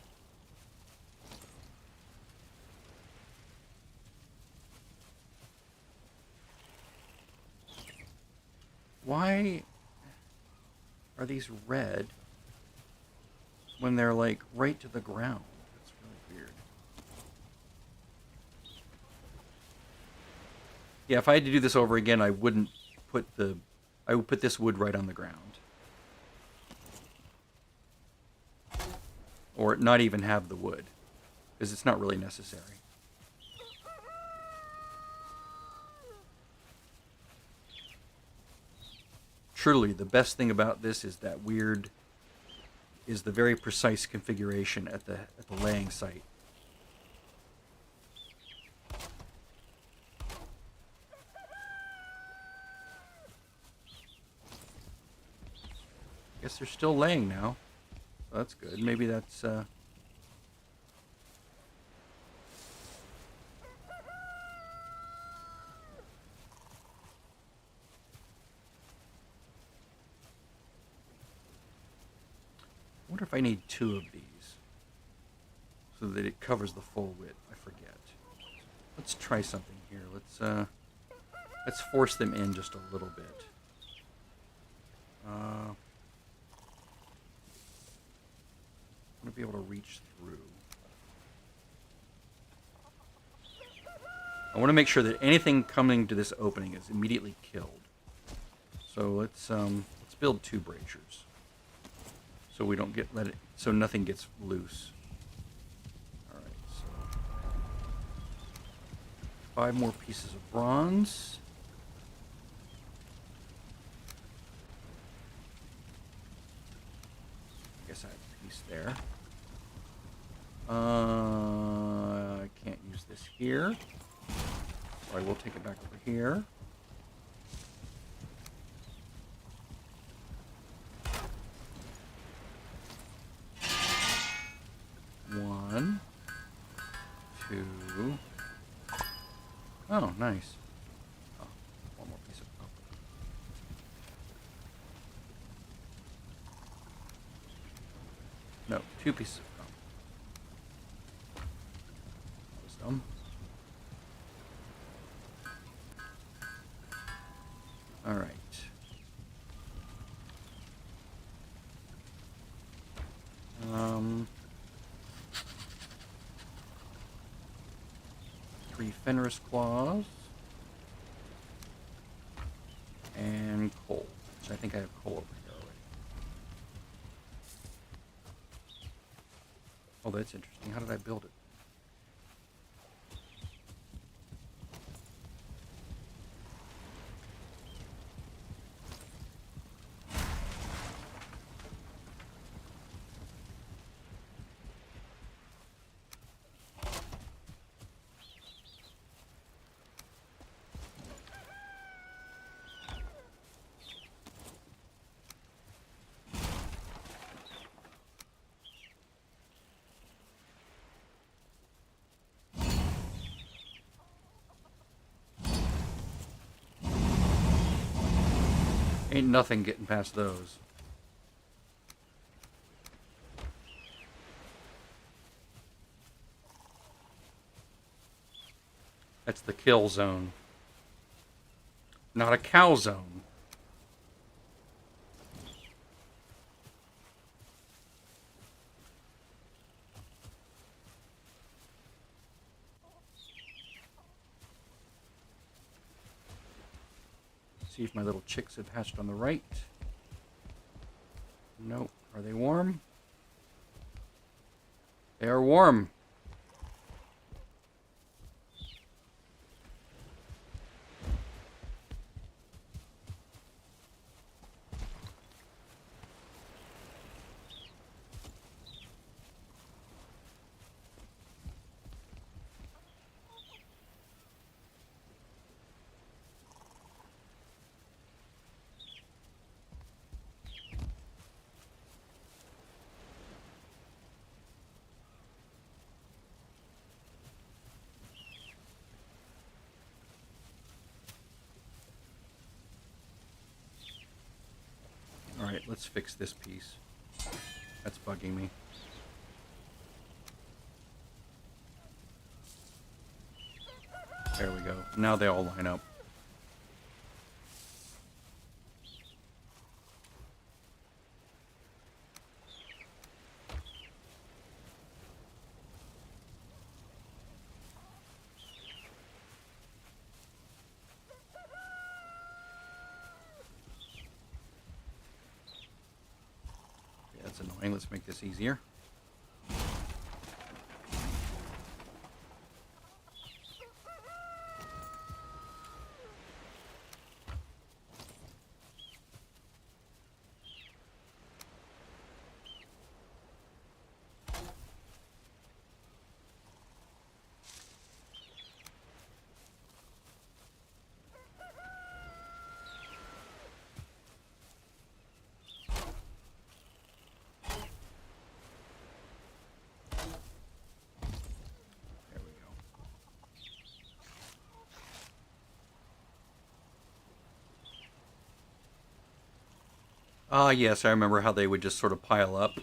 Why are these red when they're like right to the ground? That's really Yeah, if I had to do this over again, I wouldn't put the... I would put this wood right on the ground. Or not even have the wood. Because it's not really necessary. Truly, the best thing about this is that weird... is the very precise configuration at the laying site. Guess they're still laying now. Well, that's good. Maybe that's... I wonder if I need 2 of these so that it covers the full width. I forget. Let's try something here. Let's force them in just a little bit. I want to be able to reach through. I want to make sure that anything coming to this opening is immediately killed. So let's build 2 braziers. So we don't so nothing gets loose. Alright, so 5 more pieces of bronze. I guess I have a piece there. I can't use this here. So I will take it back over here. One, 2. Oh, nice. Oh, one more piece of copper. No, 2 pieces of copper. That was dumb. All right. 3 Fenris claws. And coal, which I think I have coal over here already. Oh, that's interesting. How did I build it? Ain't nothing getting past those. That's the kill zone. Not a cow zone. See if my little chicks have hatched on the right. Nope. Are they warm? They are warm. Alright, let's fix this piece. That's bugging me. There we go. Now they all line up. That's annoying. Let's make this easier. Ah, yes, I remember how they would just sort of pile up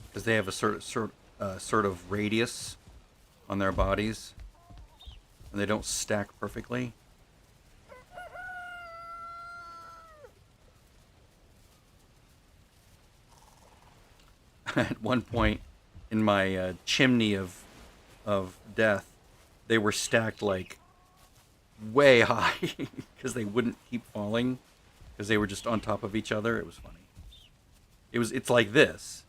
because they have a sort of radius on their bodies, and they don't stack perfectly. At one point, in my chimney of death, they were stacked like way high because they wouldn't keep falling because they were just on top of each other. It was funny. It's like this.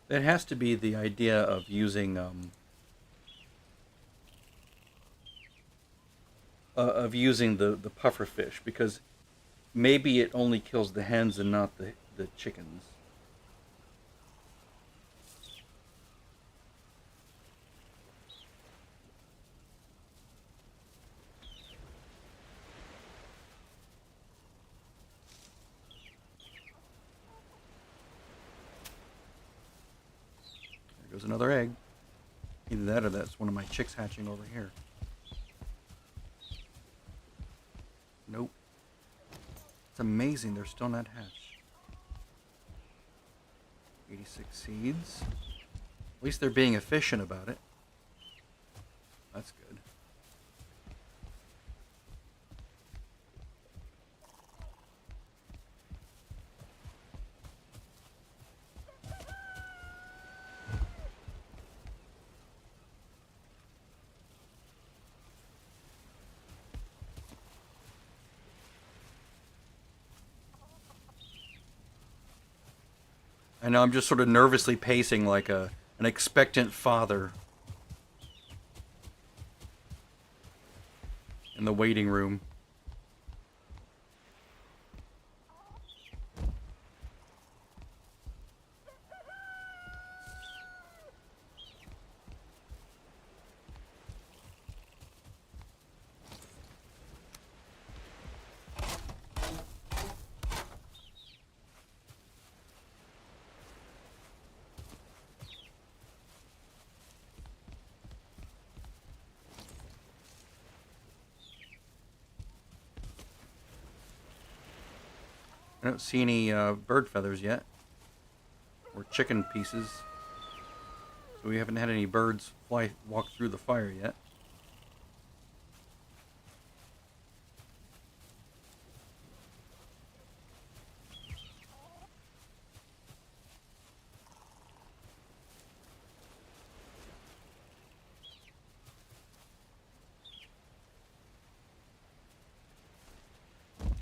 That has to be the idea of using the puffer fish, because maybe it only kills the hens and not the chickens. There goes another egg. Either that or that's one of my chicks hatching over here. Nope. It's amazing they're still not hatched. 86 seeds. At least they're being efficient about it. That's good. I know I'm just sort of nervously pacing like an expectant father in the waiting room. I don't see any bird feathers yet, or chicken pieces. So we haven't had any birds walk through the fire yet.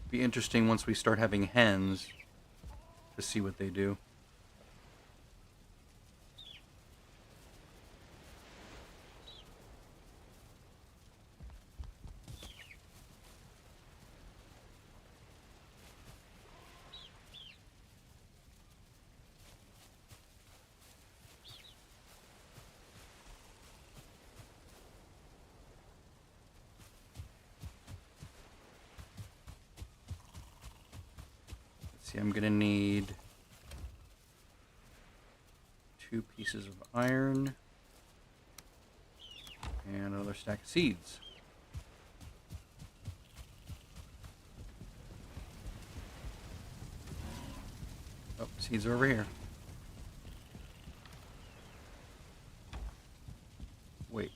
Be interesting once we start having hens to see what they do. Let's see, I'm gonna need 2 pieces of iron And another stack of seeds. Oh, seeds are over here. Wait,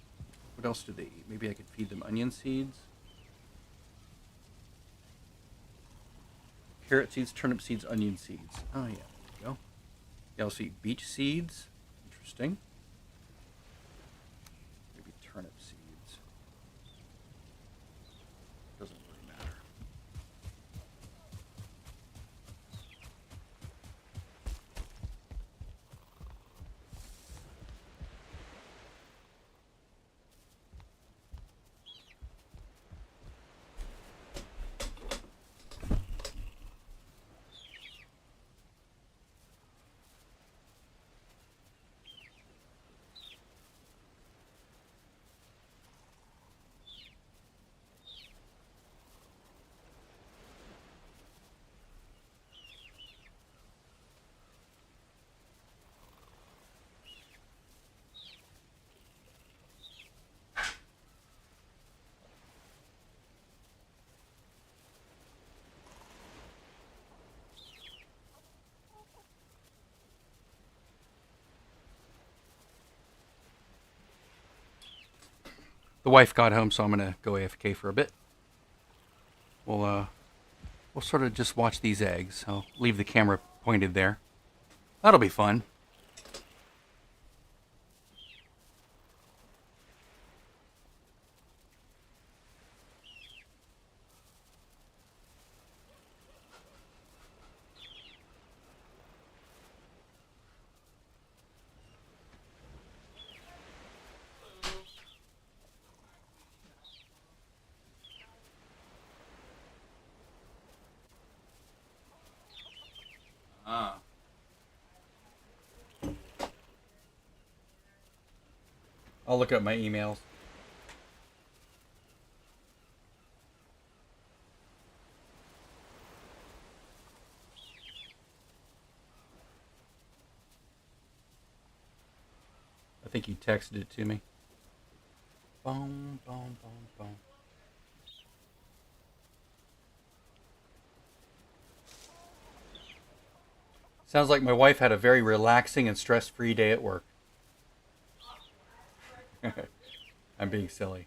what else do they eat? Maybe I could feed them onion seeds? Carrot seeds, turnip seeds, onion seeds. Oh, yeah, there you go. They also eat beet seeds. Interesting. Maybe turnip seeds. Doesn't really matter. The wife got home, so I'm gonna go AFK for a bit. We'll sort of just watch these eggs. I'll leave the camera pointed there. That'll be fun. I'll look up my emails. I think you texted it to me. Boom, boom, boom, boom. Sounds like my wife had a very relaxing and stress-free day at work. I'm being silly.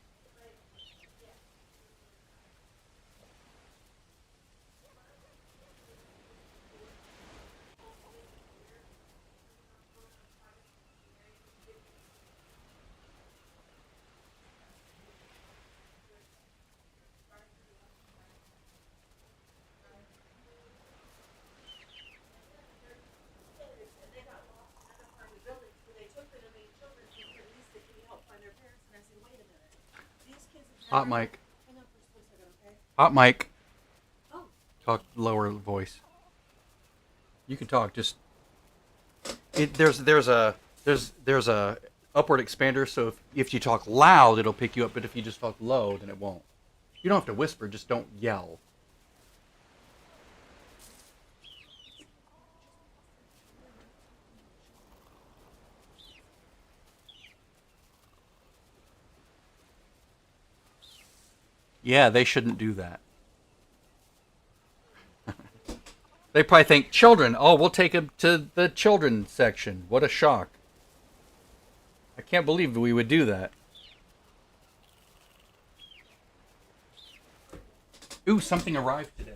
Hot mic. Hot mic. Talk lower voice. You can talk. Just there's a upward expander. So if you talk loud, it'll pick you up. But if you just talk low, then it won't. You don't have to whisper. Just don't yell. Yeah, they shouldn't do that. They probably think, children, oh, we'll take them to the children section. What a shock. I can't believe we would do that. Ooh, something arrived today.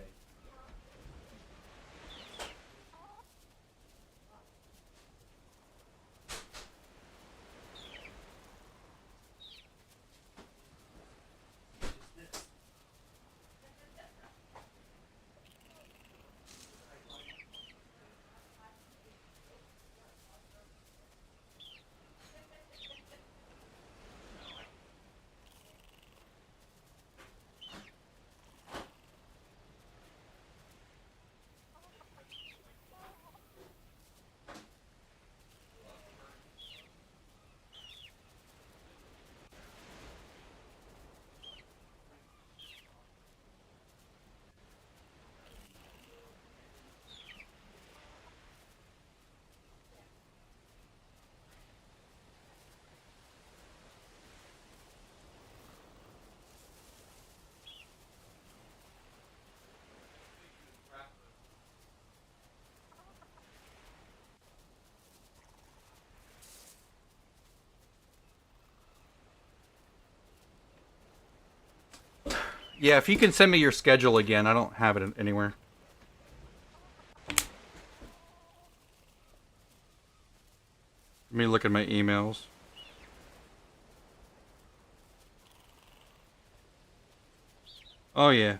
Yeah, if you can send me your schedule again, I don't have it anywhere. Let me look at my emails. Oh, yeah.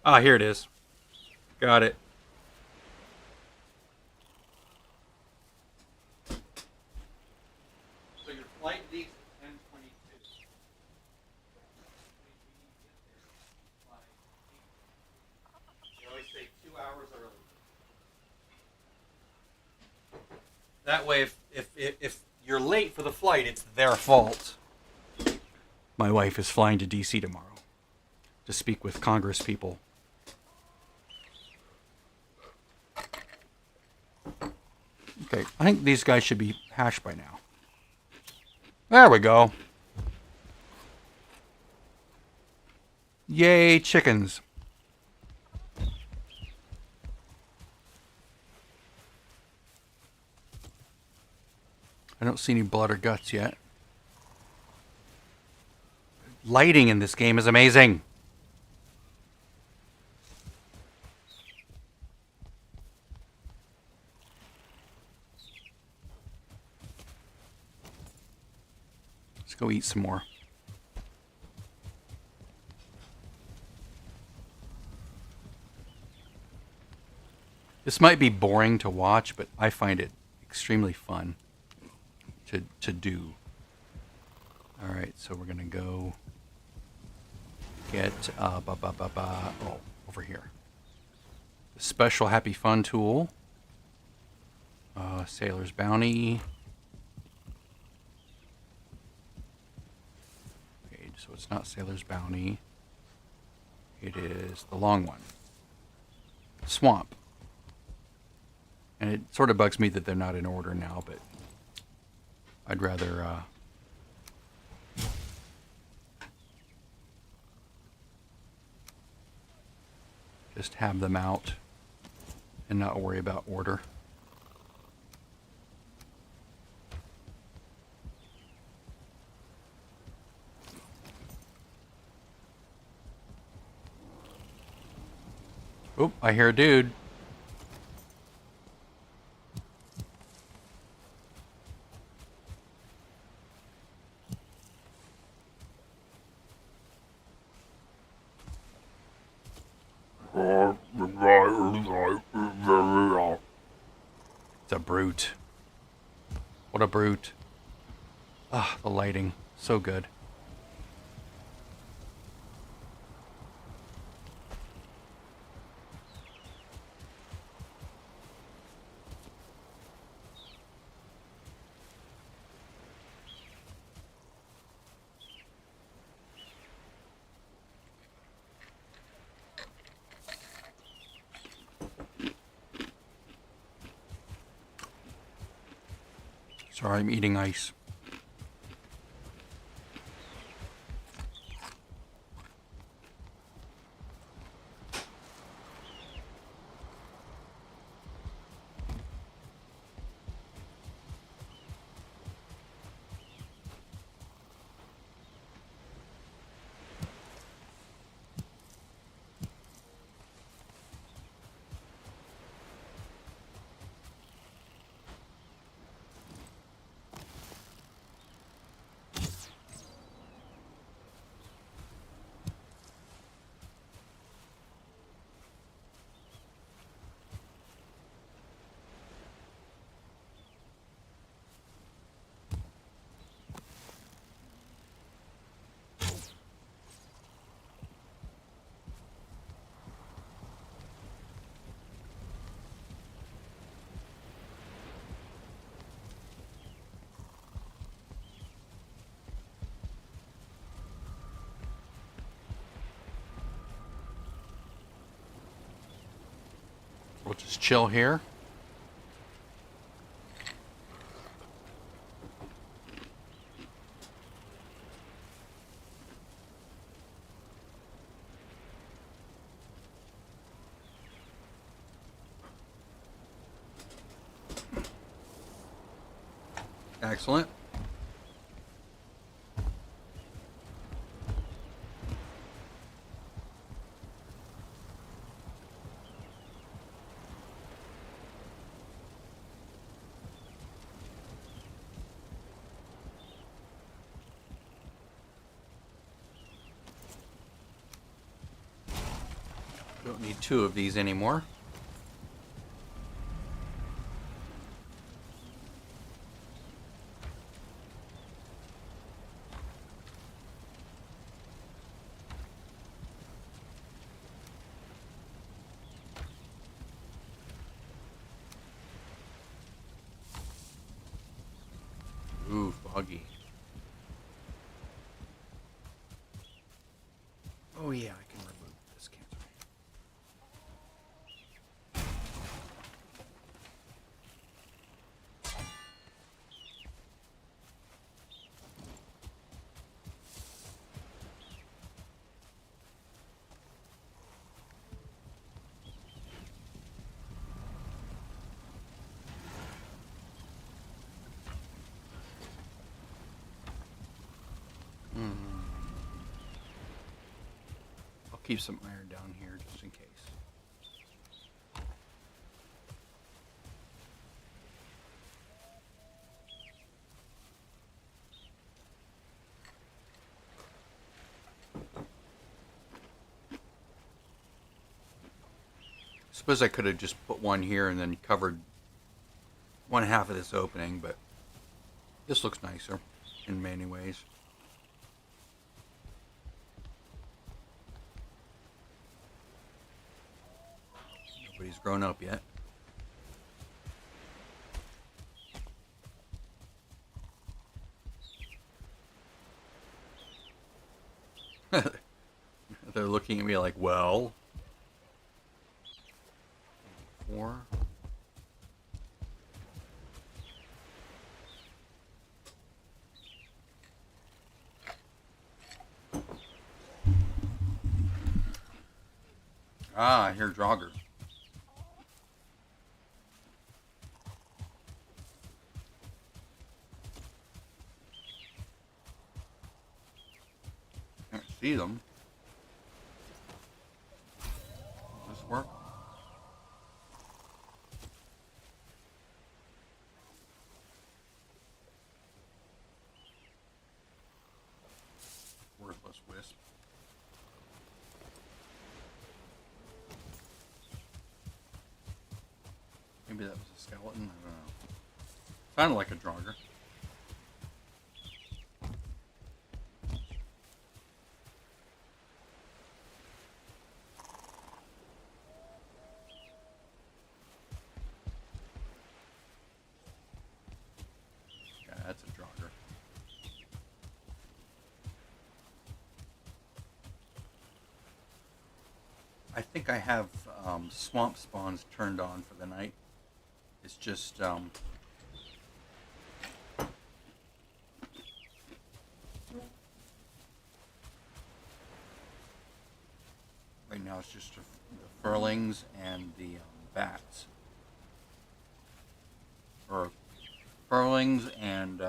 Ah, here it is. Got it. So your flight leaves at 10:22. They always say 2 hours early. That way, if you're late for the flight, it's their fault. My wife is flying to D.C. tomorrow to speak with Congress people. Okay, I think these guys should be hashed by now. There we go. Yay, chickens. I don't see any blood or guts yet. Lighting in this game is amazing. Let's go eat some more. This might be boring to watch, but I find it extremely fun to do. All right, so we're gonna go get over here. The special Happy Fun tool. Sailor's Bounty. Okay, so it's not Sailor's Bounty. It is the long one. Swamp. And it sort of bugs me that they're not in order now, but I'd rather just have them out and not worry about order. Oh, I hear a dude. It's a brute. What a brute. Ah, the lighting. So good. Sorry, I'm eating ice. We'll just chill here. Excellent. Don't need two of these anymore. Ooh, foggy. Oh yeah, I can remove this, can't I? I'll keep some iron down here just in case. Suppose I could have just put one here and then covered one half of this opening, but this looks nicer in many ways. Nobody's grown up yet. They're looking at me like, well, 4. Ah, I hear Draugr. Can't see them. Does this work? Worthless wisp. Maybe that was a skeleton. I don't know. Sounded like a Draugr. Yeah, that's a Draugr. I think I have swamp spawns turned on for the night. It's just right now it's just the furlings and the bats, or furlings and is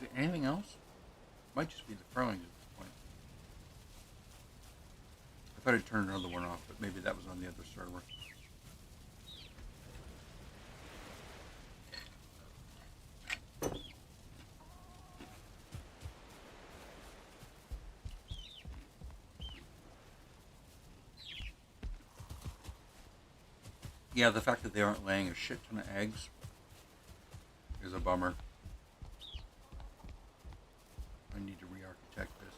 it anything else? Might just be the furlings at this point. I thought I'd turn another one off, but maybe that was on the other server. Yeah, the fact that they aren't laying a shit ton of eggs is a bummer. I need to re-architect this.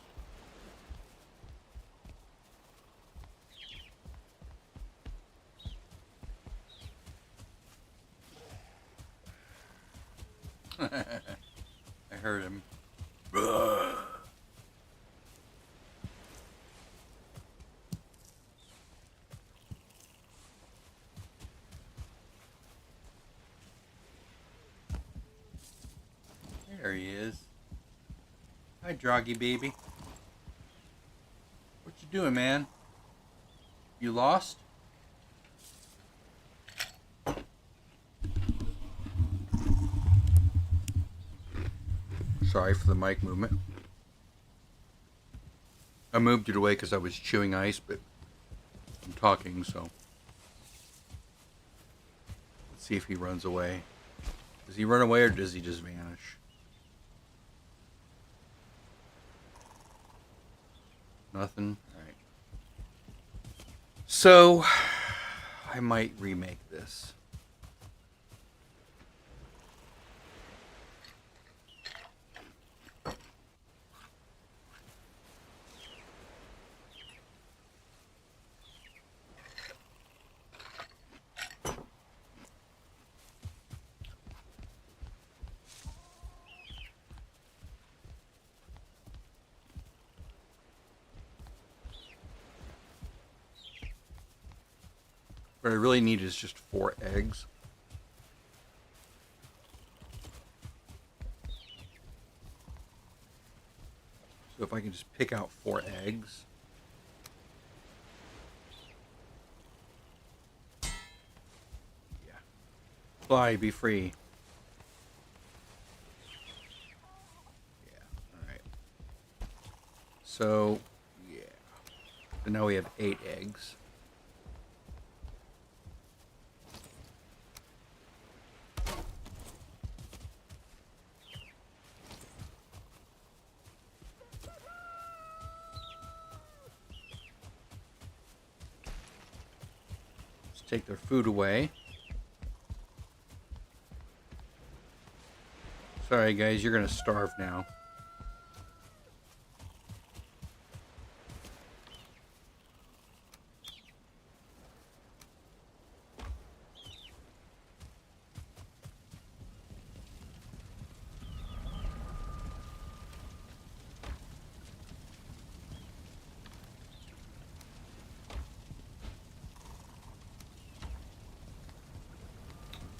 I heard him. There he is. Hi, Droggy baby. What you doing, man? You lost? Sorry for the mic movement. I moved it away because I was chewing ice, but I'm talking, so let's see if he runs away. Does he run away or does he just vanish? Nothing? Alright. So, I might remake this. What I really need is just 4 eggs. So if I can just pick out 4 eggs. Yeah. Fly, be free. Yeah, alright. So, yeah. So now we have 8 eggs. Take their food away. Sorry guys, you're gonna starve now.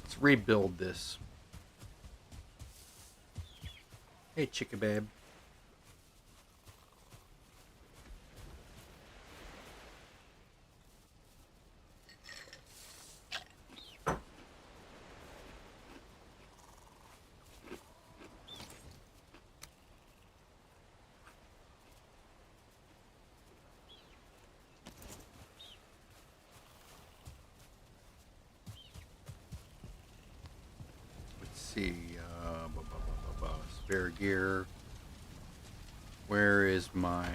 Let's rebuild this. Hey, chicka babe. Let's see. Spare gear. Where is my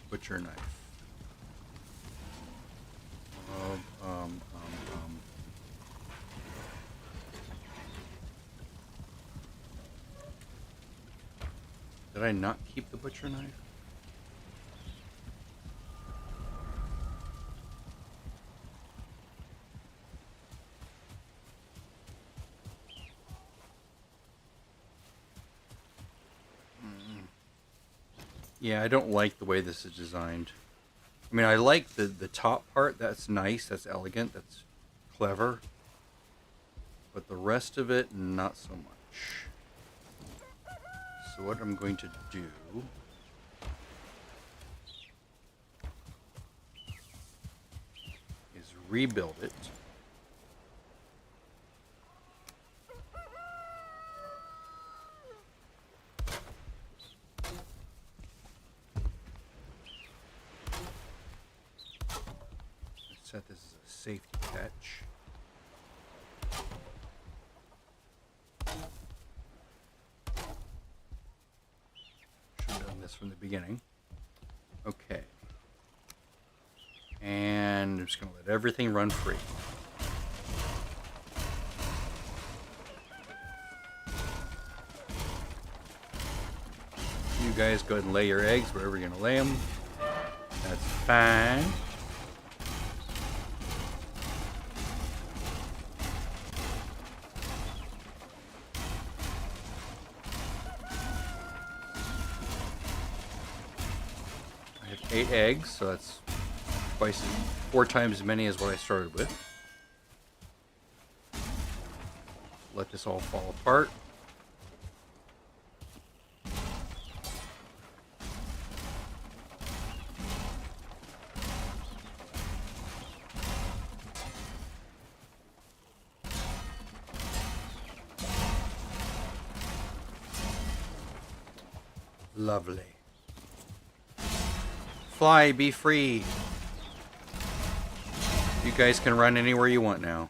butcher knife? Did I not keep the butcher knife? Yeah, I don't like the way this is designed. I mean, I like the top part. That's nice. That's elegant. That's clever. But the rest of it, not so much. So what I'm going to do is rebuild it. Set this as a safety catch. Should have done this from the beginning. Okay. And I'm just going to let everything run free. You guys go ahead and lay your eggs wherever you're going to lay them. That's fine. I have 8 eggs, so that's twice, 4 times as many as what I started with. Let this all fall apart. Lovely. Fly, be free. You guys can run anywhere you want now.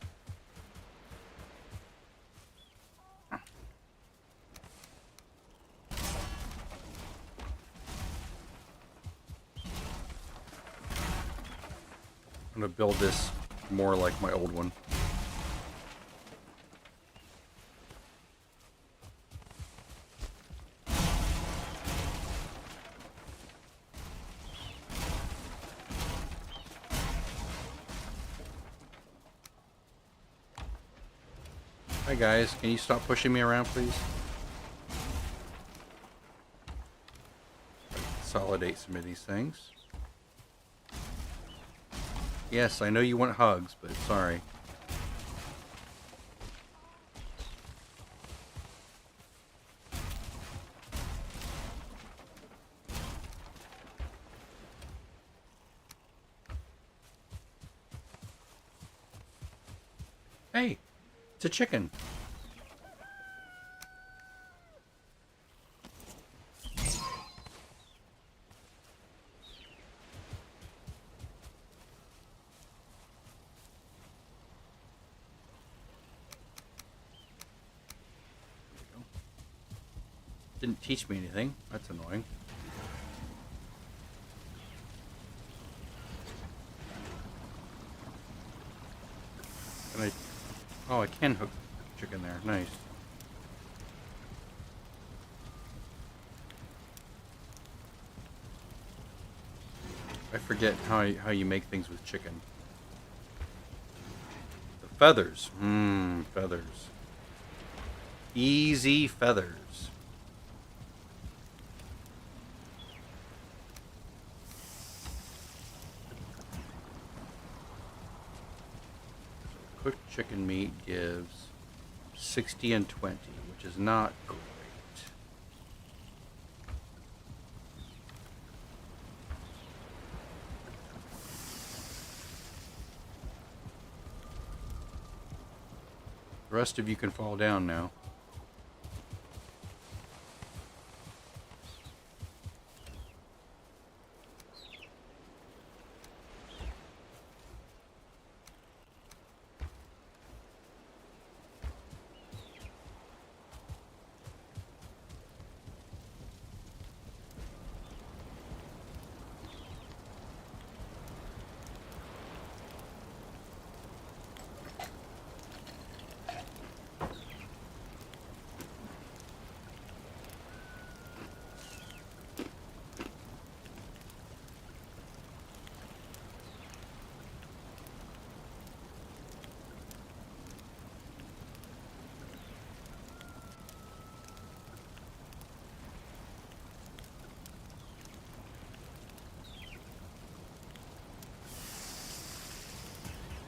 I'm gonna build this more like my old one. Hi guys, can you stop pushing me around, please? Consolidate some of these things. Yes, I know you want hugs, but sorry. Hey, it's a chicken. Didn't teach me anything. That's annoying. Can I? Oh, I can hook chicken there. Nice. I forget how you make things with chicken. The feathers. Feathers. Easy feathers. Cooked chicken meat gives 60 and 20, which is not great. The rest of you can fall down now.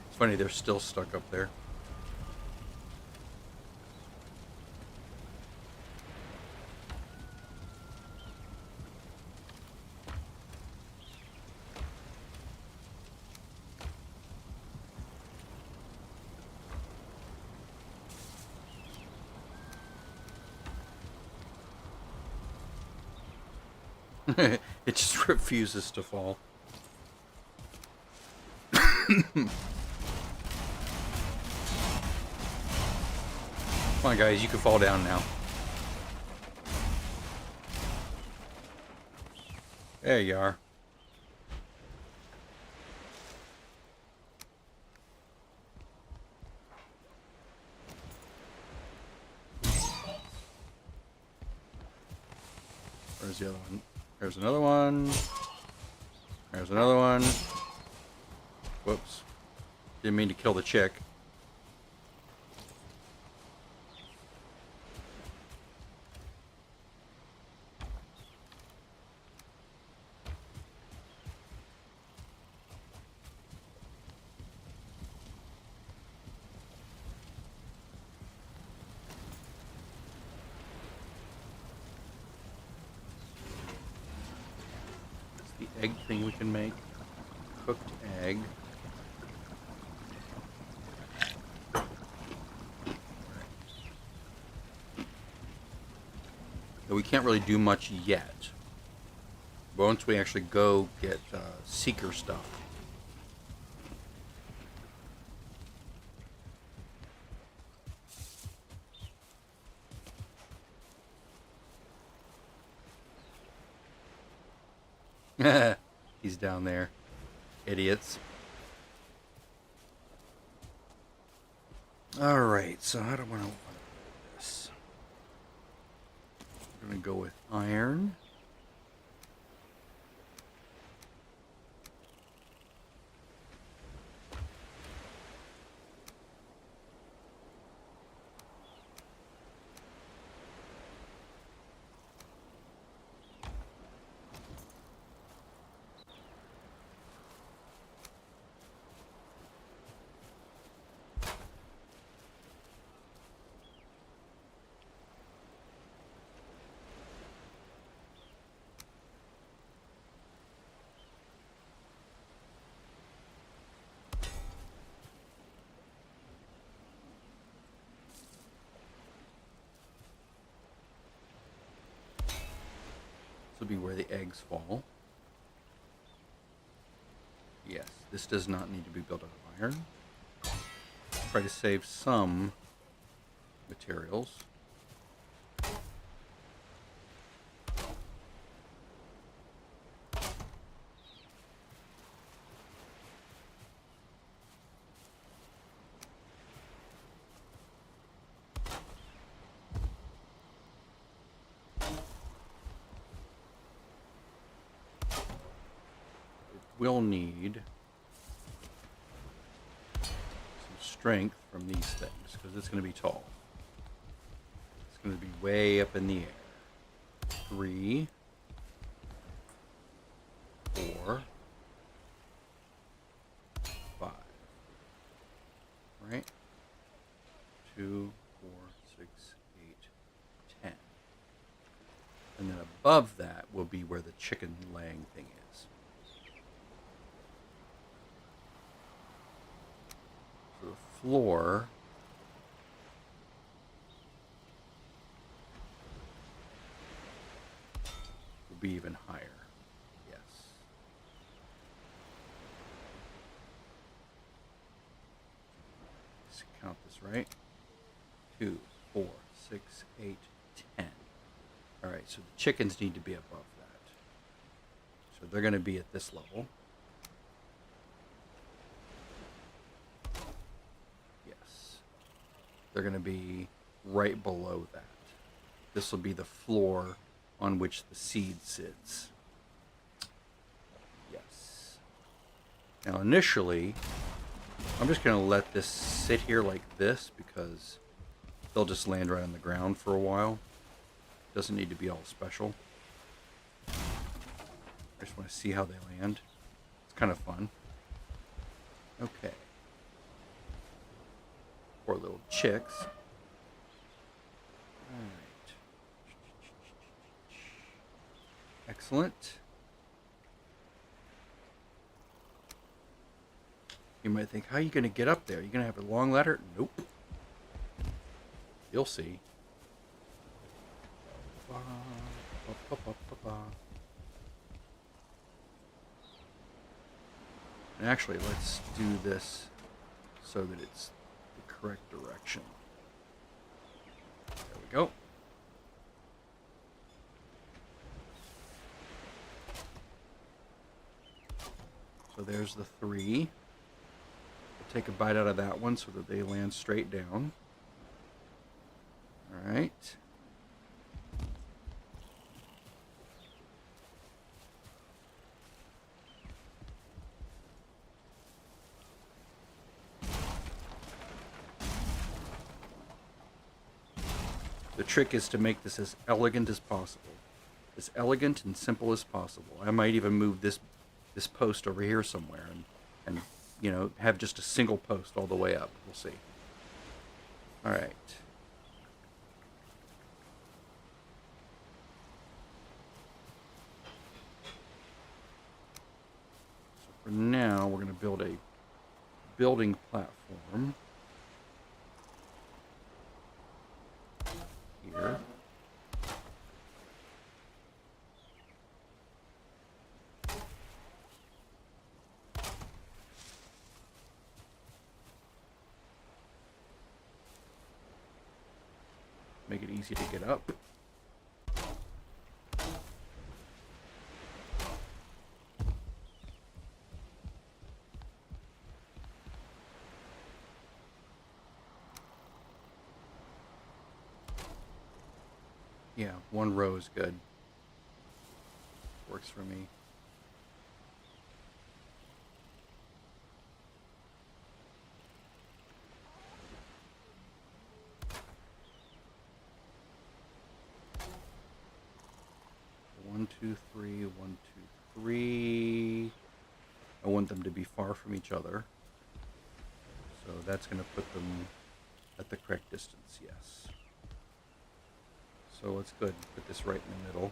It's funny, they're still stuck up there. It just refuses to fall. Come on, guys, you can fall down now. There you are. Where's the other one? There's another one. There's another one. Whoops. Didn't mean to kill the chick. The egg thing we can make. Cooked egg. But we can't really do much yet. But once we actually go get seeker stuff. He's down there. Idiots. Alright, so how do I want to do this? I'm going to go with iron. This will be where the eggs fall. Yes, this does not need to be built out of iron. Try to save some materials. We'll need some strength from these things because it's going to be tall. It's going to be way up in the air. 3, 4, 5. Right? 2, 4, 6, 8, 10. And then above that will be where the chicken laying thing is. So the floor will be even higher. Yes. Let's count this right. 2, 4, 6, 8, 10. All right, so the chickens need to be above that. So they're going to be at this level. Yes. They're going to be right below that. This will be the floor on which the seed sits. Yes. Now initially, I'm just going to let this sit here like this because they'll just land right on the ground for a while. Doesn't need to be all special. I just want to see how they land. It's kind of fun. Okay. Poor little chicks. Alright. Excellent. You might think, how are you going to get up there? Are you going to have a long ladder? Nope. You'll see. And actually, let's do this so that it's the correct direction. There we go. So there's the 3. We'll take a bite out of that one so that they land straight down. All right. The trick is to make this as elegant as possible. As elegant and simple as possible. I might even move this post over here somewhere and you know, have just a single post all the way up. We'll see. All right. So for now, we're going to build a building platform here. Make it easy to get up. Yeah, one row is good. Works for me. One, two, three, one, two, three. I want them to be far from each other. So that's going to put them at the correct distance, yes. So it's good. Put this right in the middle.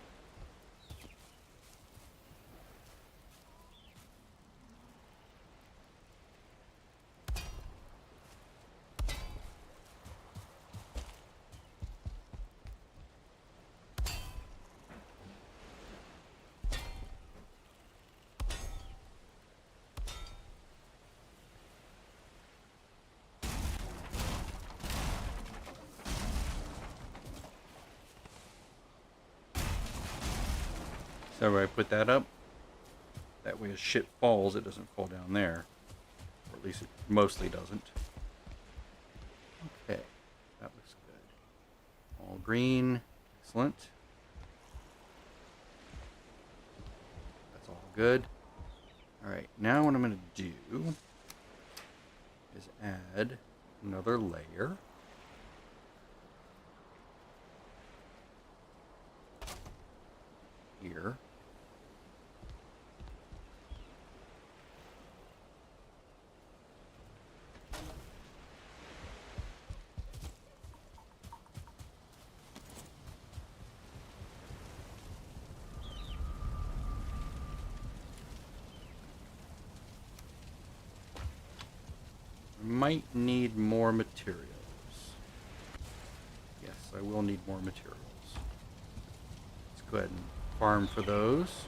So where I put that up, that way as shit falls, it doesn't fall down there. Or at least it mostly doesn't. Okay, that looks good. All green, excellent. That's all good. Alright, now what I'm going to do is add another layer. Here. Might need more materials. Yes, I will need more materials. Let's go ahead and farm for those.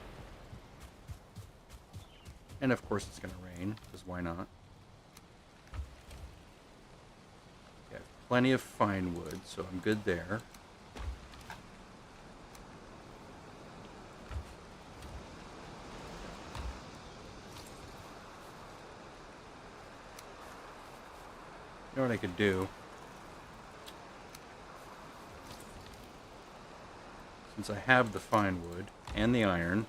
And of course it's going to rain, because why not? I have plenty of fine wood, so I'm good there. You know what I could do? Since I have the fine wood and the iron,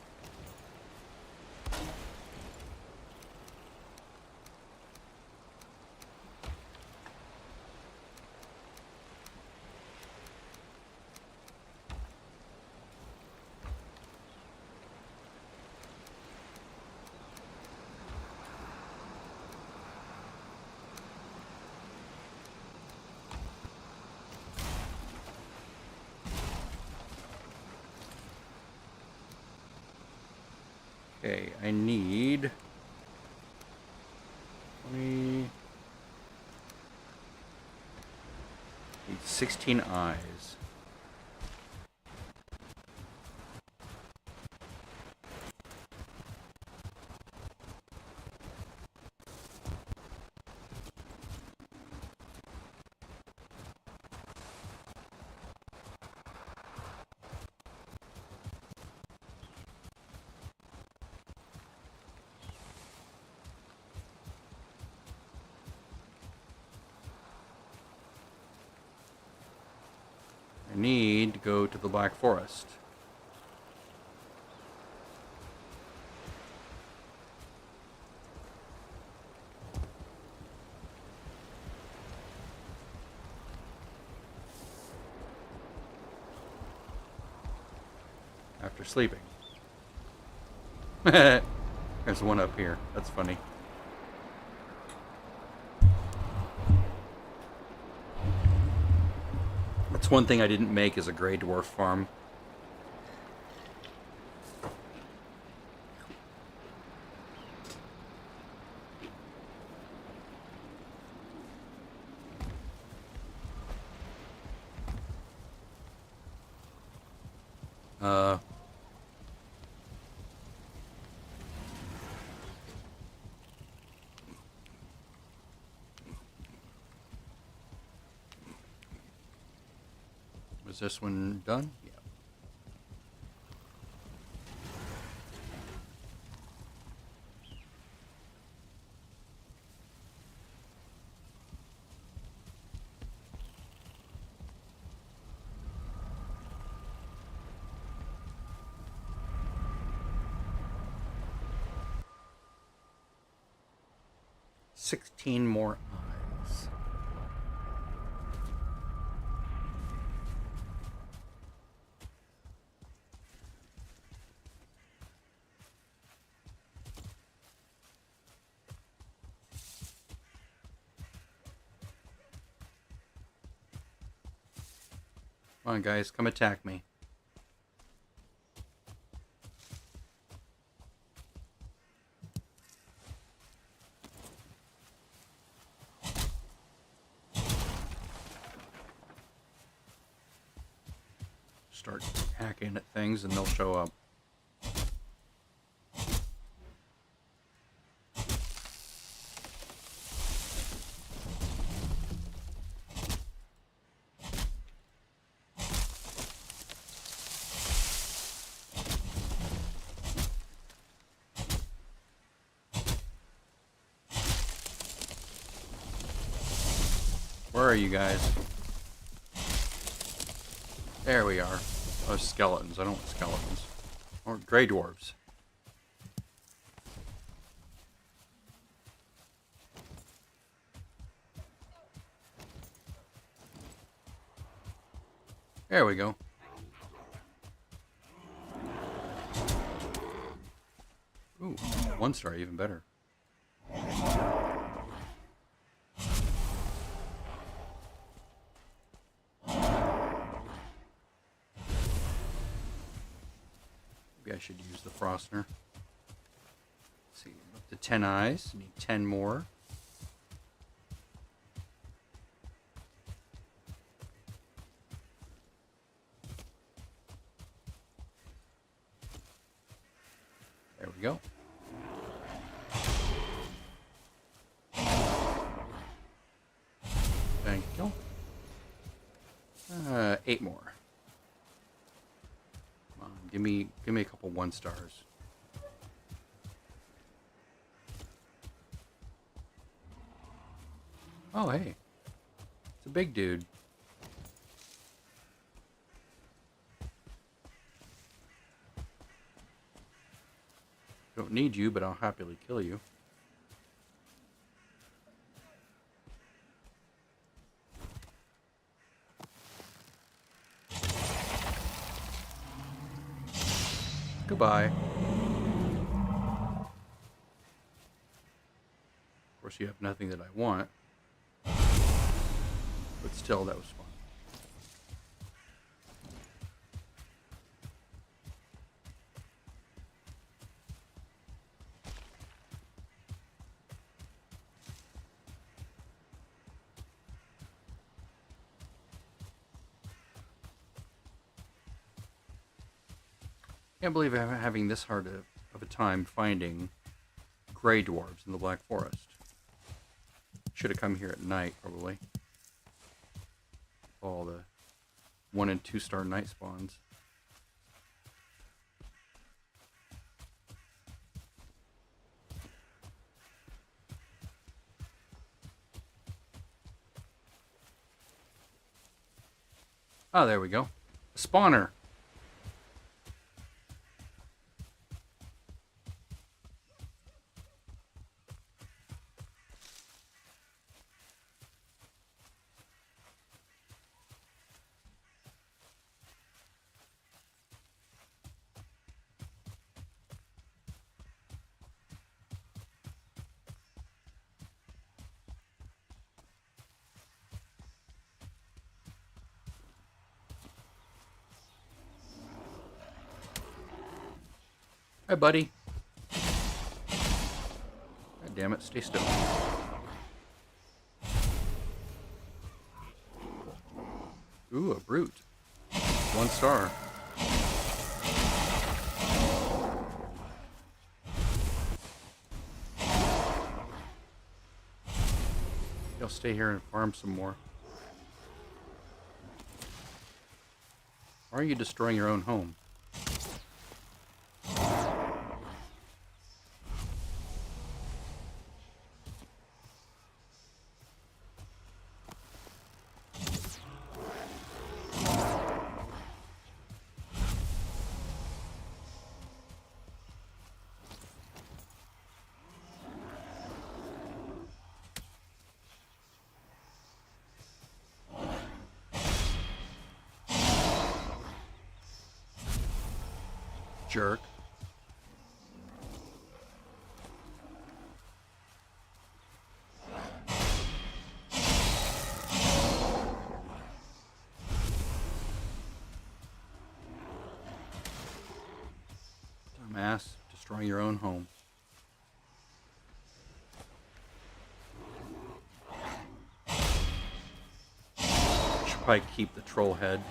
okay, I need 16 eyes. I need to go to the Black Forest. After sleeping. There's one up here. That's funny. That's one thing I didn't make is a gray dwarf farm. Uh, was this one done? Yeah. 16 more eyes. Come on, guys, come attack me. Start hacking at things and they'll show up. Where are you guys? There we are. Oh, skeletons. I don't want skeletons. Or gray dwarves. There we go. Ooh, 1 star, even better. Maybe I should use the Frostner. Let's see, up to 10 eyes. Need 10 more. There we go. Thank you. 8 more. Come on, give me a couple 1 stars. Oh, hey. It's a big dude. Don't need you, but I'll happily kill you. Goodbye. Of course, you have nothing that I want. But still, that was fun. Can't believe I'm having this hard of a time finding gray dwarves in the Black Forest. Should have come here at night, probably. All the 1 and 2 star night spawns. Oh, there we go. A spawner. Hi, buddy. God damn it, stay still. Ooh, a brute. 1 star. I'll stay here and farm some more. Why are you destroying your own home? jerk. Dumbass, destroying your own home. Should probably keep the troll head.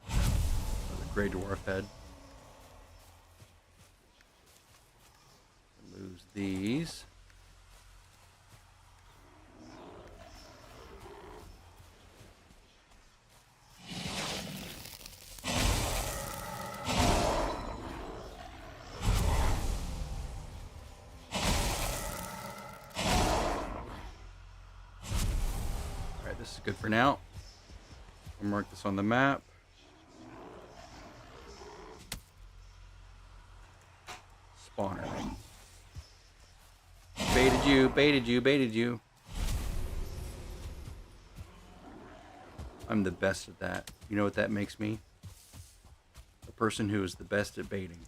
Or the gray dwarf head. Lose these. Alright, this is good for now. I'll mark this on the map. Spawner. Baited you, baited you, baited you. I'm the best at that. You know what that makes me? A person who is the best at baiting.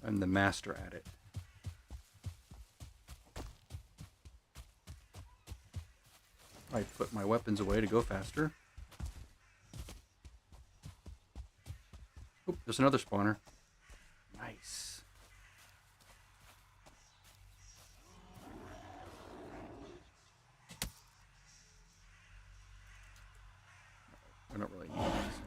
I'm the master at it. I put my weapons away to go faster. Oop, there's another spawner. Nice. I don't really need these.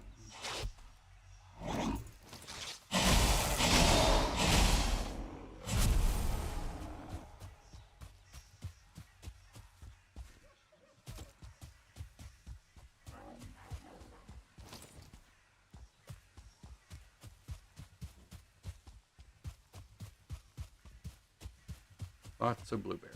Lots of blueberries.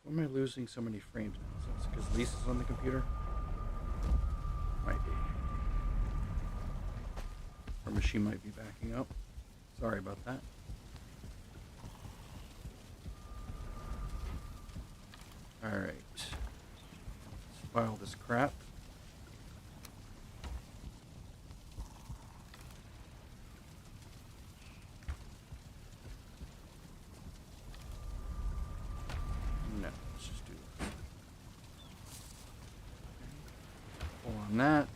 Why am I losing so many frames now? Is that because Lisa's on the computer? Might be. Our machine might be backing up. Sorry about that. Alright. Let's file this crap. No, let's just do this. Pull on that.